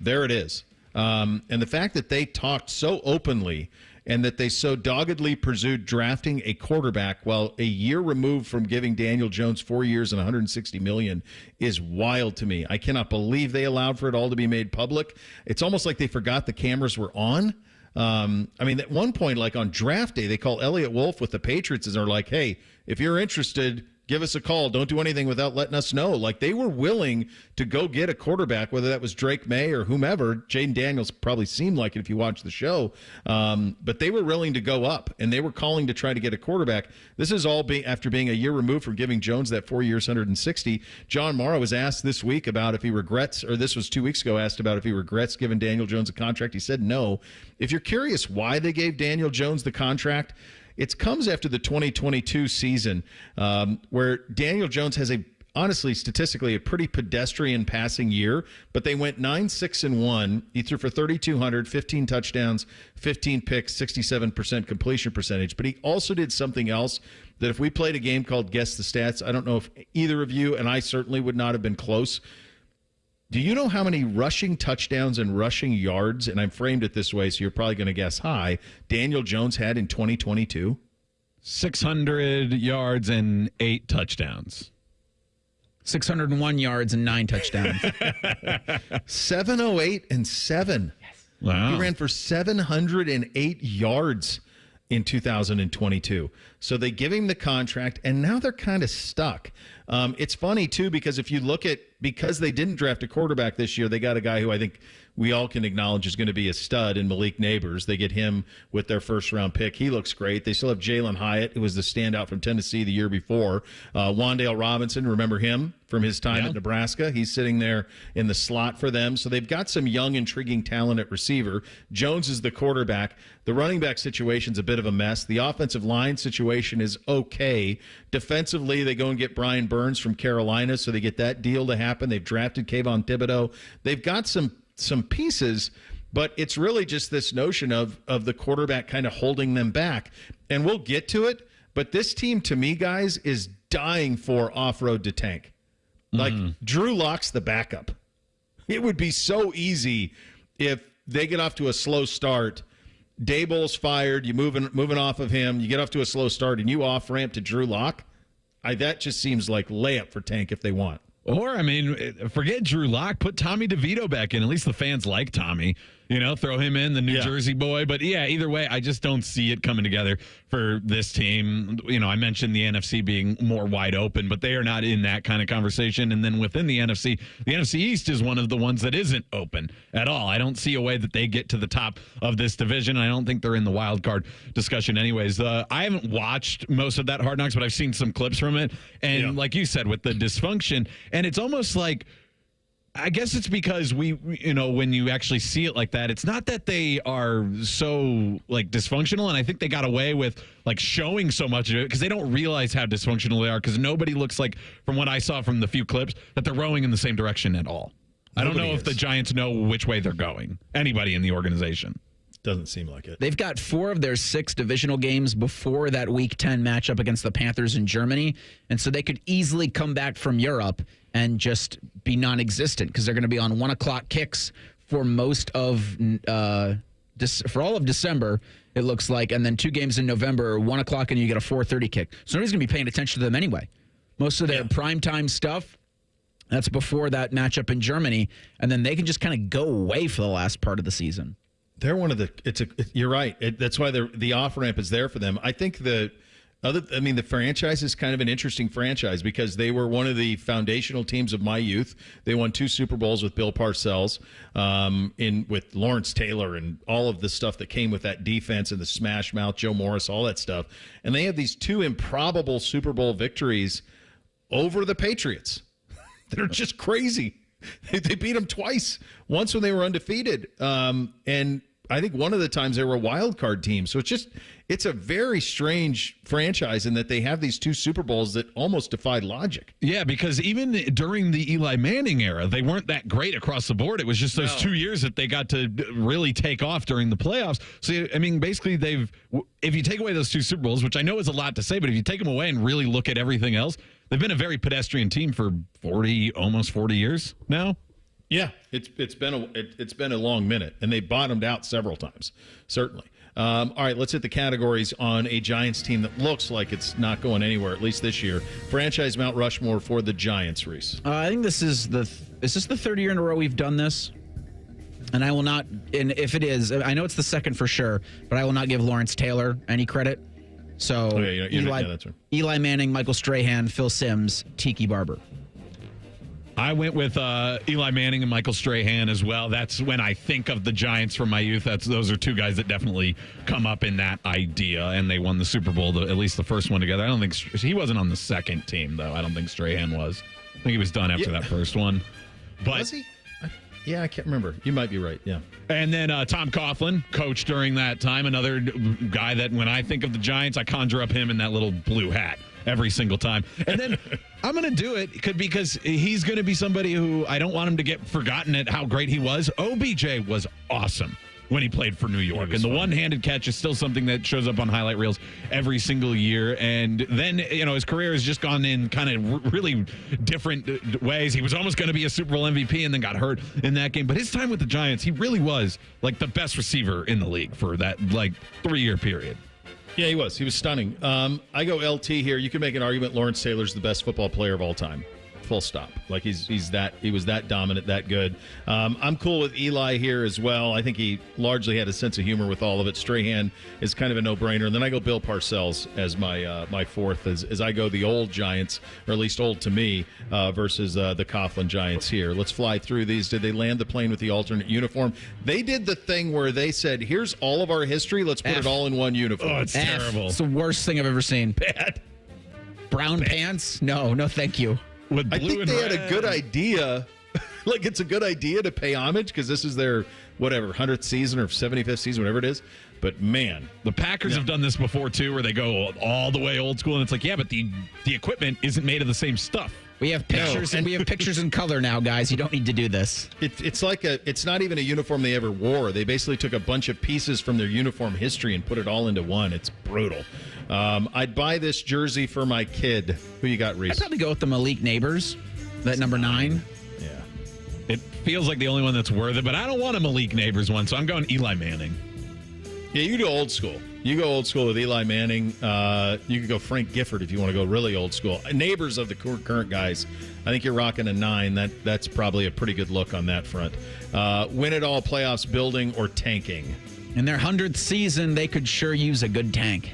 there it is. And the fact that they talked so openly and that they so doggedly pursued drafting a quarterback while a year removed from giving Daniel Jones 4 years and $160 million is wild to me. I cannot believe they allowed for it all to be made public. It's almost like they forgot the cameras were on. I mean, at one point, like on draft day, they call Elliott Wolf with the Patriots and they're like, hey, if you're interested, give us a call. Don't do anything without letting us know. Like, they were willing to go get a quarterback, whether that was Drake May or whomever. Jaden Daniels probably seemed like it if you watch the show. But they were willing to go up, and they were calling to try to get a quarterback. This is all after being a year removed from giving Jones that 4 years, 160. John Morrow was asked this week about if he regrets, or this was 2 weeks ago, asked about if he regrets giving Daniel Jones a contract. He said no. If you're curious why they gave Daniel Jones the contract, it comes after the 2022 season where Daniel Jones has honestly, statistically, a pretty pedestrian passing year, but they went 9-6-1. He threw for 3,200, 15 touchdowns, 15 picks, 67% completion percentage. But he also did something else that if we played a game called Guess the Stats, I don't know if either of you, and I certainly would not have been close. Do you know how many rushing touchdowns and rushing yards, and I'm framed it this way, so you're probably going to guess high, Daniel Jones had in 2022? 600 yards and 8 touchdowns. 601 yards and 9 touchdowns. 708 and 7. Yes. Wow. He ran for 708 yards in 2022. So they give him the contract, and now they're kind of stuck. It's funny, too, because if you look at, because they didn't draft a quarterback this year, they got a guy who I think we all can acknowledge is going to be a stud in Malik Neighbors. They get him with their first-round pick. He looks great. They still have Jalen Hyatt, who was the standout from Tennessee the year before. Wan'Dale Robinson, remember him from his time at Nebraska? He's sitting there in the slot for them. So they've got some young, intriguing talent at receiver. Jones is the quarterback. The running back situation's a bit of a mess. The offensive line situation is okay. Defensively, they go and get Brian Burns from Carolina, so they get that deal to happen. They've drafted Kayvon Thibodeau. They've got some pieces, but it's really just this notion of the quarterback kind of holding them back. And we'll get to it, but this team, to me, guys, is dying for off-road to tank. Like, Drew Lock's the backup. It would be so easy if they get off to a slow start. Daboll's fired, you moving off of him, you get off to a slow start, and you off-ramp to Drew Lock. That just seems like layup for tank if they want. Or, I mean, forget Drew Lock. Put Tommy DeVito back in. At least the fans like Tommy. Throw him in, the New Jersey boy. But, yeah, either way, I just don't see it coming together for this team. I mentioned the NFC being more wide open, but they are not in that kind of conversation. And then within the NFC East is one of the ones that isn't open at all. I don't see a way that they get to the top of this division. I don't think they're in the wild card discussion anyways. I haven't watched most of that Hard Knocks, but I've seen some clips from it. And like you said, with the dysfunction, and it's almost like, I guess it's because when you actually see it like that, it's not that they are so dysfunctional. And I think they got away with showing so much of it because they don't realize how dysfunctional they are, because nobody looks like, from what I saw from the few clips, that they're rowing in the same direction at all. I don't know if the Giants know which way they're going. Anybody in the organization. Doesn't seem like it. They've got 4 of their 6 divisional games before that Week 10 matchup against the Panthers in Germany. And so they could easily come back from Europe and just be non-existent because they're going to be on 1 o'clock kicks for most of for all of December, it looks like. And then 2 games in November, 1 o'clock, and you get a 4:30 kick. So nobody's going to be paying attention to them anyway. Most of their primetime stuff, that's before that matchup in Germany. And then they can just kind of go away for the last part of the season. They're one of the. You're right. That's why the off ramp is there for them. I think the franchise is kind of an interesting franchise because they were one of the foundational teams of my youth. They won 2 Super Bowls with Bill Parcells, with Lawrence Taylor and all of the stuff that came with that defense and the smash mouth, Joe Morris, all that stuff. And they have these 2 improbable Super Bowl victories over the Patriots. They're just crazy. They beat them twice. Once when they were undefeated, and I think one of the times they were a wild card team. So it's a very strange franchise in that they have these 2 Super Bowls that almost defied logic. Yeah, because even during the Eli Manning era, they weren't that great across the board. It was just those 2 years that they got to really take off during the playoffs. So, I mean, basically if you take away those 2 Super Bowls, which I know is a lot to say, but if you take them away and really look at everything else, they've been a very pedestrian team for almost 40 years now. Yeah, it's been a long minute, and they bottomed out several times, certainly. All right, let's hit the categories on a Giants team that looks like it's not going anywhere, at least this year. Franchise Mount Rushmore for the Giants, Reese. I think this is the 3rd year in a row we've done this? And I will not, and if it is, I know it's the 2nd for sure, but I will not give Lawrence Taylor any credit. So Eli Manning, Michael Strahan, Phil Simms, Tiki Barber. I went with Eli Manning and Michael Strahan as well. That's when I think of the Giants from my youth. Those are 2 guys that definitely come up in that idea, and they won the Super Bowl, at least the first one together. I don't think he wasn't on the 2nd team, though. I don't think Strahan was. I think he was done after that first one. But was he? Yeah, I can't remember. You might be right, yeah. And then Tom Coughlin, coach during that time, another guy that when I think of the Giants, I conjure up him in that little blue hat every single time. And then I'm going to do it because he's going to be somebody who I don't want him to get forgotten at how great he was. OBJ was awesome when he played for New York. And the one-handed catch is still something that shows up on highlight reels every single year. And then, his career has just gone in kind of really different ways. He was almost going to be a Super Bowl MVP and then got hurt in that game. But his time with the Giants, he really was the best receiver in the league for that 3-year period. Yeah, he was. He was stunning. I go LT here. You can make an argument Lawrence Taylor's the best football player of all time. full stop. Like he was that dominant, that good. I'm cool with Eli here as well. I think he largely had a sense of humor with all of it. Strahan is kind of a no-brainer. And then I go Bill Parcells as my fourth, as I go the old Giants, or at least old to me, versus the Coughlin Giants here. Let's fly through these. Did they land the plane with the alternate uniform? They did the thing where they said, here's all of our history. Let's put it all in one uniform. Oh, it's terrible. It's the worst thing I've ever seen. Bad. Brown pants? No, thank you. I think they had a good idea. Like, it's a good idea to pay homage because this is their, 100th season or 75th season, whatever it is. But, man. The Packers have done this before, too, where they go all the way old school. And it's like, yeah, but the equipment isn't made of the same stuff. We have pictures, and we have pictures in color now, guys. You don't need to do this. It's like it's not even a uniform they ever wore. They basically took a bunch of pieces from their uniform history and put it all into one. It's brutal. I'd buy this jersey for my kid. Who you got, Reese? I'd probably go with the Malik Neighbors, that number 9. Yeah. It feels like the only one that's worth it, but I don't want a Malik Neighbors one, so I'm going Eli Manning. Yeah, you go old school. You go old school with Eli Manning. You could go Frank Gifford if you want to go really old school. Neighbors of the current guys. I think you're rocking a 9. That's probably a pretty good look on that front. Win it all playoffs, building or tanking. In their 100th season, they could sure use a good tank.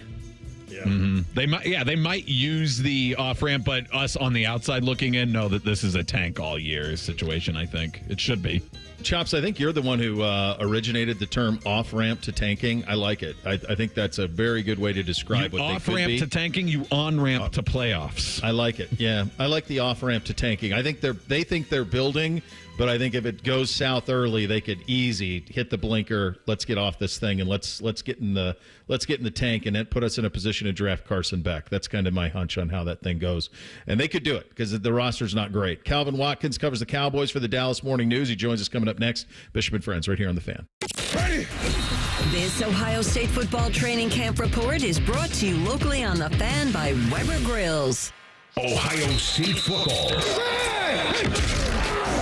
Yeah. Mm-hmm. They might use the off ramp, but us on the outside looking in know that this is a tank all year situation. I think it should be. Chops, I think you're the one who originated the term off-ramp to tanking. I like it. I think that's a very good way to describe what they could be. Off-ramp to tanking, you on-ramp to playoffs. I like it, yeah. I like the off-ramp to tanking. I think they think they're building, but I think if it goes south early, they could easy hit the blinker. Let's get off this thing and let's get in the tank and then put us in a position to draft Carson Beck. That's kind of my hunch on how that thing goes. And they could do it because the roster's not great. Calvin Watkins covers the Cowboys for the Dallas Morning News. He joins us coming up next. Bishop and Friends right here on The Fan. This Ohio State football training camp report is brought to you locally on The Fan by Weber Grills. Ohio State football.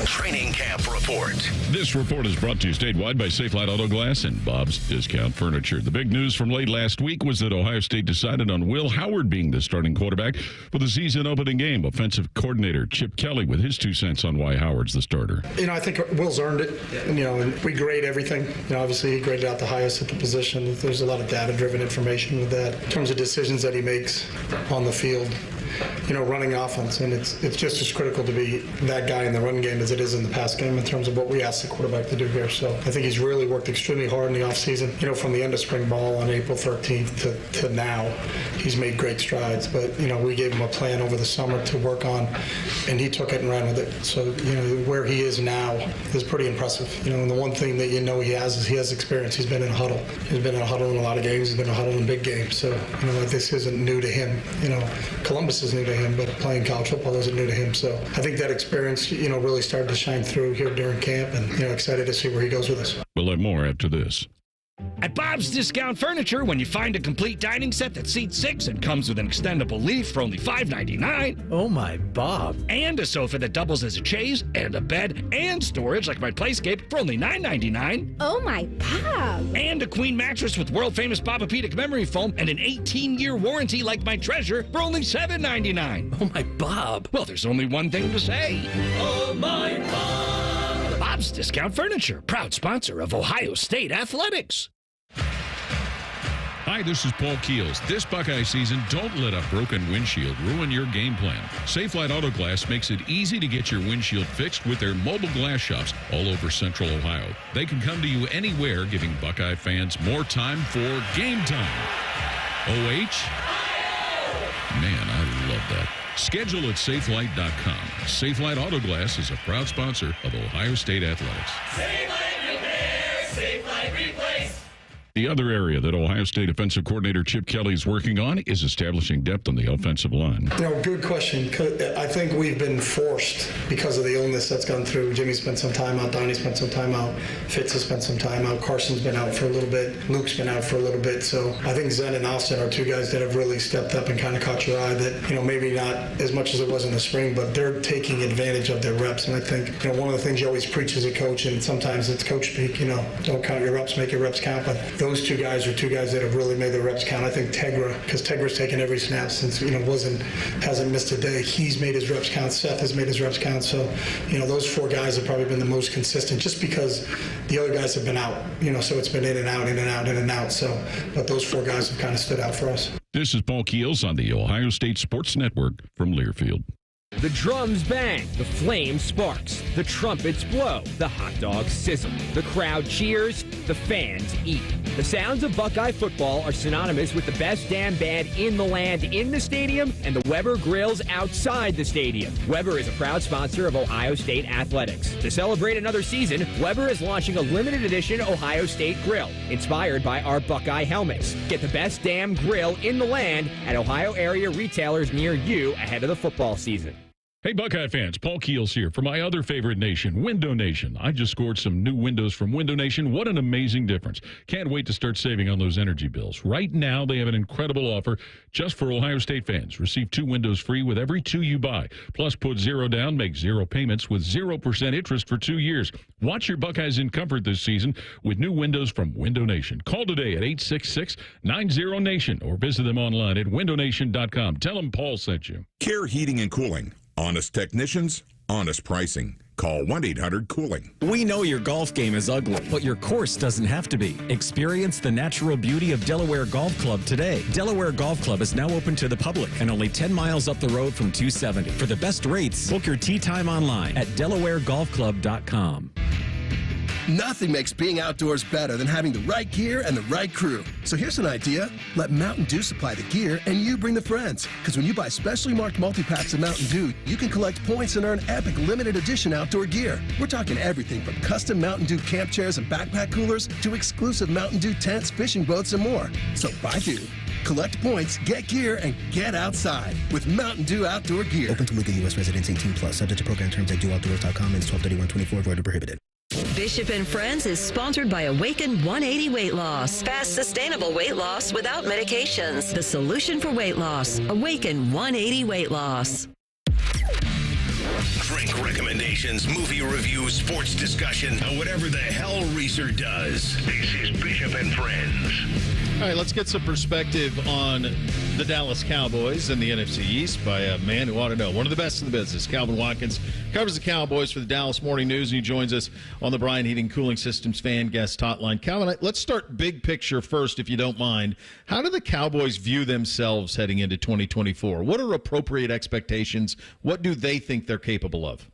Training camp report. This report is brought to you statewide by Safelite Auto Glass and Bob's Discount Furniture. The big news from late last week was that Ohio State decided on Will Howard being the starting quarterback for the season opening game. Offensive coordinator Chip Kelly with his 2 cents on why Howard's the starter. I think Will's earned it. And we grade everything. Obviously he graded out the highest at the position. There's a lot of data-driven information with that in terms of decisions that he makes on the field. Running offense, and it's just as critical to be that guy in the run game as it is in the pass game in terms of what we ask the quarterback to do here. So I think he's really worked extremely hard in the offseason. From the end of spring ball on April 13th to now, he's made great strides. But, we gave him a plan over the summer to work on, and he took it and ran with it. So, where he is now is pretty impressive. And the one thing that he has is he has experience. He's been in a huddle. He's been in a huddle in a lot of games. He's been in a huddle in big games. So, this isn't new to him. Columbus is new to him, but playing college football isn't new to him. So I think that experience, really started to shine through here during camp, and excited to see where he goes with us. We'll have more after this. At Bob's Discount Furniture, when you find a complete dining set that seats 6 and comes with an extendable leaf for only $5.99. Oh my, Bob. And a sofa that doubles as a chaise and a bed and storage like my Playscape for only $9.99. Oh my, Bob. And a queen mattress with world-famous Bobapedic memory foam and an 18-year warranty like my Treasure for only $7.99. Oh my, Bob. Well, there's only one thing to say. Oh my, Bob. Bob's Discount Furniture, proud sponsor of Ohio State Athletics. Hi, this is Paul Keels. This Buckeye season, don't let a broken windshield ruin your game plan. Safelite Auto Glass makes it easy to get your windshield fixed with their mobile glass shops all over Central Ohio. They can come to you anywhere, giving Buckeye fans more time for game time. OH? Man, I love that. Schedule at Safelite.com. Safelite Auto Glass is a proud sponsor of Ohio State Athletics. Safelite repair, Safelite replace. The other area that Ohio State offensive coordinator Chip Kelly is working on is establishing depth on the offensive line. Good question. I think we've been forced because of the illness that's gone through. Jimmy spent some time out. Donnie spent some time out. Fitz has spent some time out. Carson's been out for a little bit. Luke's been out for a little bit. So I think Zen and Austin are 2 guys that have really stepped up and kind of caught your eye that, maybe not as much as it was in the spring, but they're taking advantage of their reps. And I think, one of the things you always preach as a coach, and sometimes it's coach speak, don't count your reps, make your reps count. But those two guys are two guys that have really made their reps count. I think Tegra, because Tegra's taken every snap since, hasn't missed a day. He's made his reps count. Seth has made his reps count. So, those four guys have probably been the most consistent just because the other guys have been out, so it's been in and out, in and out, in and out. So, but those four guys have kind of stood out for us. This is Paul Keels on the Ohio State Sports Network from Learfield. The drums bang, the flame sparks, the trumpets blow, the hot dogs sizzle, the crowd cheers, the fans eat. The sounds of Buckeye football are synonymous with the best damn band in the land in the stadium and the Weber Grills outside the stadium. Weber is a proud sponsor of Ohio State athletics. To celebrate another season, Weber is launching a limited edition Ohio State grill, inspired by our Buckeye helmets. Get the best damn grill in the land at Ohio area retailers near you ahead of the football season. Hey, Buckeye fans, Paul Keels here for my other favorite nation, Window Nation. I just scored some new windows from Window Nation. What an amazing difference. Can't wait to start saving on those energy bills. Right now, they have an incredible offer just for Ohio State fans. Receive 2 windows free with every 2 you buy. Plus, put 0 down, make 0 payments with 0% interest for 2 years. Watch your Buckeyes in comfort this season with new windows from Window Nation. Call today at 866-90-NATION or visit them online at windownation.com. Tell them Paul sent you. Care Heating and Cooling. Honest technicians, honest pricing. Call 1-800-COOLING. We know your golf game is ugly, but your course doesn't have to be. Experience the natural beauty of Delaware Golf Club today. Delaware Golf Club is now open to the public and only 10 miles up the road from 270. For the best rates, book your tee time online at DelawareGolfClub.com. Nothing makes being outdoors better than having the right gear and the right crew. So here's an idea. Let Mountain Dew supply the gear and you bring the friends. Because when you buy specially marked multi-packs of Mountain Dew, you can collect points and earn epic limited edition outdoor gear. We're talking everything from custom Mountain Dew camp chairs and backpack coolers to exclusive Mountain Dew tents, fishing boats, and more. So buy Dew, collect points, get gear, and get outside with Mountain Dew outdoor gear. Open to legal U.S. residents 18+. Subject to program terms at dewoutdoors.com and 12/31/24. Void or prohibited. Bishop and Friends is sponsored by Awaken 180 Weight Loss. Fast, sustainable weight loss without medications. The solution for weight loss. Awaken 180 Weight Loss. Drink recommendations, movie reviews, sports discussion, or whatever the hell Reeser does. This is Bishop and Friends. All right, let's get some perspective on the Dallas Cowboys and the NFC East by a man who ought to know. One of the best in the business, Calvin Watkins, covers the Cowboys for the Dallas Morning News, and he joins us on the Brian Heating Cooling Systems fan guest hotline. Calvin, let's start big picture first, if you don't mind. How do the Cowboys view themselves heading into 2024? What are appropriate expectations? What do they think they're capable of?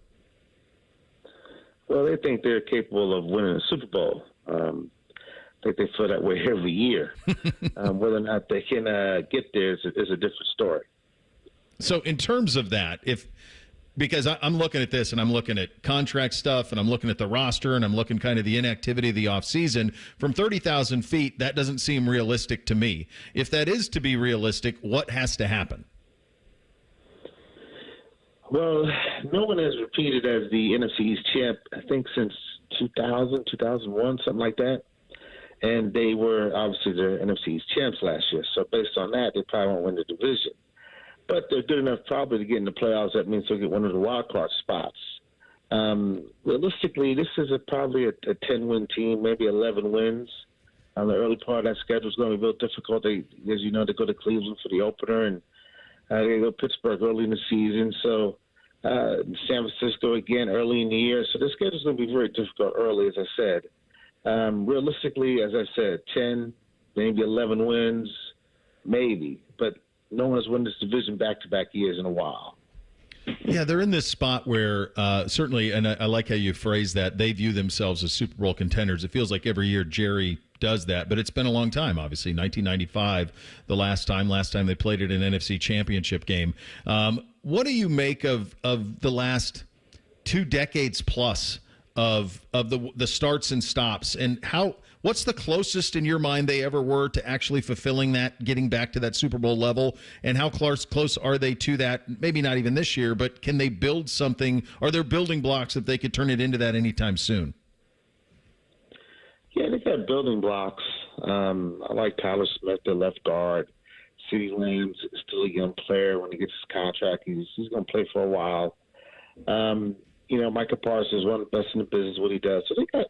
Well, they think they're capable of winning a Super Bowl. I think they feel that way every year. Whether or not they can get there is a different story. So in terms of that, because I'm looking at this and I'm looking at contract stuff and I'm looking at the roster and I'm looking kind of the inactivity of the offseason, from 30,000 feet, that doesn't seem realistic to me. If that is to be realistic, what has to happen? Well, no one has repeated as the NFC East champ, I think, since 2000, 2001, something like that. And they were obviously the NFC East champs last year. So based on that, they probably won't win the division. But they're good enough probably to get in the playoffs. That means they'll get one of the wild card spots. Realistically, this is probably a 10-win team, maybe 11 wins. The early part of that schedule is going to be real difficult. As you know, they go to Cleveland for the opener, and they go to Pittsburgh early in the season. So San Francisco again early in the year. So the schedule is going to be very difficult early, as I said. Realistically, as I said, 10, maybe 11 wins, maybe. But no one has won this division back-to-back years in a while. Yeah, they're in this spot where certainly, and I like how you phrase that, they view themselves as Super Bowl contenders. It feels like every year Jerry does that, but it's been a long time, obviously. 1995, the last time they played it in an NFC championship game. What do you make of the last 2 decades plus of the starts and stops, and what's the closest in your mind they ever were to actually fulfilling that, getting back to that Super Bowl level, and how close are they to that? Maybe not even this year, but can they build something? Are there building blocks that they could turn it into that anytime soon? Yeah, they've got building blocks. I like Tyler Smith, the left guard. CeeDee Lamb is still a young player. When he gets his contract, he's going to play for a while. Micah Parsons is one of the best in the business, what he does. So they got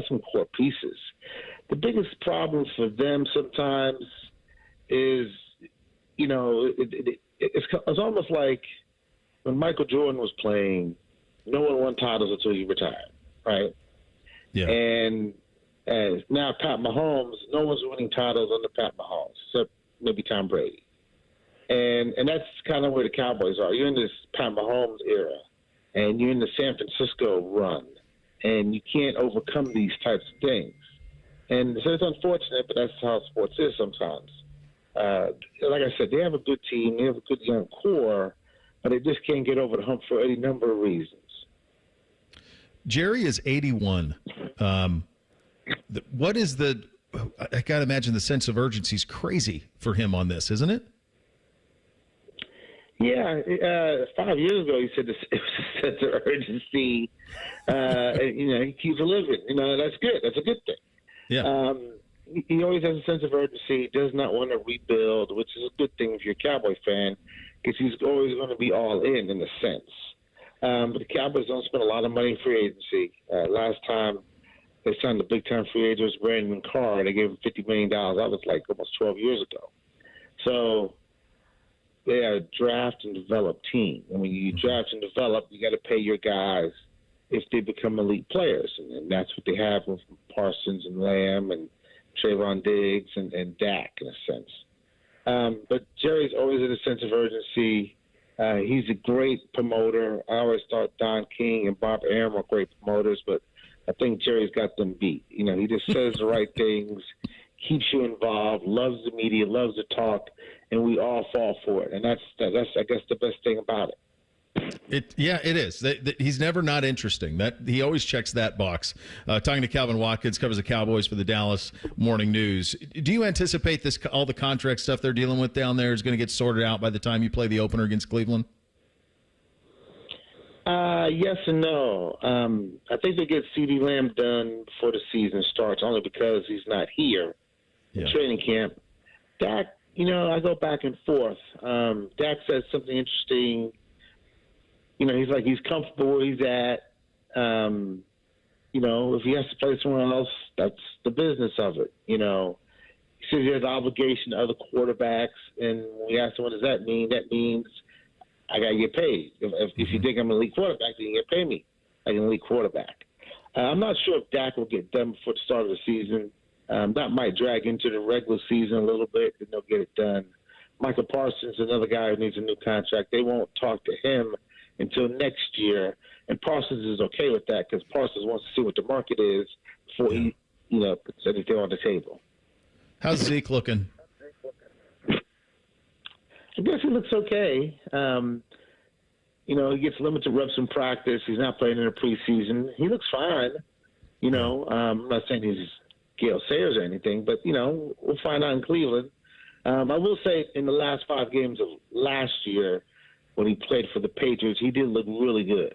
some core pieces. the biggest problem for them sometimes is, it's almost like when Michael Jordan was playing, no one won titles until he retired, right? Yeah. And now Pat Mahomes, no one's winning titles under Pat Mahomes, except maybe Tom Brady. And that's kind of where the Cowboys are. You're in this Pat Mahomes era, and you're in the San Francisco run, and you can't overcome these types of things. And so it's unfortunate, but that's how sports is sometimes. Like I said, they have a good team. They have a good young core, but they just can't get over the hump for any number of reasons. Jerry is 81. What is I got to imagine the sense of urgency is crazy for him on this, isn't it? Yeah, 5 years ago he said it was a sense of urgency. He keeps living. That's good. That's a good thing. Yeah. He always has a sense of urgency. He does not want to rebuild, which is a good thing if you're a Cowboy fan, because he's always going to be all in a sense. But the Cowboys don't spend a lot of money in free agency. Last time they signed the big-time free agent was Brandon Carr. They gave him $50 million. That was like almost 12 years ago. So they are a draft and develop team. And when you draft and develop, you got to pay your guys if they become elite players. And that's what they have with Parsons and Lamb and Trayvon Diggs and Dak in a sense. But Jerry's always in a sense of urgency. He's a great promoter. I always thought Don King and Bob Arum were great promoters, but I think Jerry's got them beat. He just says the right things, keeps you involved, loves the media, loves to talk, and we all fall for it. And that's I guess, the best thing about it. It is. He's never not interesting. He always checks that box. Talking to Calvin Watkins, covers the Cowboys for the Dallas Morning News. Do you anticipate all the contract stuff they're dealing with down there is going to get sorted out by the time you play the opener against Cleveland? Yes and no. I think they get CeeDee Lamb done before the season starts, only because he's not here in training camp. Dak, I go back and forth. Dak says something interesting. He's comfortable where he's at. If he has to play somewhere else, that's the business of it. He says he has an obligation to other quarterbacks, and when we asked him, what does that mean? That means I got to get paid. If you think I'm an elite quarterback, then you got to pay me like an elite quarterback. I'm not sure if Dak will get done before the start of the season. That might drag into the regular season a little bit, and they'll get it done. Michael Parsons, another guy who needs a new contract. They won't talk to him until next year, and Parsons is okay with that because Parsons wants to see what the market is before he, puts anything on the table. How's Zeke looking? I guess he looks okay. He gets limited reps in practice. He's not playing in the preseason. He looks fine. I'm not saying he's Gale Sayers or anything, but, we'll find out in Cleveland. I will say in the last 5 games of last year, when he played for the Patriots, he did look really good.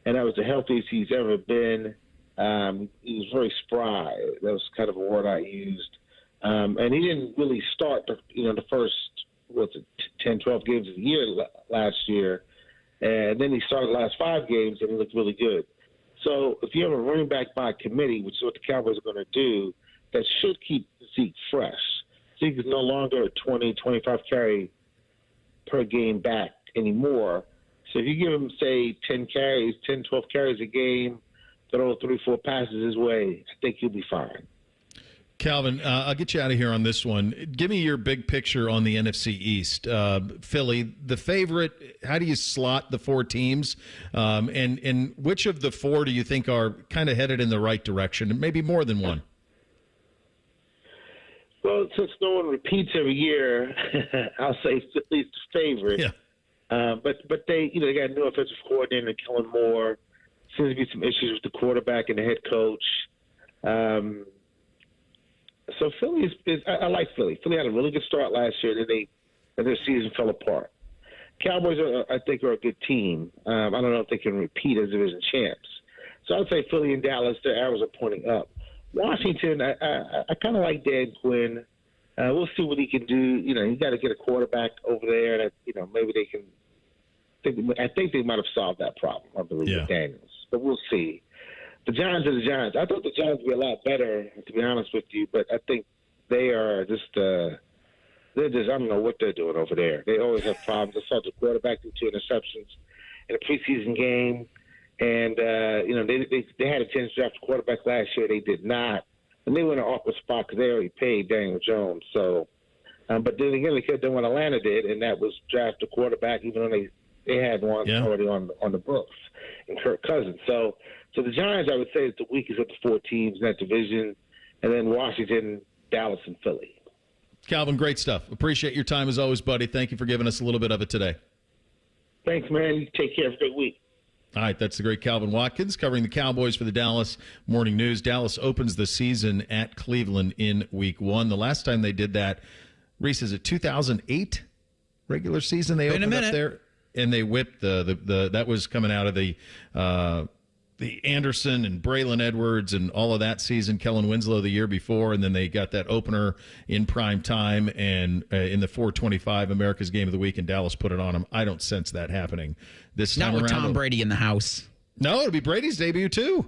And that was the healthiest he's ever been. He was very spry. That was kind of a word I used. And he didn't really start, the first, 10, 12 games of the year last year. And then he started the last 5 games, and he looked really good. So if you have a running back by committee, which is what the Cowboys are going to do, that should keep Zeke fresh. Zeke is no longer a 20, 25 carry per game back anymore. So if you give him, say, 10, 12 carries a game, throw 3-4 passes his way, I think he'll be fine. Calvin, I'll get you out of here on this one. Give me your big picture on the NFC East. Philly, the favorite, how do you slot the 4 teams? And which of the 4 do you think are kind of headed in the right direction? And maybe more than one. Well, since no one repeats every year, I'll say Philly's the favorite. Yeah. But they got a new offensive coordinator, Kellen Moore. Seems to be some issues with the quarterback and the head coach. So Philly I like Philly. Philly had a really good start last year, then their season fell apart. Cowboys I think are a good team. I don't know if they can repeat as division champs. So I'd say Philly and Dallas, their arrows are pointing up. Washington, I kind of like Dan Quinn. We'll see what he can do. You got to get a quarterback over there that maybe they can. I think they might have solved that problem. I believe with Daniels, but we'll see. the Giants are the Giants. I thought the Giants would be a lot better, to be honest with you, but I think they are just I don't know what they're doing over there. They always have problems. I saw the quarterback do 2 interceptions in a preseason game, and they had a chance to draft a quarterback last year. They did not, and they were in an awkward spot because they already paid Daniel Jones. So, but then again, they could have done what Atlanta did, and that was draft a quarterback, even though they had one already on the books, in Kirk Cousins. So the Giants, I would say, is the weakest of the 4 teams in that division, and then Washington, Dallas, and Philly. Calvin, great stuff. Appreciate your time as always, buddy. Thank you for giving us a little bit of it today. Thanks, man. You take care. Have a great week. All right, that's the great Calvin Watkins covering the Cowboys for the Dallas Morning News. Dallas opens the season at Cleveland in Week 1. The last time they did that, Reese, is it 2008 regular season? They opened up there, and they whipped the that was coming out of the Anderson and Braylon Edwards and all of that season, Kellen Winslow the year before, and then they got that opener in prime time and in the 425 America's Game of the Week, and Dallas put it on them. I don't sense that happening this time around. Not with Tom Brady in the house. No, it'll be Brady's debut too.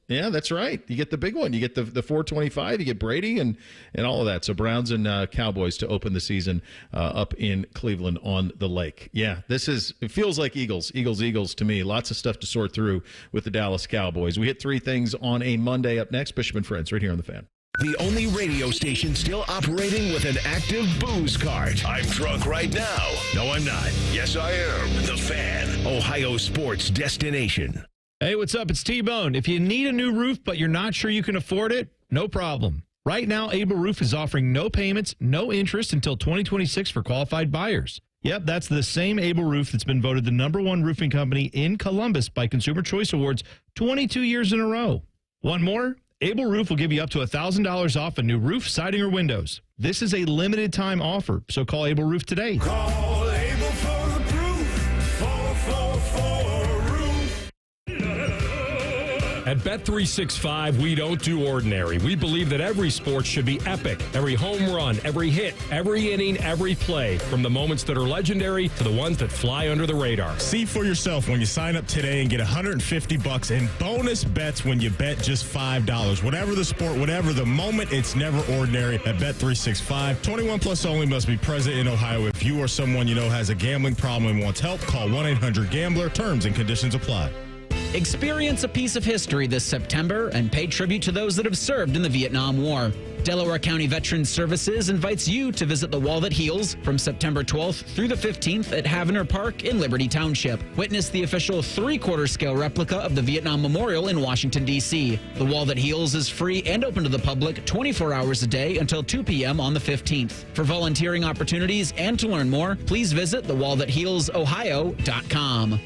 Yeah, that's right. You get the big one. You get the 425. You get Brady and all of that. So Browns and Cowboys to open the season up in Cleveland on the lake. Yeah, it feels like Eagles to me. Lots of stuff to sort through with the Dallas Cowboys. We hit 3 things on a Monday. Up next, Bishop and Friends right here on The Fan. The only radio station still operating with an active booze cart. I'm drunk right now. No, I'm not. Yes, I am. The Fan, Ohio sports destination. Hey, what's up? It's T-Bone. If you need a new roof, but you're not sure you can afford it, no problem. Right now, Able Roof is offering no payments, no interest until 2026 for qualified buyers. Yep, that's the same Able Roof that's been voted the #1 roofing company in Columbus by Consumer Choice Awards 22 years in a row. Want more? Able Roof will give you up to $1,000 off a new roof, siding, or windows. This is a limited time offer, so call Able Roof today. Call Able for the proof. 444-ROOF. At Bet365, we don't do ordinary. We believe that every sport should be epic. Every home run, every hit, every inning, every play. From the moments that are legendary to the ones that fly under the radar. See for yourself when you sign up today and get $150 in bonus bets when you bet just $5. Whatever the sport, whatever the moment, it's never ordinary at Bet365. 21 plus only, must be present in Ohio. If you or someone you know has a gambling problem and wants help, call 1-800-GAMBLER. Terms and conditions apply. Experience a piece of history this September and pay tribute to those that have served in the Vietnam War. Delaware County Veterans Services invites you to visit the Wall That Heals from September 12th through the 15th at Havener Park in Liberty Township. Witness the official 3/4 scale replica of the Vietnam Memorial in Washington, D.C. The Wall That Heals is free and open to the public 24 hours a day until 2 p.m. on the 15th. For volunteering opportunities and to learn more, please visit thewallthathealsohio.com.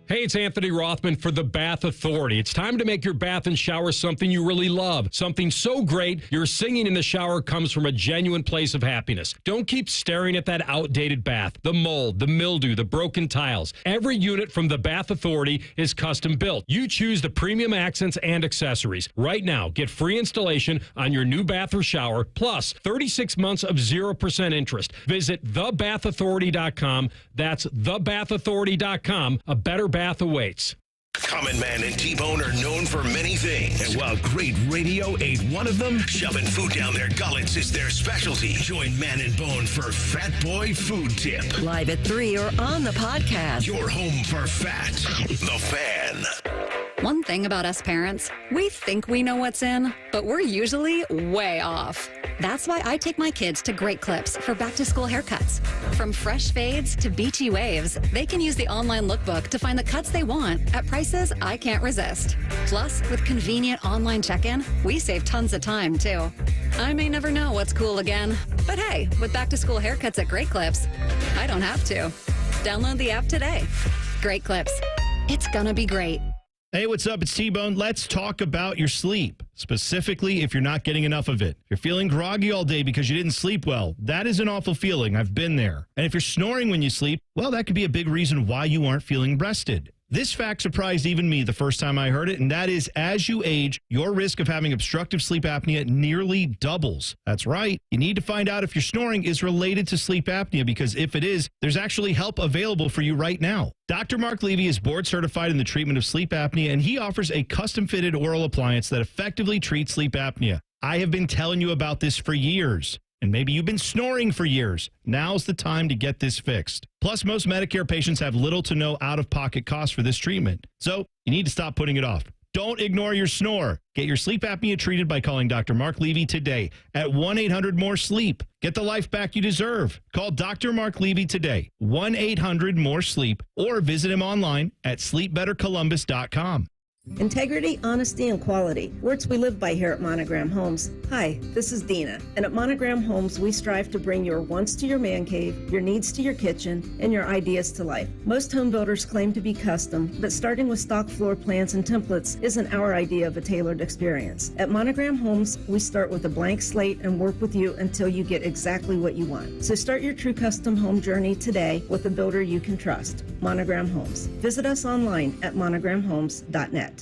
Hey, it's Anthony Rothman for the Bath Authority. It's time to make your bath and shower something you really love. Something so great, your singing in the shower comes from a genuine place of happiness. Don't keep staring at that outdated bath, the mold, the mildew, the broken tiles. Every unit from the Bath Authority is custom built. You choose the premium accents and accessories. Right now, get free installation on your new bath or shower, plus 36 months of 0% interest. Visit thebathauthority.com. That's thebathauthority.com. A better bath awaits. Common Man and T-Bone are known for many things. And while great radio ain't one of them, shoving food down their gullets is their specialty. Join Man and Bone for Fat Boy Food Tip. Live at 3 or on the podcast. Your home for fat. The Fan. One thing about us parents, we think we know what's in, but we're usually way off. That's why I take my kids to Great Clips for back-to-school haircuts. From fresh fades to beachy waves, they can use the online lookbook to find the cuts they want at prices I can't resist. Plus, with convenient online check-in, we save tons of time, too. I may never know what's cool again, but hey, with back-to-school haircuts at Great Clips, I don't have to. Download the app today. Great Clips. It's gonna be great. Hey, what's up? It's T-Bone. Let's talk about your sleep, specifically if you're not getting enough of it. If you're feeling groggy all day because you didn't sleep well, that is an awful feeling. I've been there. And if you're snoring when you sleep, well, that could be a big reason why you aren't feeling rested. This fact surprised even me the first time I heard it, and that is as you age, your risk of having obstructive sleep apnea nearly doubles. That's right. You need to find out if your snoring is related to sleep apnea, because if it is, there's actually help available for you right now. Dr. Mark Levy is board certified in the treatment of sleep apnea, and he offers a custom-fitted oral appliance that effectively treats sleep apnea. I have been telling you about this for years. And maybe you've been snoring for years. Now's the time to get this fixed. Plus, most Medicare patients have little to no out-of-pocket costs for this treatment. So you need to stop putting it off. Don't ignore your snore. Get your sleep apnea treated by calling Dr. Mark Levy today at 1-800-MORE-SLEEP. Get the life back you deserve. Call Dr. Mark Levy today, 1-800-MORE-SLEEP, or visit him online at sleepbettercolumbus.com. Integrity, honesty, and quality. Words we live by here at Monogram Homes. Hi, this is Dina, and at Monogram Homes, we strive to bring your wants to your man cave, your needs to your kitchen, and your ideas to life. Most home builders claim to be custom, but starting with stock floor plans and templates isn't our idea of a tailored experience. At Monogram Homes, we start with a blank slate and work with you until you get exactly what you want. So start your true custom home journey today with a builder you can trust. Monogram Homes. Visit us online at monogramhomes.net.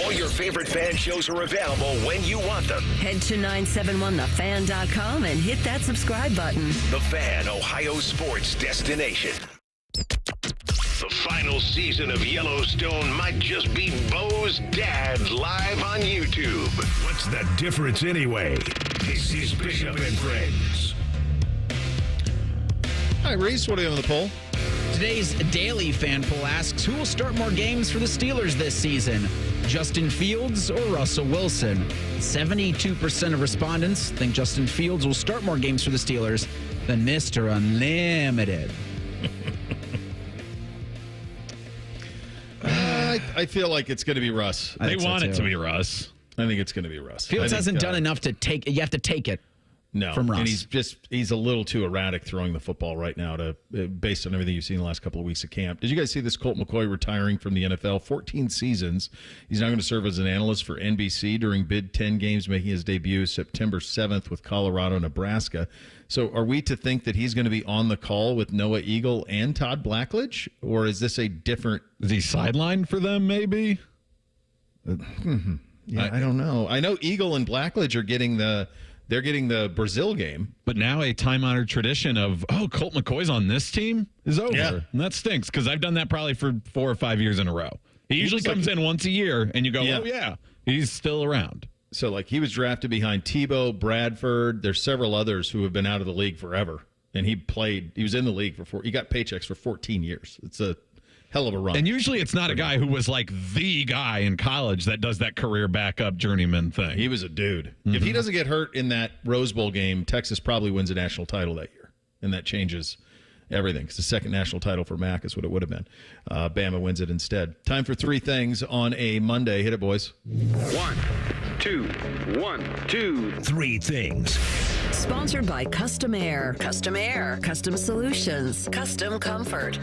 All your favorite fan shows are available when you want them. Head to 971thefan.com and hit that subscribe button. The Fan, Ohio sports destination. The final season of Yellowstone might just be Bo's dad live on YouTube. What's the difference anyway? This is Bishop and Friends. Hi, Reese. What are you on the poll? Today's daily fan poll asks, who will start more games for the Steelers this season? Justin Fields or Russell Wilson? 72% of respondents think Justin Fields will start more games for the Steelers than Mr. Unlimited. I feel like it's going to be Russ. They want it to be Russ. I think it's going to be Russ. Fields hasn't done enough to take it. You have to take it. No, from Russ. And he's a little too erratic throwing the football right now based on everything you've seen the last couple of weeks of camp. Did you guys see this Colt McCoy retiring from the NFL? 14 seasons. He's now going to serve as an analyst for NBC during Big Ten games, making his debut September 7th with Colorado, Nebraska. So are we to think that he's going to be on the call with Noah Eagle and Todd Blackledge? Or is this a different... Is he sidelined for them, maybe? Yeah, I don't know. I know Eagle and Blackledge are getting They're getting the Brazil game. But now a time-honored tradition of, Colt McCoy's on this team is over. Yeah. And that stinks because I've done that probably for 4 or 5 years in a row. He usually comes in once a year, and you go, he's still around. So, he was drafted behind Tebow, Bradford. There's several others who have been out of the league forever. And he was in the league he got paychecks for 14 years. It's a hell of a run. And usually it's not a guy who was the guy in college that does that career backup journeyman thing. He was a dude. Mm-hmm. If he doesn't get hurt in that Rose Bowl game, Texas probably wins a national title that year. And that changes everything. It's the second national title for Mac is what it would have been. Bama wins it instead. Time for 3 things on a Monday. Hit it, boys. 1, 2, 1, 2, 3 things. Sponsored by Custom Air. Custom Air. Custom Solutions. Custom Comfort.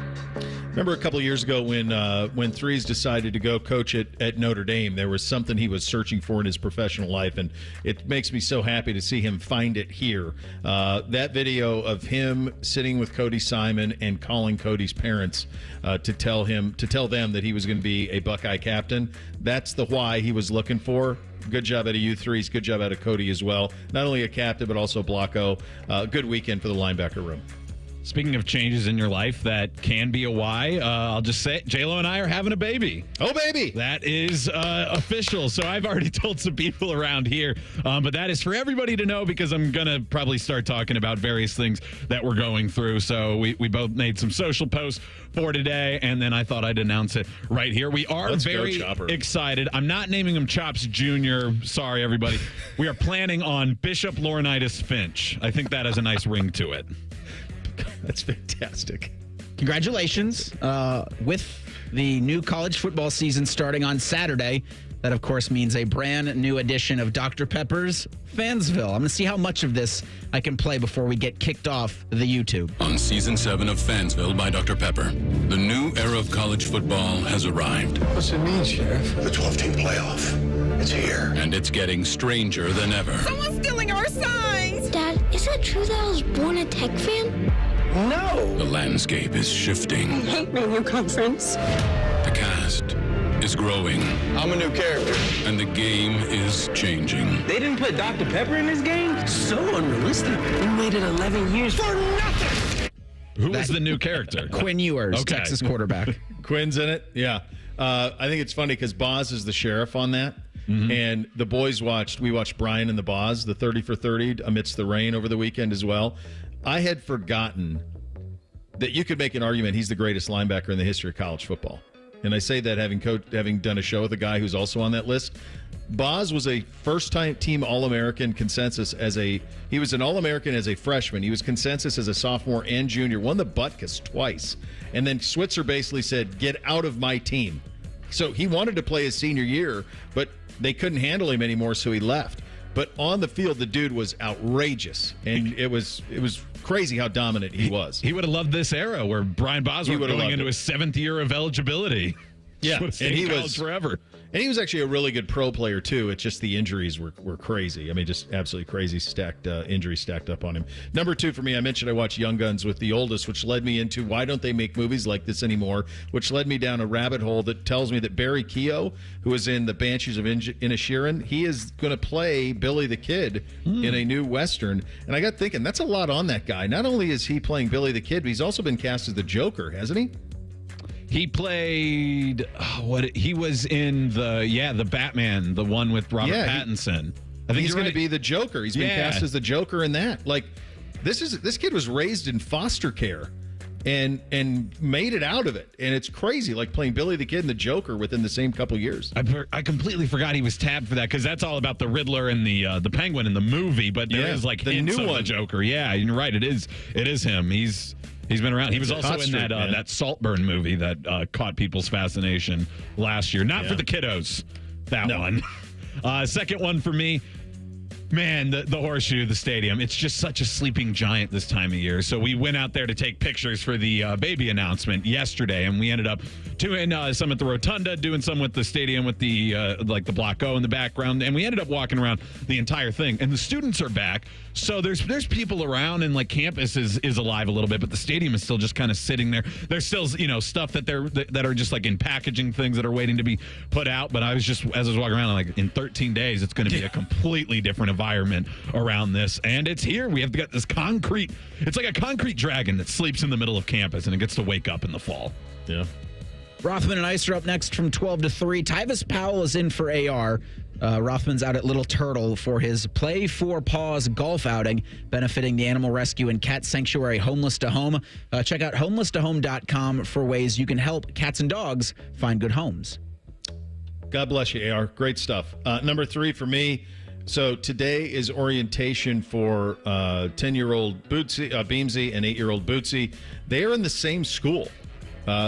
Remember a couple of years ago when Threes decided to go coach at Notre Dame, there was something he was searching for in his professional life, and it makes me so happy to see him find it here. That video of him sitting with Cody Simon and calling Cody's parents to tell them that he was going to be a Buckeye captain, that's the why he was looking for. Good job out of you Threes. Good job out of Cody as well. Not only a captain, but also Blocko. Good weekend for the linebacker room. Speaking of changes in your life that can be a why, I'll just say J-Lo and I are having a baby. Oh, baby. That is official. So I've already told some people around here, but that is for everybody to know because I'm going to probably start talking about various things that we're going through. So we both made some social posts for today, and then I thought I'd announce it right here. We are very excited. I'm not naming him Chops Jr. Sorry, everybody. We are planning on Bishop Laurinaitis Finch. I think that has a nice ring to it. That's fantastic. Congratulations. With the new college football season starting on Saturday, that, of course, means a brand new edition of Dr. Pepper's Fansville. I'm going to see how much of this I can play before we get kicked off the YouTube. On Season 7 of Fansville by Dr. Pepper, the new era of college football has arrived. What's it mean, Sheriff? The 12-team playoff. It's here. And it's getting stranger than ever. Someone's stealing our signs! Dad, is it true that I was born a Tech fan? No! The landscape is shifting. I hate radio conference. The cast is growing. I'm a new character. And the game is changing. They didn't put Dr. Pepper in this game? So unrealistic. We waited 11 years for nothing. Who was the new character? Quinn Ewers, Okay. Texas quarterback. Quinn's in it? Yeah. I think it's funny because Boz is the sheriff on that. Mm-hmm. And the boys we watched Brian and the Boz, the 30 for 30 amidst the rain over the weekend as well. I had forgotten that you could make an argument he's the greatest linebacker in the history of college football. And I say that having done a show with a guy who's also on that list. Boz was a first-time team All-American consensus he was an All-American as a freshman. He was consensus as a sophomore and junior, won the Butkus twice. And then Switzer basically said, get out of my team. So he wanted to play his senior year, but they couldn't handle him anymore, so he left. But on the field, the dude was outrageous, and it was crazy how dominant he was. He would have loved this era where Brian Bosworth going into his 7th year of eligibility. Yeah, and he was forever. And he was actually a really good pro player too. It's just the injuries were crazy. I mean, just absolutely crazy injuries stacked up on him. Number 2 for me, I mentioned I watched Young Guns with the oldest, which led me into why don't they make movies like this anymore? Which led me down a rabbit hole that tells me that Barry Keogh, who is in the Banshees of Inisherin, he is going to play Billy the Kid in a new Western. And I got thinking, that's a lot on that guy. Not only is he playing Billy the Kid, but he's also been cast as the Joker, hasn't he? He played he was in the Batman, the one with Robert Pattinson. I think he's going to be the Joker. He's been cast as the Joker in that. Like this kid was raised in foster care and made it out of it, and it's crazy. Like playing Billy the Kid and the Joker within the same couple years. I completely forgot he was tabbed for that because that's all about the Riddler and the Penguin in the movie. But there is like the new one, the Joker. Yeah, you're right. It is him. He's been around. He was also in that Saltburn movie that caught people's fascination last year. Not for the kiddos, that one. Second one for me, man, the Horseshoe, the stadium. It's just such a sleeping giant this time of year. So we went out there to take pictures for the baby announcement yesterday, and we ended up doing some at the Rotunda, doing some with the stadium with the the Block O in the background, and we ended up walking around the entire thing. And the students are back, so there's people around, and like campus is alive a little bit, but the stadium is still just kind of sitting there. There's still stuff that are just like in packaging things that are waiting to be put out. But I was just as I was walking around, I'm like, in 13 days, it's going to be a completely different environment around this, and it's here. We have got this concrete. It's like a concrete dragon that sleeps in the middle of campus, and it gets to wake up in the fall. Yeah. Rothman and Ice are up next from 12 to 3. Tyvis Powell is in for AR. Rothman's out at Little Turtle for his Play for Paws golf outing, benefiting the Animal Rescue and Cat Sanctuary Homeless to Home. Check out homelesstohome.com for ways you can help cats and dogs find good homes. God bless you, AR. Great stuff. Number 3 for me. So today is orientation for 10-year-old Beamsy and 8-year-old Bootsy. They are in the same school.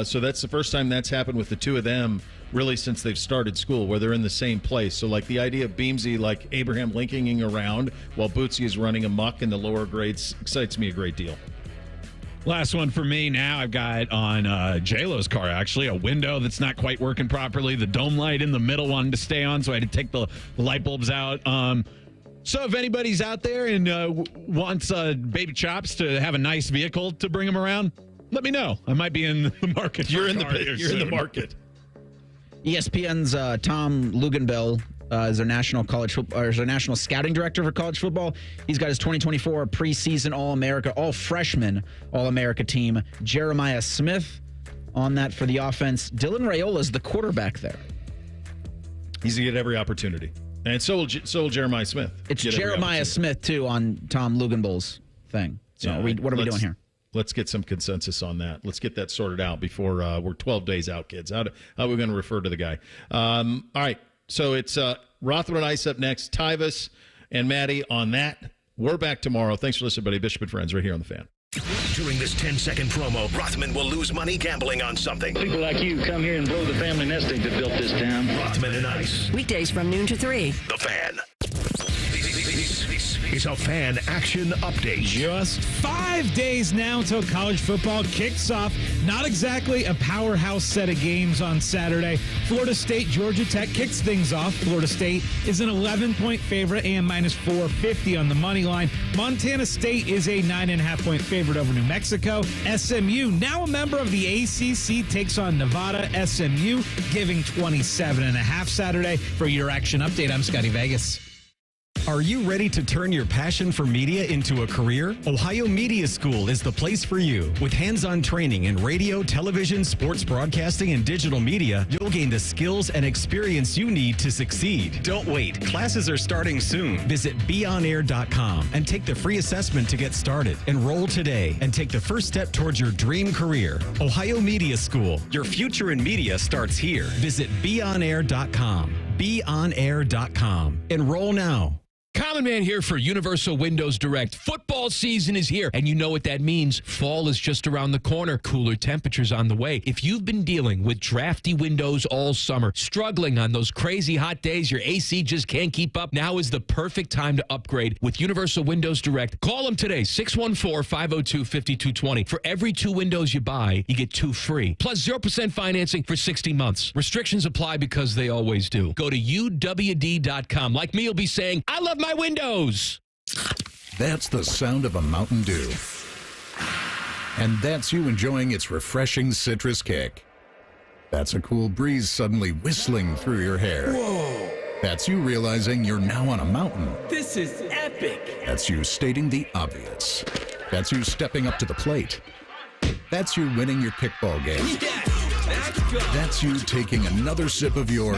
So that's the first time that's happened with the two of them really since they've started school, where they're in the same place. So like the idea of Beamsy like Abraham Lincolning around while Bootsy is running amok in the lower grades excites me a great deal. Last one for me now. I've got on J-Lo's car, actually, a window that's not quite working properly. The dome light in the middle wanted to stay on, so I had to take the light bulbs out. So if anybody's out there and wants Baby Chops to have a nice vehicle to bring them around, let me know. I might be in the market. You're in the market. ESPN's Tom Luginbill is their national national scouting director for college football. He's got his 2024 preseason All-America, all-freshman All-America team. Jeremiah Smith on that for the offense. Dylan Raiola is the quarterback there. He's going to get every opportunity. And so will Jeremiah Smith. It's Jeremiah Smith, too, on Tom Luginbill's thing. So what are we doing here? Let's get some consensus on that. Let's get that sorted out before we're 12 days out, kids. How are we going to refer to the guy? All right. So it's Rothman and Ice up next. Tyvis and Maddie on that. We're back tomorrow. Thanks for listening, buddy. Bishop and Friends right here on The Fan. During this 10-second promo, Rothman will lose money gambling on something. People like you come here and blow the family nesting that built this town. Rothman and Ice. Weekdays from noon to 3. The Fan. This is a fan action update. Just 5 days now until college football kicks off. Not exactly a powerhouse set of games on Saturday. Florida State, Georgia Tech kicks things off. Florida State is an 11-point favorite and minus 450 on the money line. Montana State is a 9.5-point favorite over New Mexico. SMU, now a member of the ACC, takes on Nevada. SMU giving 27.5 Saturday. For your action update, I'm Scotty Vegas. Are you ready to turn your passion for media into a career? Ohio Media School is the place for you. With hands-on training in radio, television, sports broadcasting, and digital media, you'll gain the skills and experience you need to succeed. Don't wait. Classes are starting soon. Visit beonair.com and take the free assessment to get started. Enroll today and take the first step towards your dream career. Ohio Media School. Your future in media starts here. Visit beonair.com. beonair.com. Enroll now. Common Man here for Universal Windows Direct. Football season is here, and you know what that means. Fall is just around the corner. Cooler temperatures on the way. If you've been dealing with drafty windows all summer, struggling on those crazy hot days, your AC just can't keep up, now is the perfect time to upgrade with Universal Windows Direct. Call them today, 614-502-5220. For every 2 windows you buy, you get 2 free. Plus 0% financing for 60 months. Restrictions apply because they always do. Go to UWD.com. Like me, you'll be saying, I love my windows. That's the sound of a Mountain Dew. And that's you enjoying its refreshing citrus kick. That's a cool breeze suddenly whistling through your hair. Whoa! That's you realizing you're now on a mountain. This is epic! That's you stating the obvious. That's you stepping up to the plate. That's you winning your kickball game. That's you taking another sip of your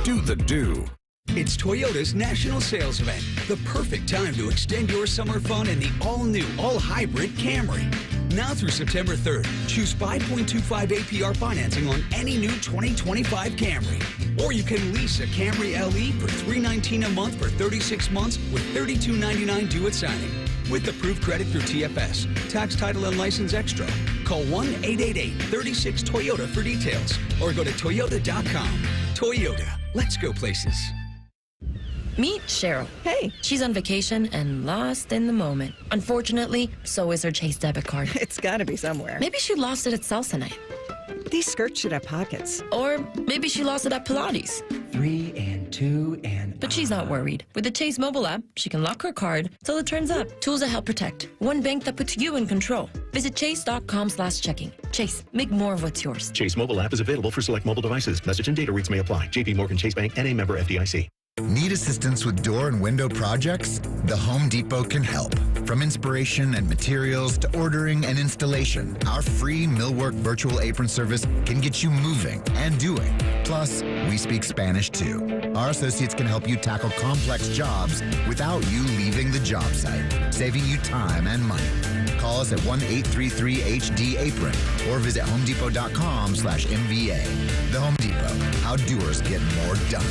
Do the Do. It's Toyota's national sales event, the perfect time to extend your summer fun in the all-new, all-hybrid Camry. Now through September 3rd, choose 5.25 APR financing on any new 2025 Camry. Or you can lease a Camry LE for $319 a month for 36 months with $32.99 due at signing. With approved credit through TFS, tax, title, and license extra. Call 1-888-36-TOYOTA for details or go to Toyota.com. Toyota, let's go places. Meet Cheryl. Hey. She's on vacation and lost in the moment. Unfortunately, so is her Chase debit card. It's gotta be somewhere. Maybe she lost it at salsa night. These skirts should have pockets. Or maybe she lost it at Pilates. 3 and 2 and... But she's not worried. With the Chase mobile app, she can lock her card till it turns up. Tools that help protect. One bank that puts you in control. Visit chase.com/checking. Chase, make more of what's yours. Chase mobile app is available for select mobile devices. Message and data rates may apply. JP Morgan Chase Bank, N.A. member FDIC. Need assistance with door and window projects? The Home Depot can help. From inspiration and materials to ordering and installation, our free Millwork virtual apron service can get you moving and doing. Plus, we speak Spanish too. Our associates can help you tackle complex jobs without you leaving the job site, saving you time and money. Call us at 1-833-HD-APRON or visit homedepot.com/MVA. The Home Depot, how doers get more done.